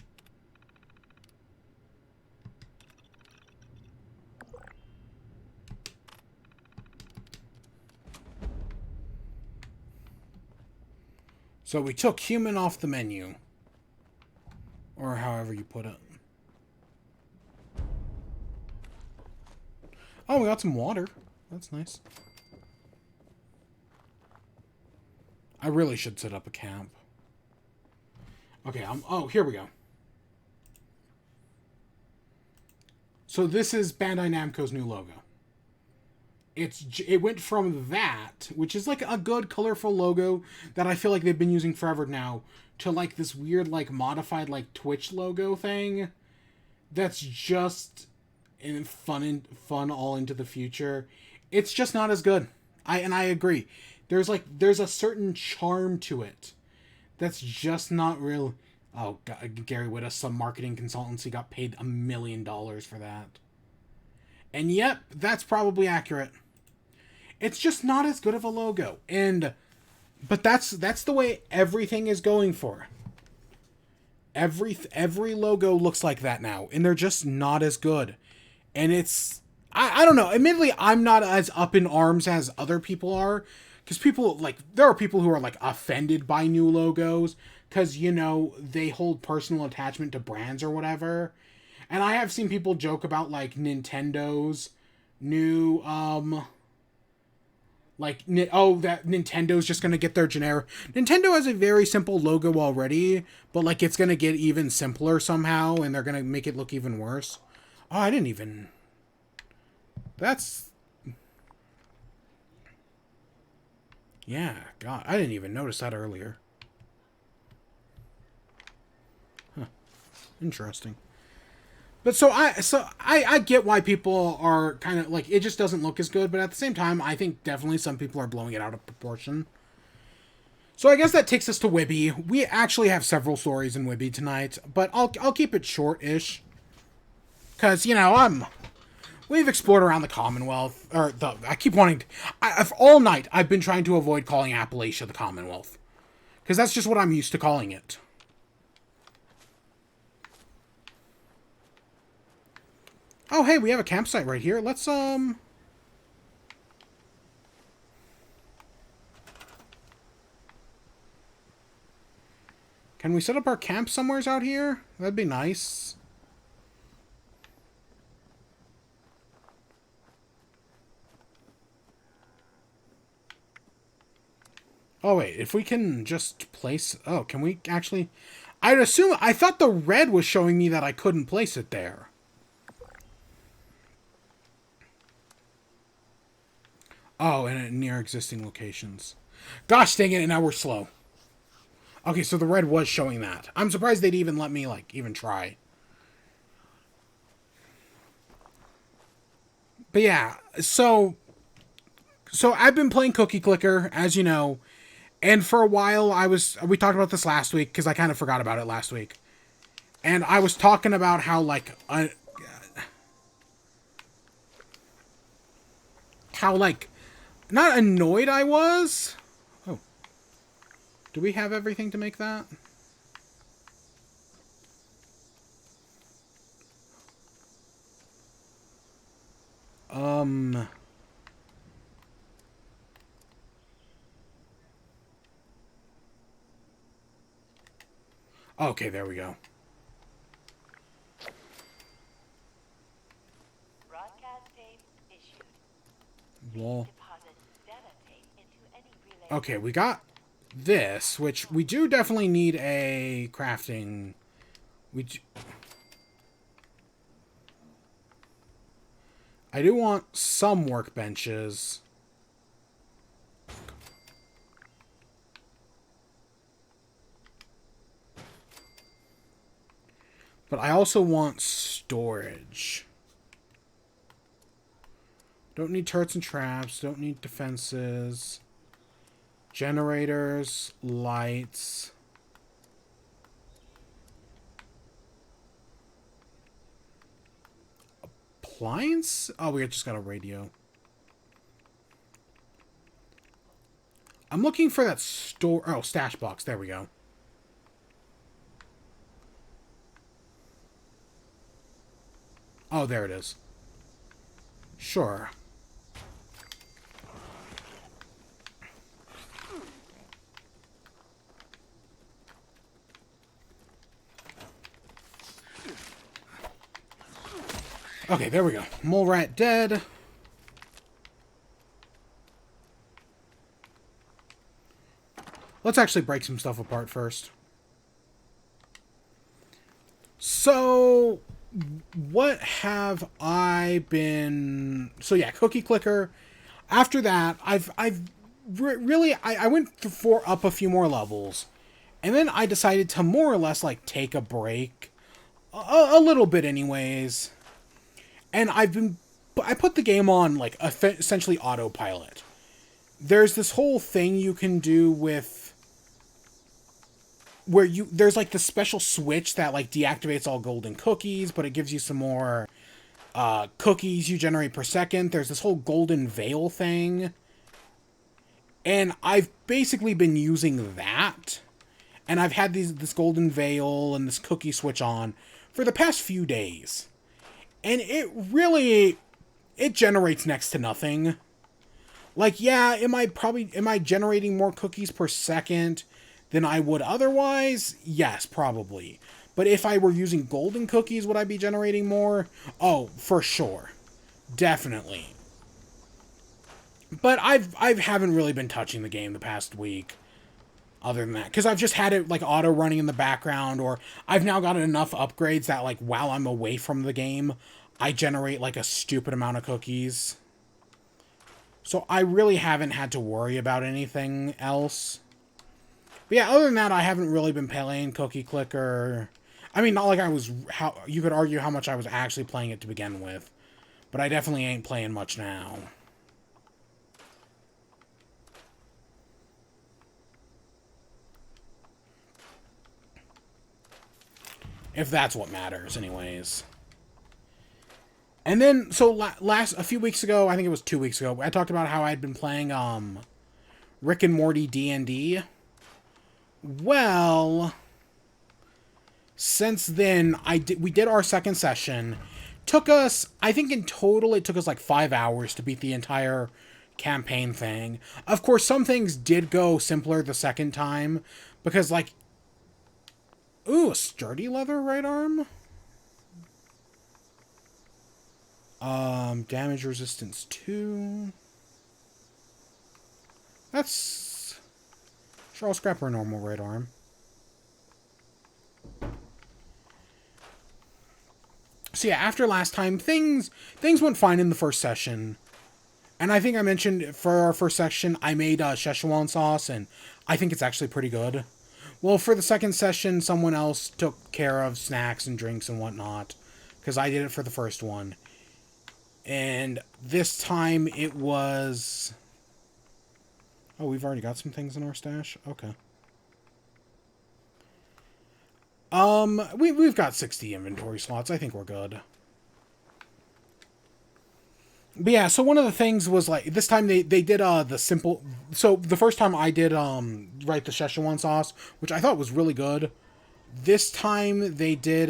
So we took human off the menu. Or however you put it. Oh, we got some water. That's nice. I really should set up a camp. Okay, oh, here we go. So this is Bandai Namco's new logo. It went from that, which is like a good colorful logo that I feel like they've been using forever now, to like this weird like modified like Twitch logo thing that's just fun all into the future. It's just not as good. I agree. There's a certain charm to it that's just not real. Oh, God, Gary Whitta, some marketing consultancy, got paid $1 million for that. And yep, that's probably accurate. It's just not as good of a logo. But that's the way everything is going for. Every logo looks like that now, and they're just not as good. And it's I don't know. Admittedly, I'm not as up in arms as other people are. Because people, like, there are people who are, like, offended by new logos. Because, you know, they hold personal attachment to brands or whatever. And I have seen people joke about, like, Nintendo's new, that Nintendo's just going to get their generic. Nintendo has a very simple logo already. But, like, it's going to get even simpler somehow. And they're going to make it look even worse. Oh, I didn't even... That's... Yeah, God, I didn't even notice that earlier. Huh. Interesting. But so I get why people are kind of like, it just doesn't look as good, but at the same time, I think definitely some people are blowing it out of proportion. So I guess that takes us to WIBE. We actually have several stories in WIBE tonight, but I'll keep it short-ish. Because, you know, we've explored around the Commonwealth, or I keep wanting to, all night I've been trying to avoid calling Appalachia the Commonwealth. Because that's just what I'm used to calling it. Oh, hey, we have a campsite right here. Let's, Can we set up our camp somewheres out here? That'd be nice. Oh, wait, if we can just place... Oh, can we actually... I'd assume... I thought the red was showing me that I couldn't place it there. Oh, and near existing locations. Gosh dang it, and now we're slow. Okay, so the red was showing that. I'm surprised they'd even let me, like, even try. But yeah, so I've been playing Cookie Clicker, as you know, and for a while we talked about this last week, because I kind of forgot about it last week. And I was talking about how, like, not annoyed I was. Oh. Do we have everything to make that? Okay, there we go. Broadcast tape issued. Wall. Deposit data tape into any relay. Okay, we got this, which we do definitely need a crafting. I do want some workbenches. But I also want storage. Don't need turrets and traps. Don't need defenses. Generators. Lights. Appliance? Oh, we just got a radio. I'm looking for that stash box. There we go. Oh, there it is. Sure. Okay, there we go. Mole rat dead. Let's actually break some stuff apart first. So, what have I been... So yeah, Cookie Clicker. After that, I went up a few more levels. And then I decided to more or less, like, take a break. A little bit anyways. And I put the game on, like, essentially autopilot. There's this whole thing you can do with... where there's, like, the special switch that, like, deactivates all golden cookies, but it gives you some more cookies you generate per second. There's this whole golden veil thing. And I've basically been using that. And I've had this golden veil and this cookie switch on for the past few days. And it generates next to nothing. Like, yeah, am I generating more cookies per second than I would otherwise? Yes, probably. But if I were using golden cookies, would I be generating more? Oh, for sure. Definitely. But I haven't really been touching the game the past week. Other than that. Because I've just had it, like, auto running in the background. Or I've now gotten enough upgrades that, like, while I'm away from the game, I generate, like, a stupid amount of cookies. So I really haven't had to worry about anything else. But yeah, other than that, I haven't really been playing Cookie Clicker. I mean, not like I was... you could argue how much I was actually playing it to begin with. But I definitely ain't playing much now. If that's what matters, anyways. And then, so a few weeks ago, I think it was 2 weeks ago, I talked about how I'd been playing Rick and Morty D&D. Well, since then, we did our second session. Took us, I think in total, it took us like 5 hours to beat the entire campaign thing. Of course, some things did go simpler the second time, because like, ooh, a sturdy leather right arm? Damage resistance 2. That's... Sure, I'll scrap her normal right arm. So yeah, after last time, things went fine in the first session. And I think I mentioned for our first section, I made Szechuan sauce, and I think it's actually pretty good. Well, for the second session, someone else took care of snacks and drinks and whatnot, because I did it for the first one. And this time it was... Oh, we've already got some things in our stash? Okay. We've got 60 inventory slots. I think we're good. But yeah, so one of the things was like, this time they did the simple... So the first time I did write the Szechuan sauce, which I thought was really good. This time they did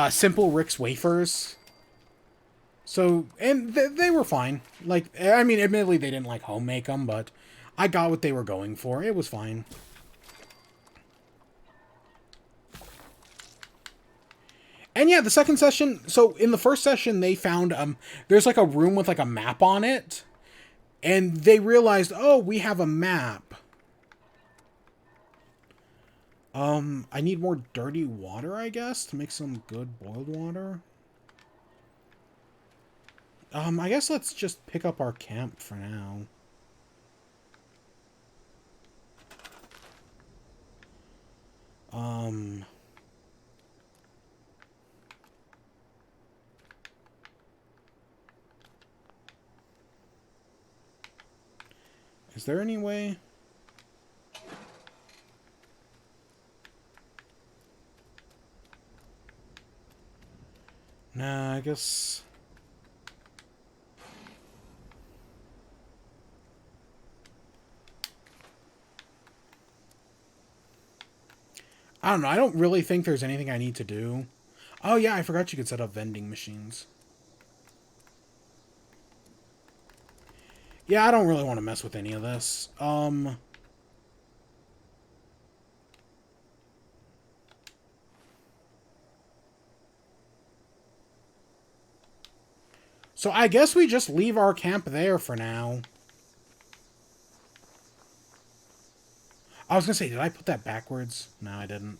simple Rick's wafers. So, and they were fine. Like, I mean, admittedly they didn't like home make them, but I got what they were going for. It was fine. And yeah, the second session, so in the first session they found, there's like a room with like a map on it. And they realized, oh, we have a map. I need more dirty water, I guess, to make some good boiled water. I guess let's just pick up our camp for now. Is there any way? Nah, I guess... I don't know. I don't really think there's anything I need to do. Oh, yeah, I forgot you could set up vending machines. Yeah, I don't really want to mess with any of this. So I guess we just leave our camp there for now. I was gonna say, did I put that backwards? No, I didn't.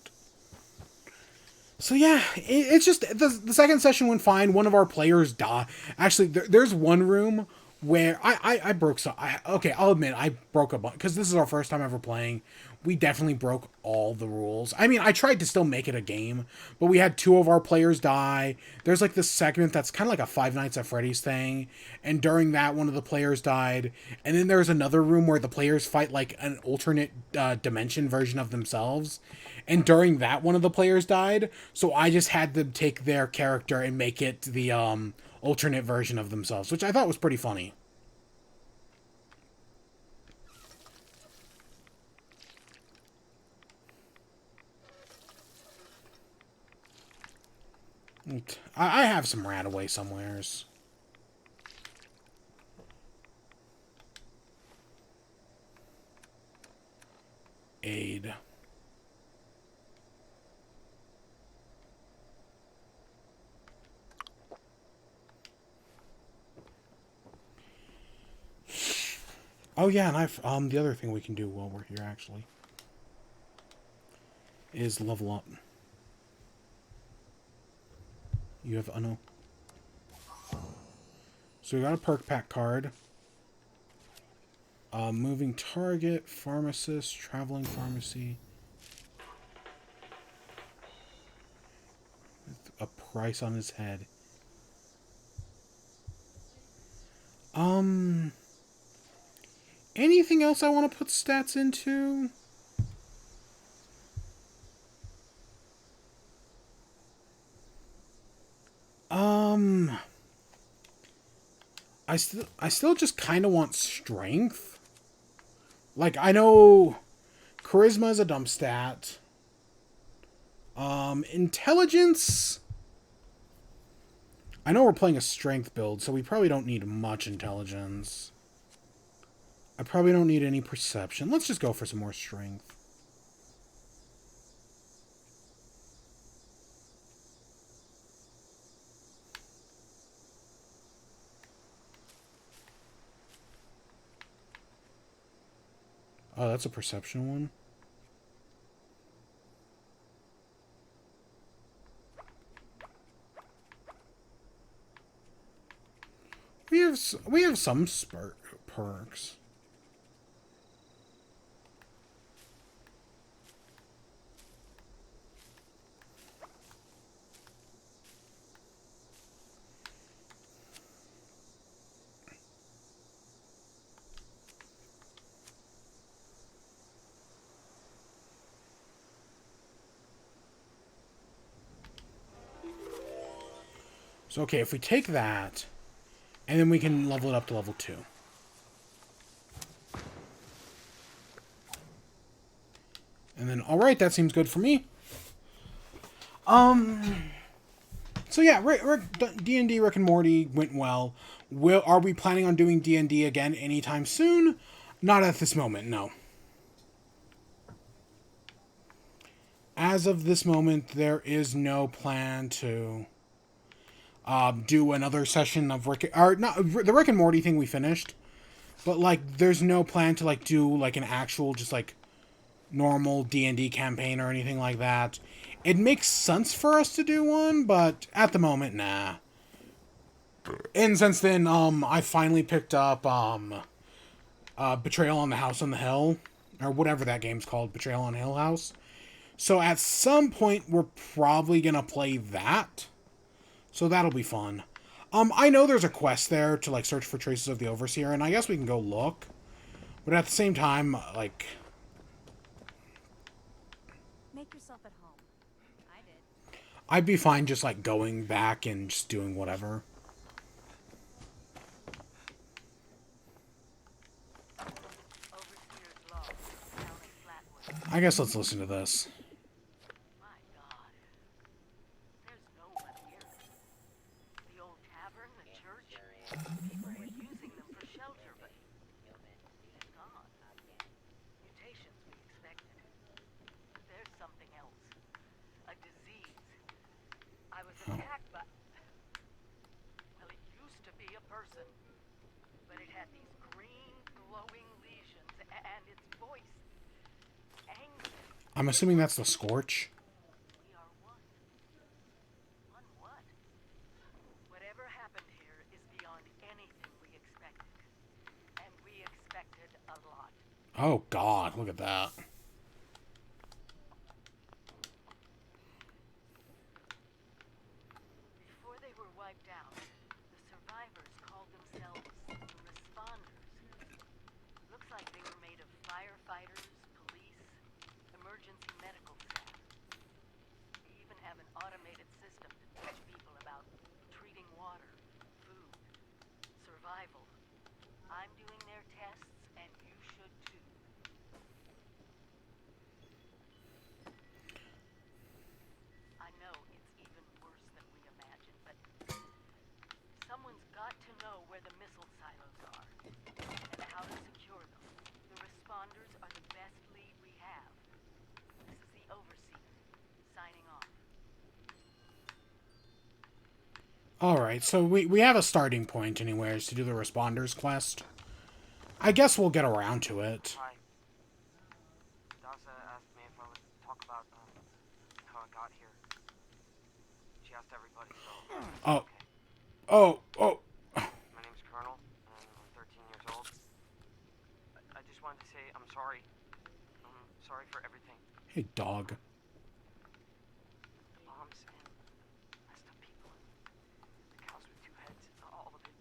So yeah, it's just, the second session went fine. One of our players died. Actually, there's one room where I broke some... okay, I'll admit, I broke a bunch, because this is our first time ever playing. We definitely broke all the rules. I mean, I tried to still make it a game, but we had 2 of our players die. There's like this segment that's kind of like a Five Nights at Freddy's thing, and during that, one of the players died. And then there's another room where the players fight like an alternate dimension version of themselves, and during that, one of the players died, so I just had to take their character and make it the alternate version of themselves, which I thought was pretty funny. I have some Radaway somewheres. Aid. Oh yeah, and the other thing we can do while we're here actually is level up. You have no. So we got a perk pack card. Moving target, pharmacist, traveling pharmacy. With a price on his head. Anything else I want to put stats into? I still just kind of want strength. Like, I know charisma is a dump stat. Intelligence. I know we're playing a strength build, so we probably don't need much intelligence. I probably don't need any perception. Let's just go for some more strength. Oh, that's a perception one. We have some perks. So, okay, if we take that, and then we can level it up to level 2. And then, alright, that seems good for me. So yeah, D&D Rick and Morty went well. Are we planning on doing D&D again anytime soon? Not at this moment, no. As of this moment, there is no plan to do another session of the Rick and Morty thing we finished, but like there's no plan to like do like an actual just like normal D&D campaign or anything like that. It makes sense for us to do one, but at the moment, nah. And since then, I finally picked up Betrayal on the House on the Hill, or whatever that game's called, Betrayal on Hill House. So at some point, we're probably gonna play that. So that'll be fun. I know there's a quest there to, like, search for traces of the Overseer, and I guess we can go look. But at the same time, like... Make yourself at home. I did. I'd be fine just, like, going back and just doing whatever. I guess let's listen to this. People were using them for shelter, but it's gone. Mutations we expected. But there's something else. A disease. I was attacked by... Well, it used to be a person. But it had these green, glowing lesions, and its voice... angry. I'm assuming that's the Scorch. Oh, God, look at that. Before they were wiped out, the survivors called themselves the Responders. Looks like they were made of firefighters, police, emergency medical staff. They even have an automated system to teach people about treating water, food, survival. I'm doing their tests, and you should too. I know it's even worse than we imagined, but someone's got to know where the missile silos are and how to secure them. The Responders are the best lead we have. This is the Overseer, signing off. Alright, so we have a starting point anyways to do the Responders quest. I guess we'll get around to it. Hi. Dasa asked me if I would talk about how I got here. She asked everybody, so... Oh. Okay. Oh. My name's Colonel, and I'm 13 years old. I just wanted to say I'm sorry. I'm sorry for everything. Hey, dog. The bombs and messed up people. The cows with two heads. All of it.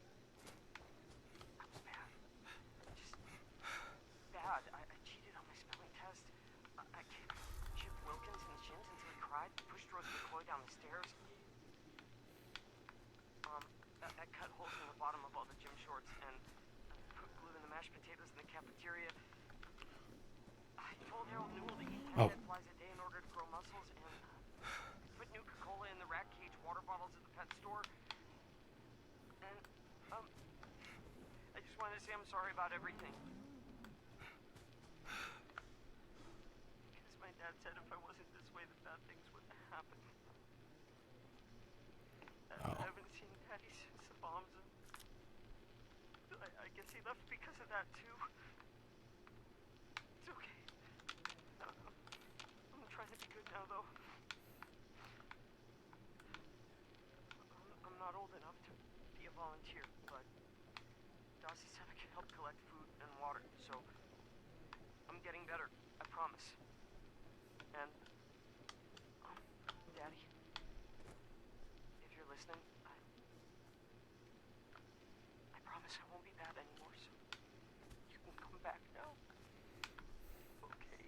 I was bad. Just bad. I cheated on my spelling test. I kicked Chip Wilkins in the shins until he cried. Pushed Rose McCoy down the stairs. I cut holes in the bottom of all the gym shorts and put glue in the mashed potatoes in the cafeteria. I told Harold Newell to eat 10 dead flies a day in order to grow muscles, and put Nuka-Cola in the rat cage water bottles at the pet store. And, I just wanted to say I'm sorry about everything. Because my dad said if I wasn't this way, that bad things wouldn't happen. I haven't seen Daddy since the bombs, and I guess he left because of that, too. It's okay. I'm trying to be good now, though. I'm not old enough to be a volunteer, but Dawson said I can help collect food and water, so I'm getting better, I promise. And, Daddy, if you're listening, I promise I won't be bad anymore, so you can come back now. Okay.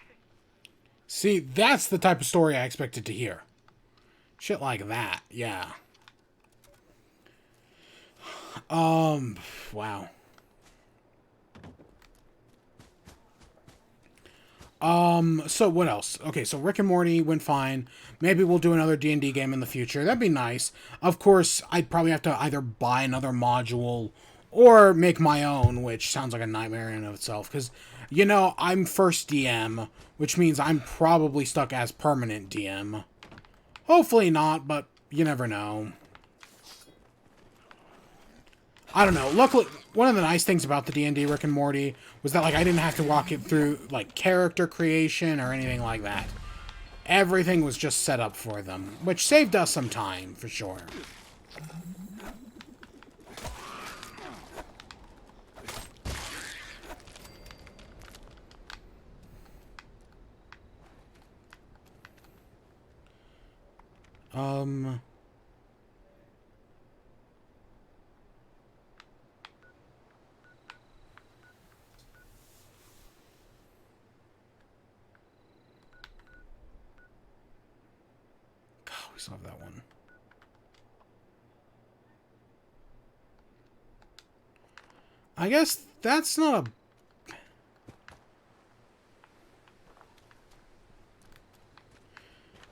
Okay. See, that's the type of story I expected to hear. Shit like that, yeah. Wow. So what else? Okay, so Rick and Morty went fine. Maybe we'll do another D&D game in the future. That'd be nice. Of course, I'd probably have to either buy another module or make my own, which sounds like a nightmare in and of itself. Because, you know, I'm first DM, which means I'm probably stuck as permanent DM. Hopefully not, but you never know. I don't know. Luckily, one of the nice things about the D&D Rick and Morty was that, like, I didn't have to walk it through, like, character creation or anything like that. Everything was just set up for them, which saved us some time, for sure. We still have that one. I guess that's not a...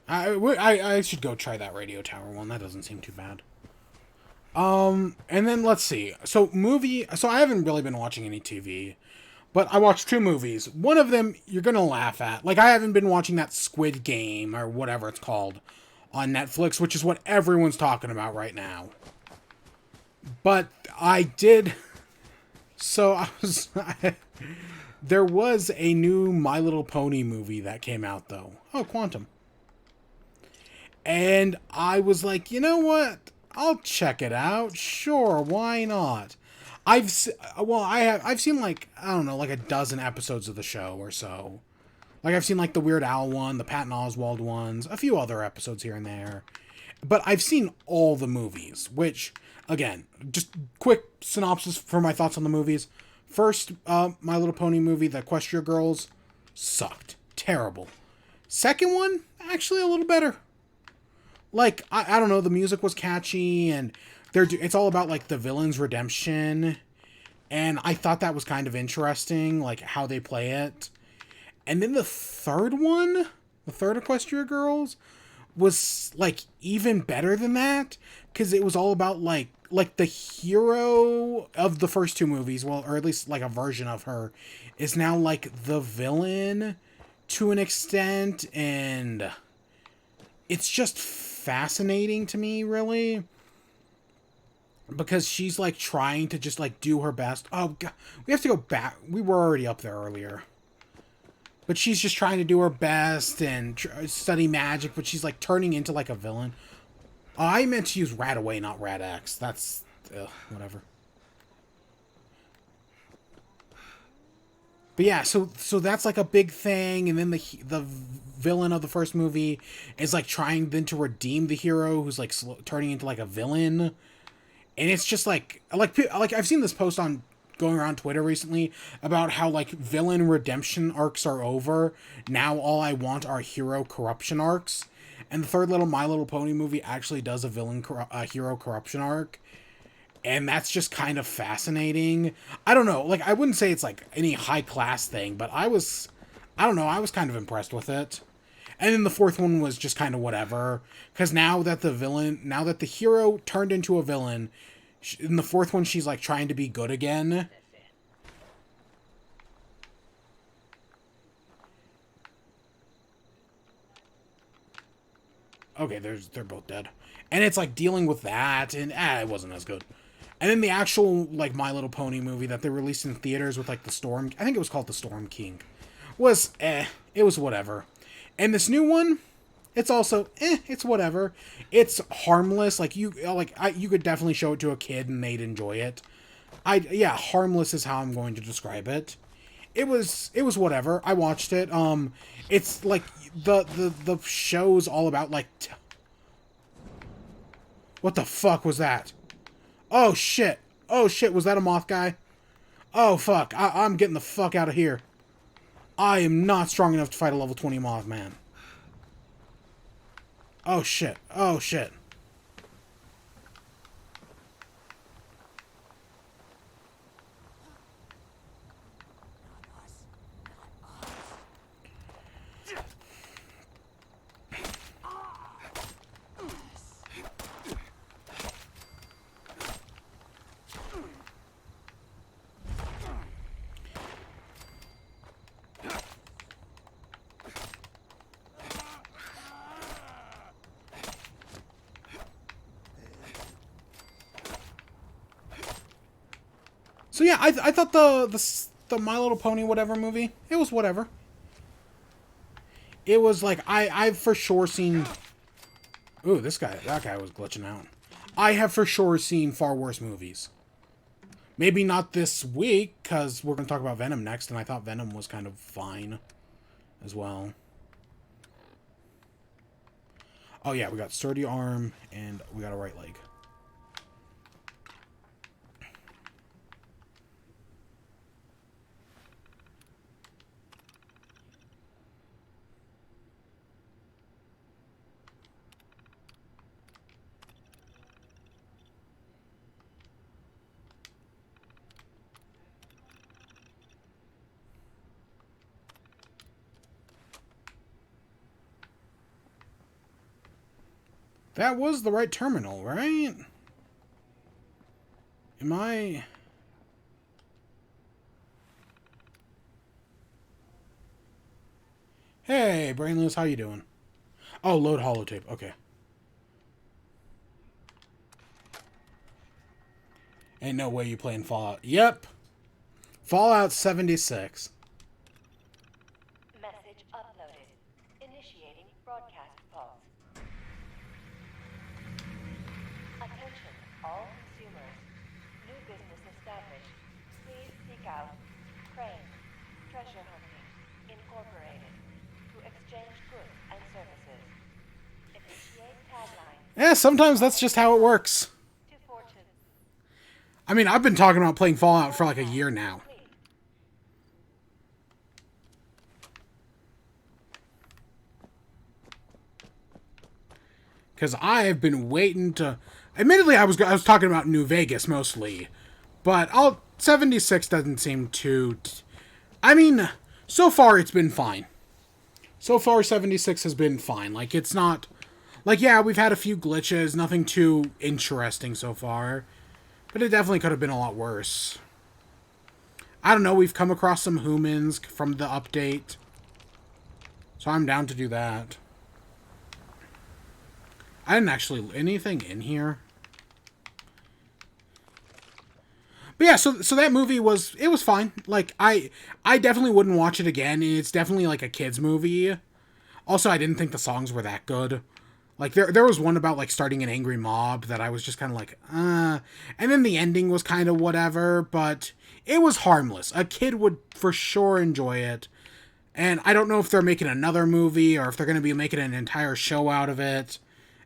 I should go try that radio tower one. That doesn't seem too bad. And then let's see. So I haven't really been watching any TV, but I watched 2 movies. One of them you're gonna laugh at. Like, I haven't been watching that Squid Game or whatever it's called on Netflix, which is what everyone's talking about right now. But I did... So there was a new My Little Pony movie that came out, though. Oh, Quantum. And I was like, you know what? I'll check it out. Sure, why not? I've seen, like, I don't know, like a dozen episodes of the show or so. Like, I've seen, like, the Weird Al one, the Patton Oswalt ones, a few other episodes here and there. But I've seen all the movies, which, again, just quick synopsis for my thoughts on the movies. First, My Little Pony movie, the Equestria Girls, sucked. Terrible. Second one, actually a little better. Like, I don't know, the music was catchy, and it's all about, like, the villain's redemption. And I thought that was kind of interesting, like, how they play it. And then the third one, the third Equestria Girls, was, like, even better than that. Because it was all about, like the hero of the first 2 movies, well, or at least, like, a version of her, is now, like, the villain to an extent. And it's just fascinating to me, really. Because she's, like, trying to just, like, do her best. Oh, God. We have to go back. We were already up there earlier. But she's just trying to do her best and study magic, but she's, like, turning into, like, a villain. Oh, I meant to use Rat-Away, not Rat-X. That's... whatever. But yeah, so that's, like, a big thing, and then the villain of the first movie is, like, trying then to redeem the hero who's, like, turning into, like, a villain. And it's just, like, I've seen this post going around Twitter recently about how, like, villain redemption arcs are over. Now all I want are hero corruption arcs. And the third My Little Pony movie actually does a hero corruption arc. And that's just kind of fascinating. I don't know, like, I wouldn't say it's like any high class thing, but I don't know, I was kind of impressed with it. And then the fourth one was just kind of whatever. Because now that the hero turned into a villain, in the fourth one, she's like trying to be good again. Okay, they're both dead. And it's like dealing with that, and it wasn't as good. And then the actual, like, My Little Pony movie that they released in theaters with, like, I think it was called The Storm King, was, it was whatever. And this new one, it's also, it's whatever. It's harmless, like, you could definitely show it to a kid and they'd enjoy it. Yeah, harmless is how I'm going to describe it. It was whatever. I watched it. It's, like, the show's all about, like, what the fuck was that? Oh, shit. Oh, shit. Was that a moth guy? Oh, fuck. I'm getting the fuck out of here. I am not strong enough to fight a level 20 moth man. Oh, shit. Oh, shit. So yeah, I thought the My Little Pony whatever movie, it was whatever. It was like, I've for sure seen... Ooh, that guy was glitching out. I have for sure seen far worse movies. Maybe not this week, because we're going to talk about Venom next, and I thought Venom was kind of fine as well. Oh yeah, we got sturdy arm, and we got a right leg. That was the right terminal, right? Am I... Hey, Brainless, how you doing? Oh, load holotape. Okay. Ain't no way you playing Fallout. Yep. Fallout 76. Message uploaded. Initiating broadcast pause. Attention, all consumers. New business established. Please seek out Crane Treasure Hunting Incorporated to exchange goods and services. Initiate tagline. Yeah, sometimes that's just how it works. I mean, I've been talking about playing Fallout for like a year now. Because I've been waiting to... Admittedly, I was talking about New Vegas mostly. But 76 doesn't seem too... I mean, so far it's been fine. So far 76 has been fine. Like, it's not... Like, yeah, we've had a few glitches. Nothing too interesting so far. But it definitely could have been a lot worse. I don't know, we've come across some humans from the update. So I'm down to do that. I didn't actually... Anything in here? But yeah, so that movie was... It was fine. Like, I definitely wouldn't watch it again. It's definitely like a kid's movie. Also, I didn't think the songs were that good. Like, there was one about, like, starting an angry mob that I was just kind of like, And then the ending was kind of whatever, but it was harmless. A kid would for sure enjoy it. And I don't know if they're making another movie or if they're going to be making an entire show out of it.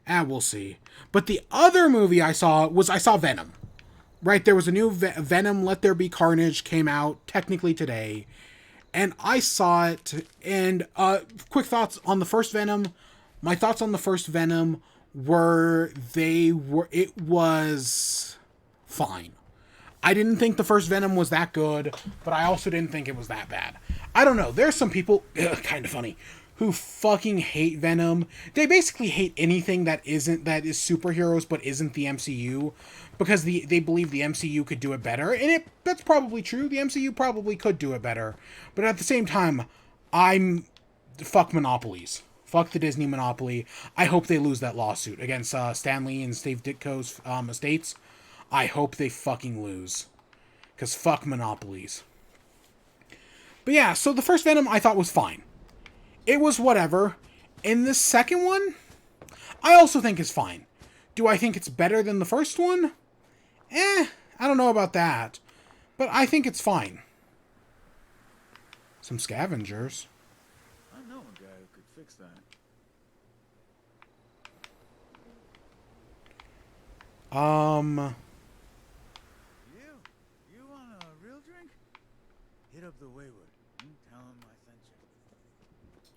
We'll see. But the other movie I saw Venom. Right, there was a new Venom, Let There Be Carnage, came out technically today. And I saw it, and quick thoughts on the first Venom. My thoughts on the first Venom were it was fine. I didn't think the first Venom was that good, but I also didn't think it was that bad. I don't know. There's some people, kind of funny, who fucking hate Venom. They basically hate anything that is superheroes but isn't the MCU, because they believe the MCU could do it better, and that's probably true. The MCU probably could do it better, but at the same time, fuck monopolies. Fuck the Disney monopoly. I hope they lose that lawsuit against Stan Lee and Steve Ditko's estates. I hope they fucking lose. Because fuck monopolies. But yeah, so the first Venom I thought was fine. It was whatever. And the second one, I also think is fine. Do I think it's better than the first one? I don't know about that. But I think it's fine. Some scavengers. I know a guy who could fix that. You want a real drink? Hit up the Wayward. Tell him I sent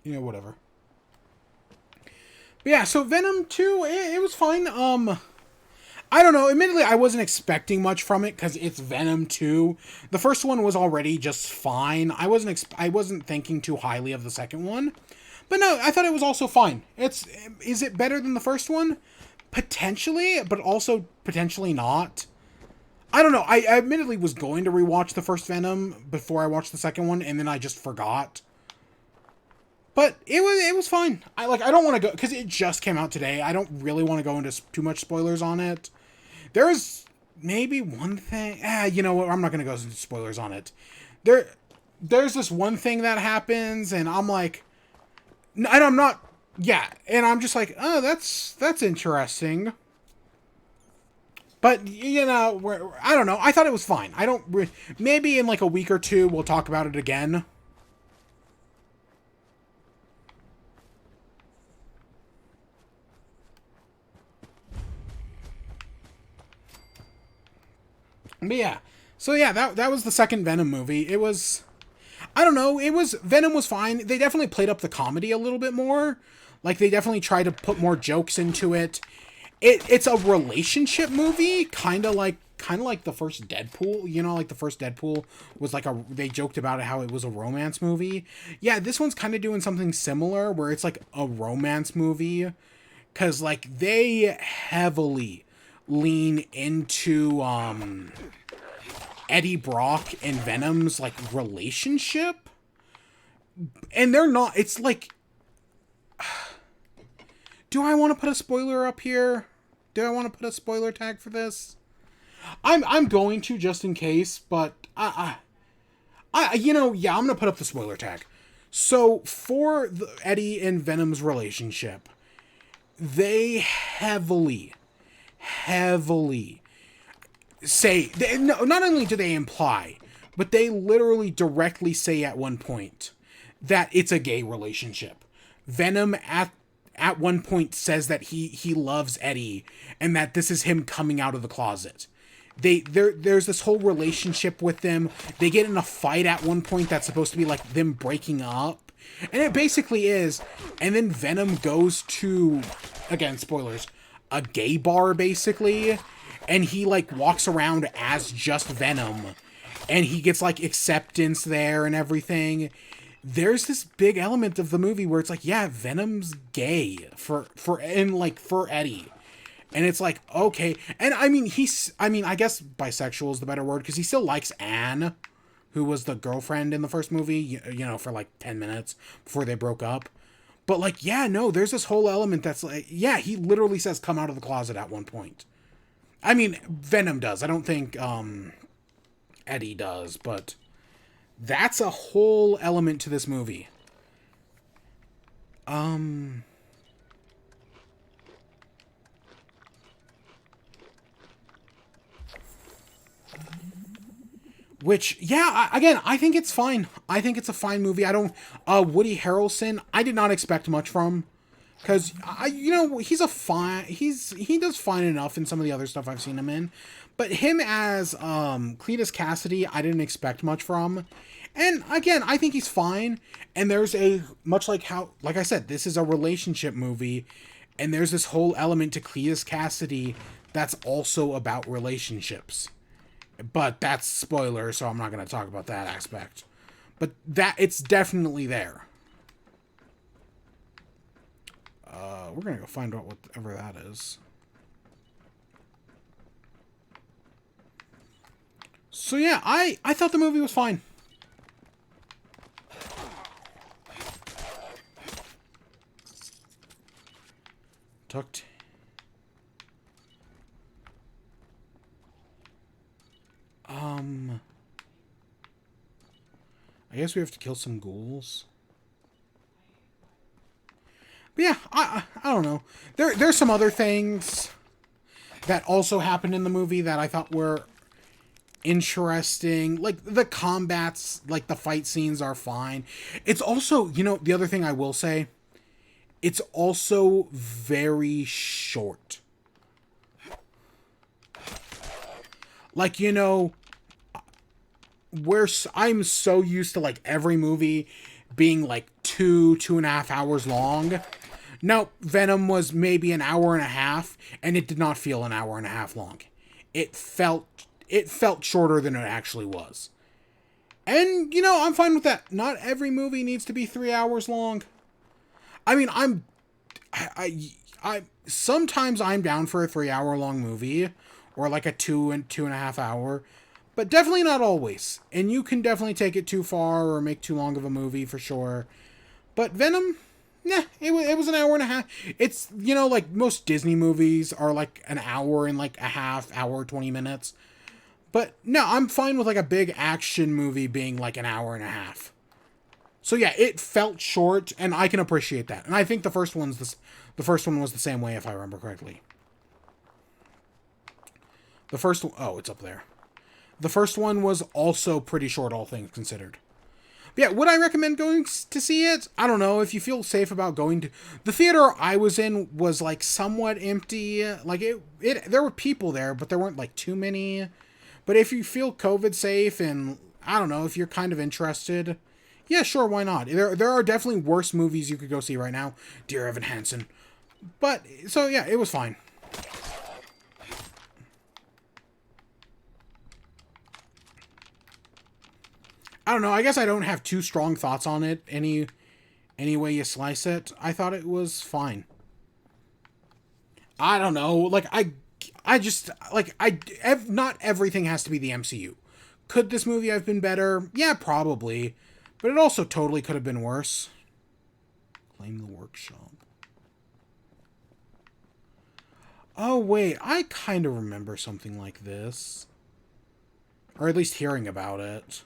you. You know, whatever. But yeah, so Venom 2, it was fine. I don't know. Admittedly, I wasn't expecting much from it because it's Venom 2. The first one was already just fine. I wasn't thinking too highly of the second one. But no, I thought it was also fine. Is it better than the first one? Potentially, but also potentially not. I don't know. I admittedly was going to rewatch the first Venom before I watched the second one, and then I just forgot. But it was fine. I don't want to go, because it just came out today. I don't really want to go into too much spoilers on it. There's maybe one thing. You know what? I'm not going to go into spoilers on it. There's this one thing that happens, and I'm like, and I'm not. Yeah, and I'm just like, oh, that's interesting. But, you know, I don't know. I thought it was fine. Maybe in like a week or two, we'll talk about it again. But yeah. So yeah, that was the second Venom movie. It was, I don't know, Venom was fine. They definitely played up the comedy a little bit more. Like, they definitely tried to put more jokes into it. It's a relationship movie, kind of like the first Deadpool. You know, like the first Deadpool was like they joked about it, how it was a romance movie. Yeah, this one's kind of doing something similar, where it's like a romance movie, because like they heavily lean into Eddie Brock and Venom's like relationship, and they're not. It's like, do I want to put a spoiler up here? Do I want to put a spoiler tag for this? I'm going to, just in case, but you know, yeah, I'm gonna put up the spoiler tag. So for Eddie and Venom's relationship, they heavily say, not only do they imply, but they literally directly say at one point that it's a gay relationship. Venom at one point says that he loves Eddie, and that this is him coming out of the closet. There's this whole relationship with them. They get in a fight at one point that's supposed to be like them breaking up, and it basically is. And then Venom goes to, again, spoilers, a gay bar basically, and he like walks around as just Venom, and he gets like acceptance there and everything. There's this big element of the movie where it's like, yeah, Venom's gay for Eddie. And it's like, okay. And I mean, I guess bisexual is the better word, because he still likes Anne, who was the girlfriend in the first movie, you know, for like 10 minutes before they broke up. But like, yeah, no, there's this whole element that's like, yeah, he literally says come out of the closet at one point. I mean, Venom does. I don't think Eddie does, but that's a whole element to this movie. Which, yeah, again, I think it's fine. I think it's a fine movie. Woody Harrelson, I did not expect much from. Because, you know, he does fine enough in some of the other stuff I've seen him in. But him as Cletus Cassidy, I didn't expect much from. And again, I think he's fine. And there's a, much like how, like I said, this is a relationship movie. And there's this whole element to Cletus Cassidy that's also about relationships. But that's spoiler, so I'm not going to talk about that aspect. But that, it's definitely there. We're going to go find out whatever that is. So yeah, I thought the movie was fine. Tucked. I guess we have to kill some ghouls. But yeah, I don't know. There's some other things that also happened in the movie that I thought were interesting. Like, the combats, like, the fight scenes are fine. It's also, you know, the other thing I will say, it's also very short. Like, you know, I'm so used to, like, every movie being, like, 2.5 hours long. No, Venom was maybe an hour and a half, and it did not feel an hour and a half long. It felt shorter than it actually was. And, you know, I'm fine with that. Not every movie needs to be 3 hours long. I mean, sometimes I'm down for a 3 hour long movie, or like a 2.5 hour, but definitely not always. And you can definitely take it too far or make too long of a movie for sure. But Venom, nah, it was an hour and a half. It's, you know, like most Disney movies are like an hour and like a half hour, 20 minutes. But no, I'm fine with like a big action movie being like an hour and a half. So yeah, it felt short, and I can appreciate that. And I think the first one was the same way, if I remember correctly. The first one, oh, it's up there. The first one was also pretty short, all things considered. But yeah, would I recommend going to see it? I don't know. If you feel safe about going to... The theater I was in was, like, somewhat empty. Like, there were people there, but there weren't, like, too many. But if you feel COVID safe and, I don't know, if you're kind of interested... Yeah, sure, why not? There are definitely worse movies you could go see right now. Dear Evan Hansen. But, so yeah, it was fine. I don't know, I guess I don't have too strong thoughts on it any way you slice it. I thought it was fine. I don't know, like, not everything has to be the MCU. Could this movie have been better? Yeah, probably. But it also totally could have been worse. Claim the workshop. Oh, wait. I kind of remember something like this. Or at least hearing about it.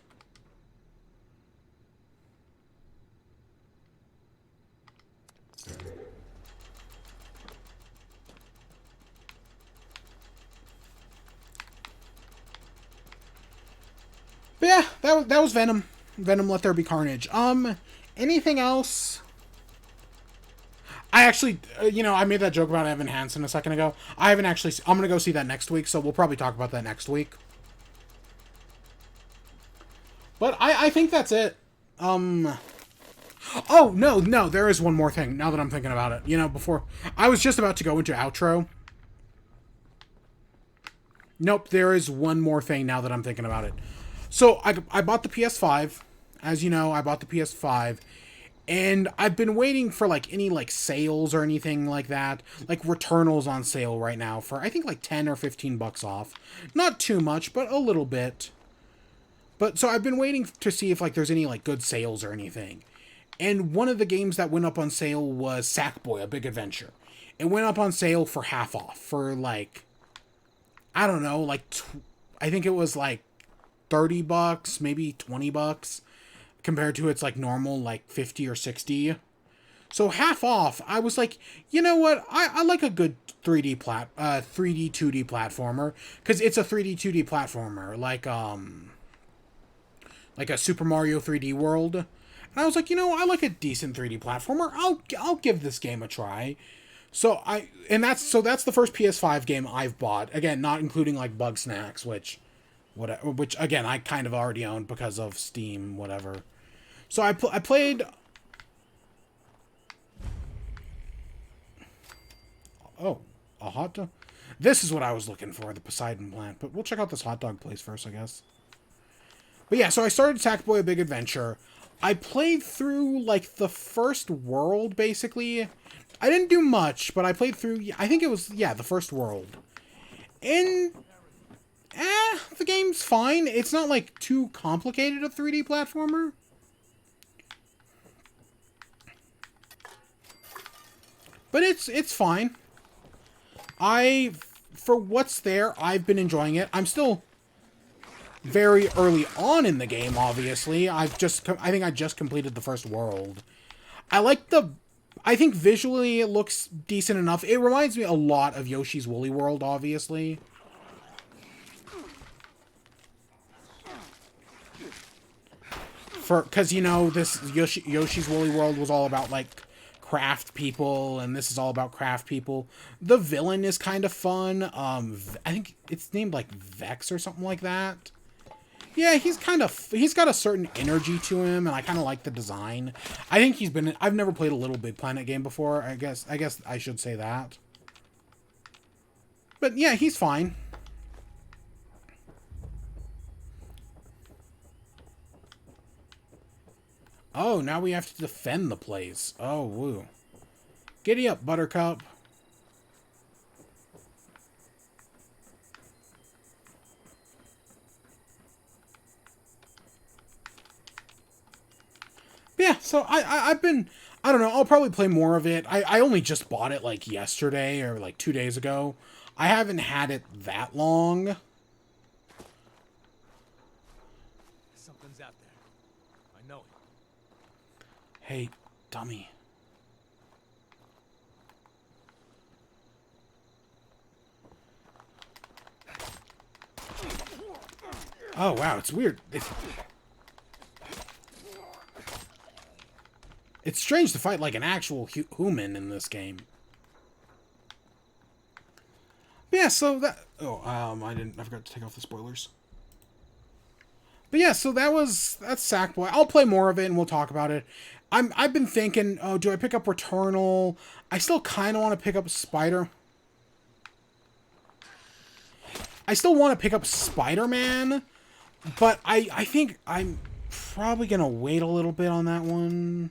But yeah, that was Venom. Venom Let There Be Carnage. Anything else? I actually, you know, I made that joke about Evan Hansen a second ago. I haven't actually... I'm going to go see that next week, so we'll probably talk about that next week. But I think that's it. Oh, no, there is one more thing, now that I'm thinking about it. You know, before... I was just about to go into outro. Nope, there is one more thing now that I'm thinking about it. So, I bought the PS5. As you know, I bought the PS5. And I've been waiting for, like, any, like, sales or anything like that. Like, Returnal's on sale right now for, I think, like, 10 or 15 bucks off. Not too much, but a little bit. But, so I've been waiting to see if, like, there's any, like, good sales or anything. And one of the games that went up on sale was Sackboy: A Big Adventure. It went up on sale for half off. For, like, I don't know, like, I think it was, like, 30 bucks, maybe 20 bucks, compared to its, like, normal, like, 50 or 60. So half off, I was like, you know what, I like a good 3D 2D platformer, because it's a 3D 2D platformer, like a Super Mario 3D World. And I was like, you know, I like a decent 3D platformer, I'll give this game a try. So that's the first PS5 game I've bought, again, not including, like, Bugsnax, which... whatever, which again I kind of already owned because of Steam, whatever. So I played. Oh, a hot dog. This is what I was looking for, the Poseidon plant. But we'll check out this hot dog place first, I guess. But yeah, so I started Sackboy: A Big Adventure. I played through, like, the first world, basically. I didn't do much, but I played through, I think it was, yeah, the first world. And, the game's fine. It's not, like, too complicated a 3D platformer. But it's fine. For what's there, I've been enjoying it. I'm still very early on in the game, obviously. I think I just completed the first world. I think visually it looks decent enough. It reminds me a lot of Yoshi's Woolly World, obviously. Because, you know, this Yoshi's Woolly World was all about, like, craft people, and this is all about craft people. The villain is kind of fun. I think it's named, like, Vex or something like that. Yeah, he's got a certain energy to him, and I kind of like the design. I think I've never played a Little Big Planet game before, I guess I should say that. But yeah, he's fine. Oh, now we have to defend the place. Oh, woo. Giddy up, Buttercup. Yeah, so I don't know, I'll probably play more of it. I only just bought it, like, yesterday or, like, 2 days ago. I haven't had it that long. Something's out there. I know it. Hey, dummy. Oh, wow, it's weird. It's strange to fight like an actual human in this game. But yeah, so that... Oh, I forgot to take off the spoilers. But yeah, so that's Sackboy. I'll play more of it and we'll talk about it. I've been thinking, oh, do I pick up Returnal? I still kind of want to pick up Spider... I still want to pick up Spider-Man, but I think I'm probably going to wait a little bit on that one.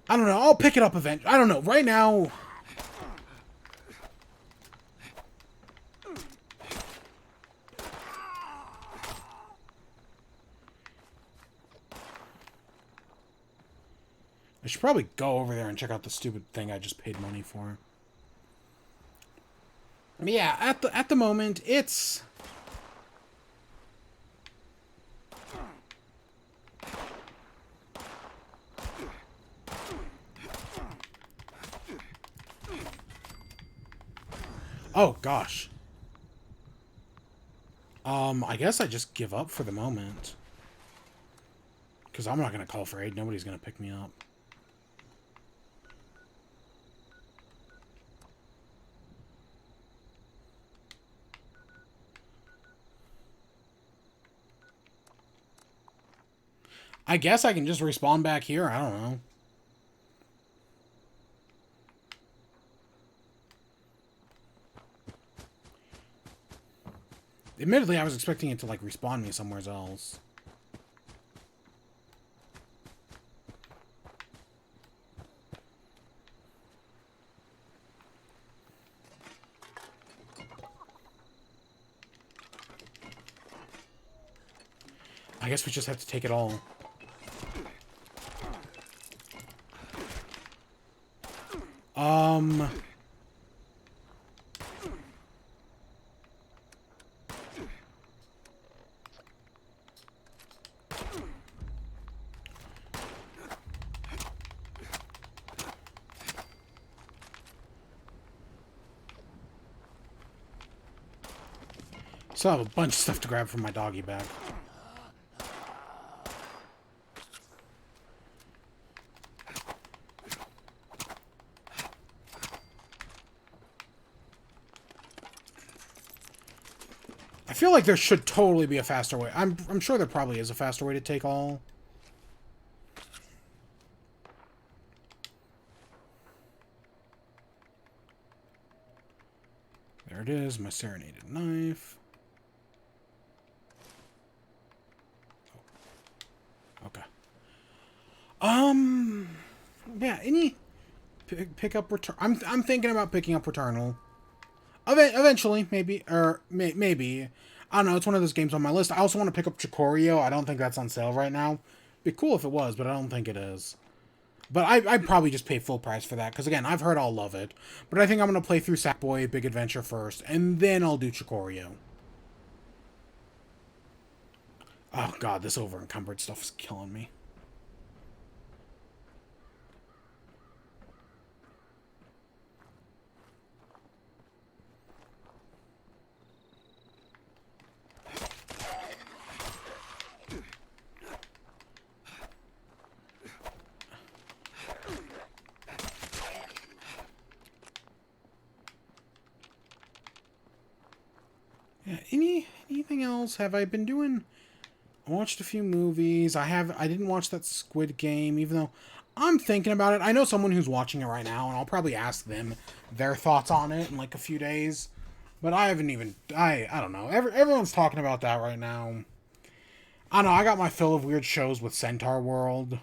I don't know. I'll pick it up eventually. I don't know. Right now... I should probably go over there and check out the stupid thing I just paid money for. But yeah, at the moment, it's... Oh, gosh. I guess I just give up for the moment. Because I'm not going to call for aid. Nobody's going to pick me up. I guess I can just respawn back here. I don't know. Admittedly, I was expecting it to, like, respawn me somewhere else. I guess we just have to take it all. So I have a bunch of stuff to grab from my doggy bag. feel like there should totally be a faster way. I'm sure there probably is a faster way to take all. There it is, my serenaded knife. Oh. Okay. Yeah, any pick up return. I'm thinking about picking up Returnal. Eventually, maybe, or maybe. I don't know. It's one of those games on my list. I also want to pick up Chicorio. I don't think that's on sale right now. Be cool if it was, but I don't think it is. But I'd probably just pay full price for that, because again, I've heard I'll love it. But I think I'm going to play through Sackboy Big Adventure first, and then I'll do Chicorio. Oh god, this over-encumbered stuff is killing me. Yeah, anything else have I been doing? I watched a few movies. I didn't watch that Squid Game, even though I'm thinking about it. I know someone who's watching it right now, and I'll probably ask them their thoughts on it in like a few days. But I haven't even, I don't know. Everyone's talking about that right now. I don't know, I got my fill of weird shows with Centaur World.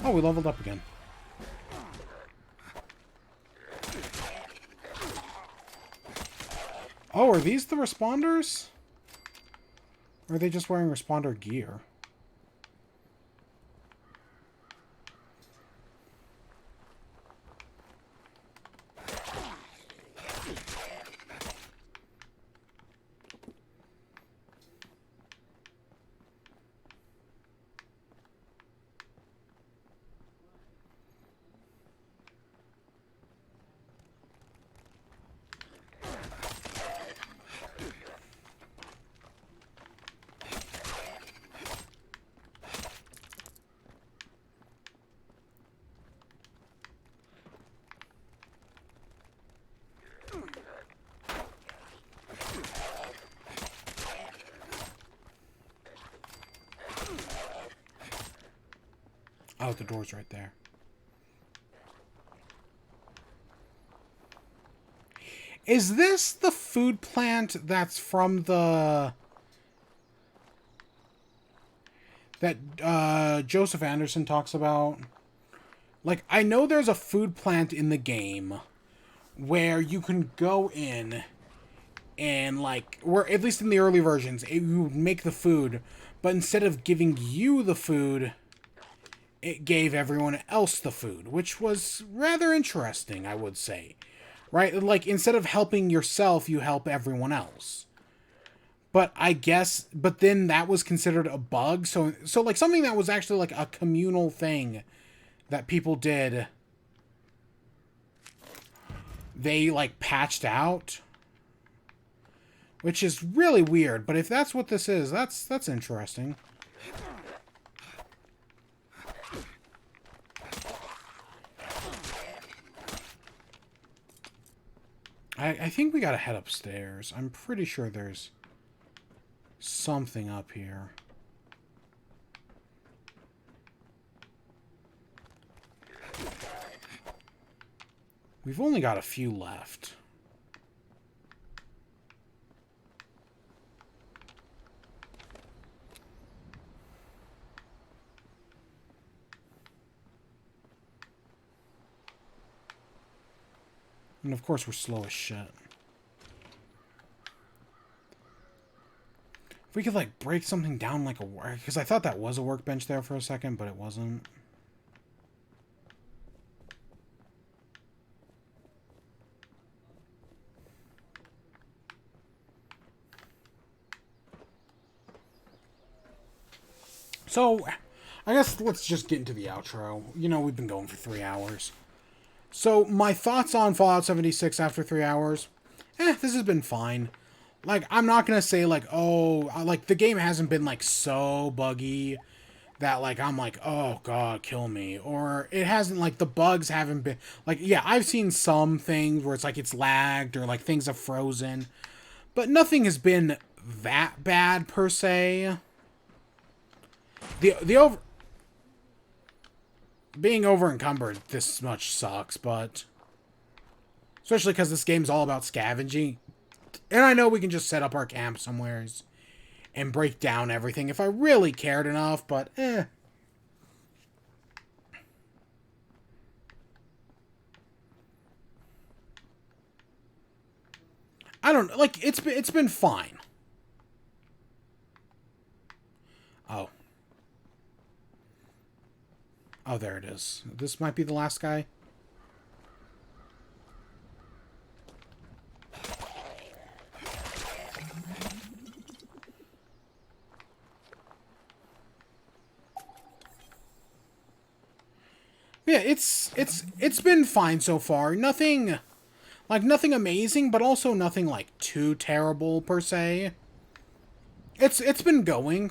Oh, we leveled up again. Oh, are these the responders? Or are they just wearing responder gear? Oh, the door's right there. Is this the food plant that's from the... that Joseph Anderson talks about? Like, I know there's a food plant in the game where you can go in and, like, where, at least in the early versions, you make the food, but instead of giving you the food, it gave everyone else the food, which was rather interesting, I would say. Right? Like, instead of helping yourself, you help everyone else. But I guess, but then that was considered a bug, so like, something that was actually, like, a communal thing that people did, they, like, patched out. Which is really weird, but if that's what this is, that's interesting. I think we gotta head upstairs. I'm pretty sure there's something up here. We've only got a few left. And of course we're slow as shit. If we could, like, break something down like a work... Because I thought that was a workbench there for a second, but it wasn't. So, I guess let's just get into the outro. You know, we've been going for 3 hours. So, my thoughts on Fallout 76 after 3 hours? This has been fine. like, I'm not gonna say, like, oh, like, the game hasn't been, like, so buggy that, like, I'm like, oh, God, kill me. Or it hasn't, like, the bugs haven't been, like, yeah, I've seen some things where it's, like, it's lagged or, like, things have frozen. But nothing has been that bad, per se. Being over encumbered this much sucks, but... Especially because this game's all about scavenging. And I know we can just set up our camp somewheres and break down everything if I really cared enough, but I don't like it's been fine. Oh. Oh, there it is. This might be the last guy. Yeah, it's been fine so far. Nothing amazing, but also nothing like too terrible per se. It's been going.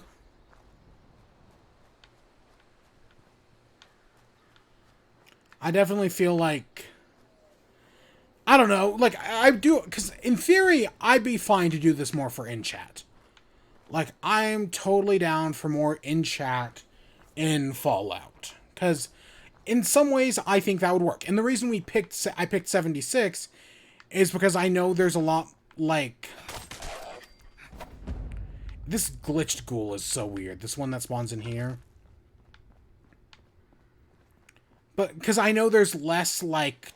I definitely feel like I don't know, like I do cuz in theory I'd be fine to do this more for in chat. Like I'm totally down for more in chat in Fallout cuz in some ways, I think that would work. And the reason I picked 76 is because I know there's a lot, like... This glitched ghoul is so weird. This one that spawns in here. But, because I know there's less, like,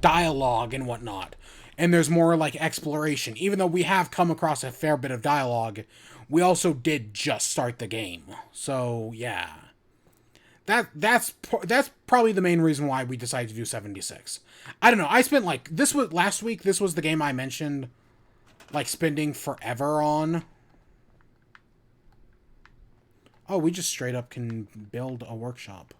dialogue and whatnot. And there's more, like, exploration. Even though we have come across a fair bit of dialogue, we also did just start the game. So, yeah. That's probably the main reason why we decided to do 76. I don't know. I spent like this was last week. This was the game I mentioned, like spending forever on. Oh, we just straight up can build a workshop.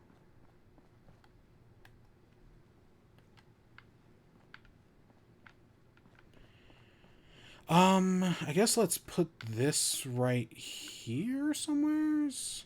I guess let's put this right here somewheres.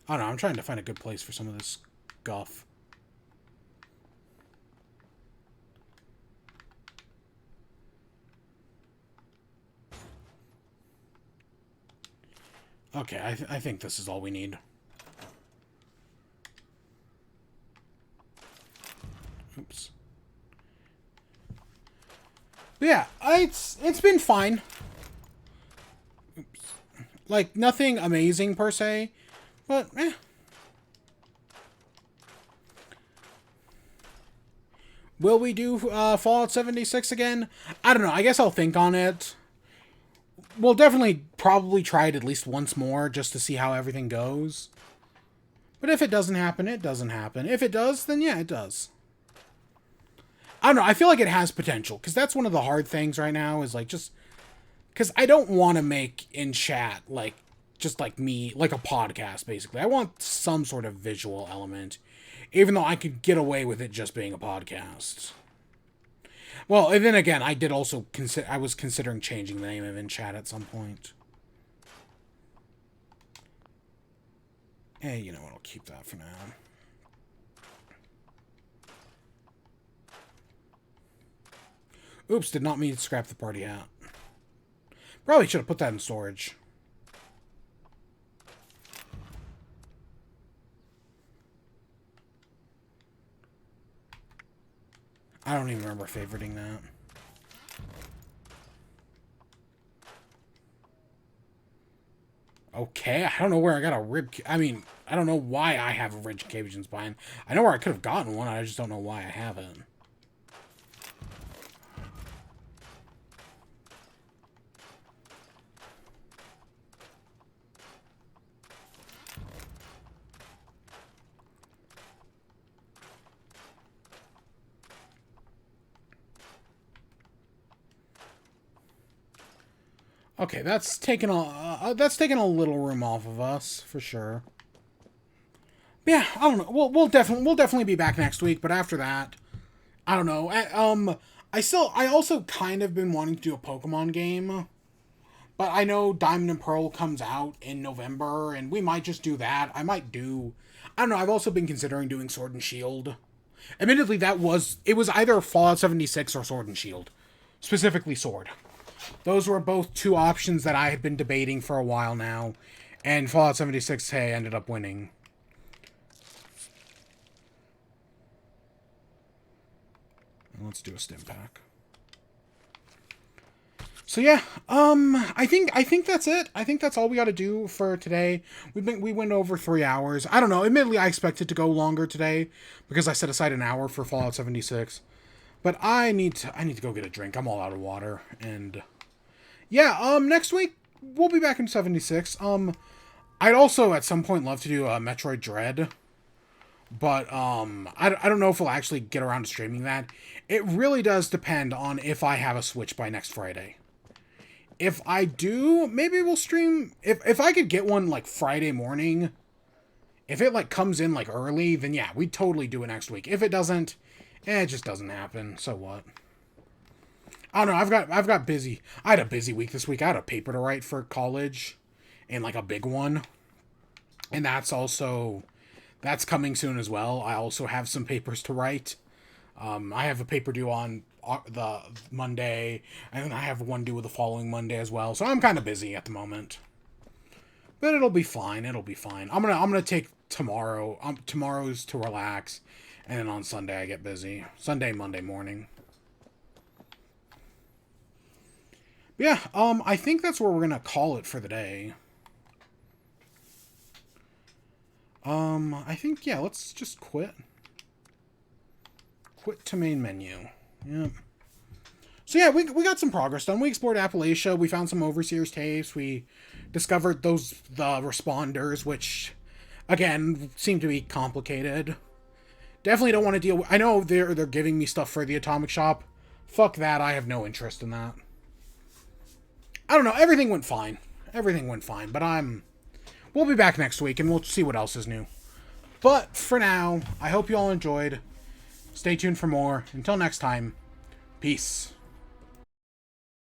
I don't know, I'm trying to find a good place for some of this guff. Okay, I think this is all we need. Oops. But yeah, it's been fine. Oops. Like, nothing amazing per se, but Will we do Fallout 76 again? I don't know. I guess I'll think on it. We'll definitely probably try it at least once more just to see how everything goes. But if it doesn't happen, it doesn't happen. If it does, then yeah, it does. I don't know. I feel like it has potential because that's one of the hard things right now is like just because I don't want to make in chat like just like me, like a podcast basically. I want some sort of visual element, even though I could get away with it just being a podcast. Well, and then again, I did also I was considering changing the name of in chat at some point. Hey, you know what? I'll keep that for now. Oops, did not mean to scrap the party hat. Probably should have put that in storage. I don't even remember favoriting that. Okay, I don't know where I got a rib... I mean, I don't know why I have a rib Cajun spine. I know where I could have gotten one, I just don't know why I haven't. Okay, that's taking a little room off of us for sure. But yeah, I don't know. We'll definitely be back next week. But after that, I don't know. I also kind of been wanting to do a Pokemon game, but I know Diamond and Pearl comes out in November, and we might just do that. I don't know. I've also been considering doing Sword and Shield. Admittedly, it was either Fallout 76 or Sword and Shield, specifically Sword. Those were both two options that I had been debating for a while now, and Fallout 76, hey, ended up winning. Let's do a stim pack. So yeah, I think that's it. I think that's all we got to do for today. We went over 3 hours. I don't know. Admittedly, I expected to go longer today because I set aside an hour for Fallout 76. But I need to go get a drink. I'm all out of water. And yeah, next week we'll be back in 76. I'd also at some point love to do a Metroid Dread. But I don't know if we'll actually get around to streaming that. It really does depend on if I have a Switch by next Friday. If I do, maybe we'll stream. If I could get one like Friday morning, if it like comes in like early, then yeah, we'd totally do it next week. If it doesn't, it just doesn't happen. So what? I don't know. I've got busy. I had a busy week this week. I had a paper to write for college, and like a big one, and that's coming soon as well. I also have some papers to write. I have a paper due on the Monday, and then I have one due the following Monday as well. So I'm kind of busy at the moment, but it'll be fine. It'll be fine. I'm gonna take tomorrow. Tomorrow's to relax, and then on Sunday I get busy. Sunday, Monday morning. But yeah. I think that's where we're gonna call it for the day. I think, yeah, let's just quit. Quit to main menu. Yep. So yeah, we got some progress done. We explored Appalachia. We found some Overseer's tapes. We discovered the responders, which, again, seem to be complicated. Definitely don't want to deal with... I know they're giving me stuff for the Atomic Shop. Fuck that. I have no interest in that. I don't know. Everything went fine. Everything went fine. But we'll be back next week, and we'll see what else is new. But for now, I hope you all enjoyed. Stay tuned for more. Until next time, peace.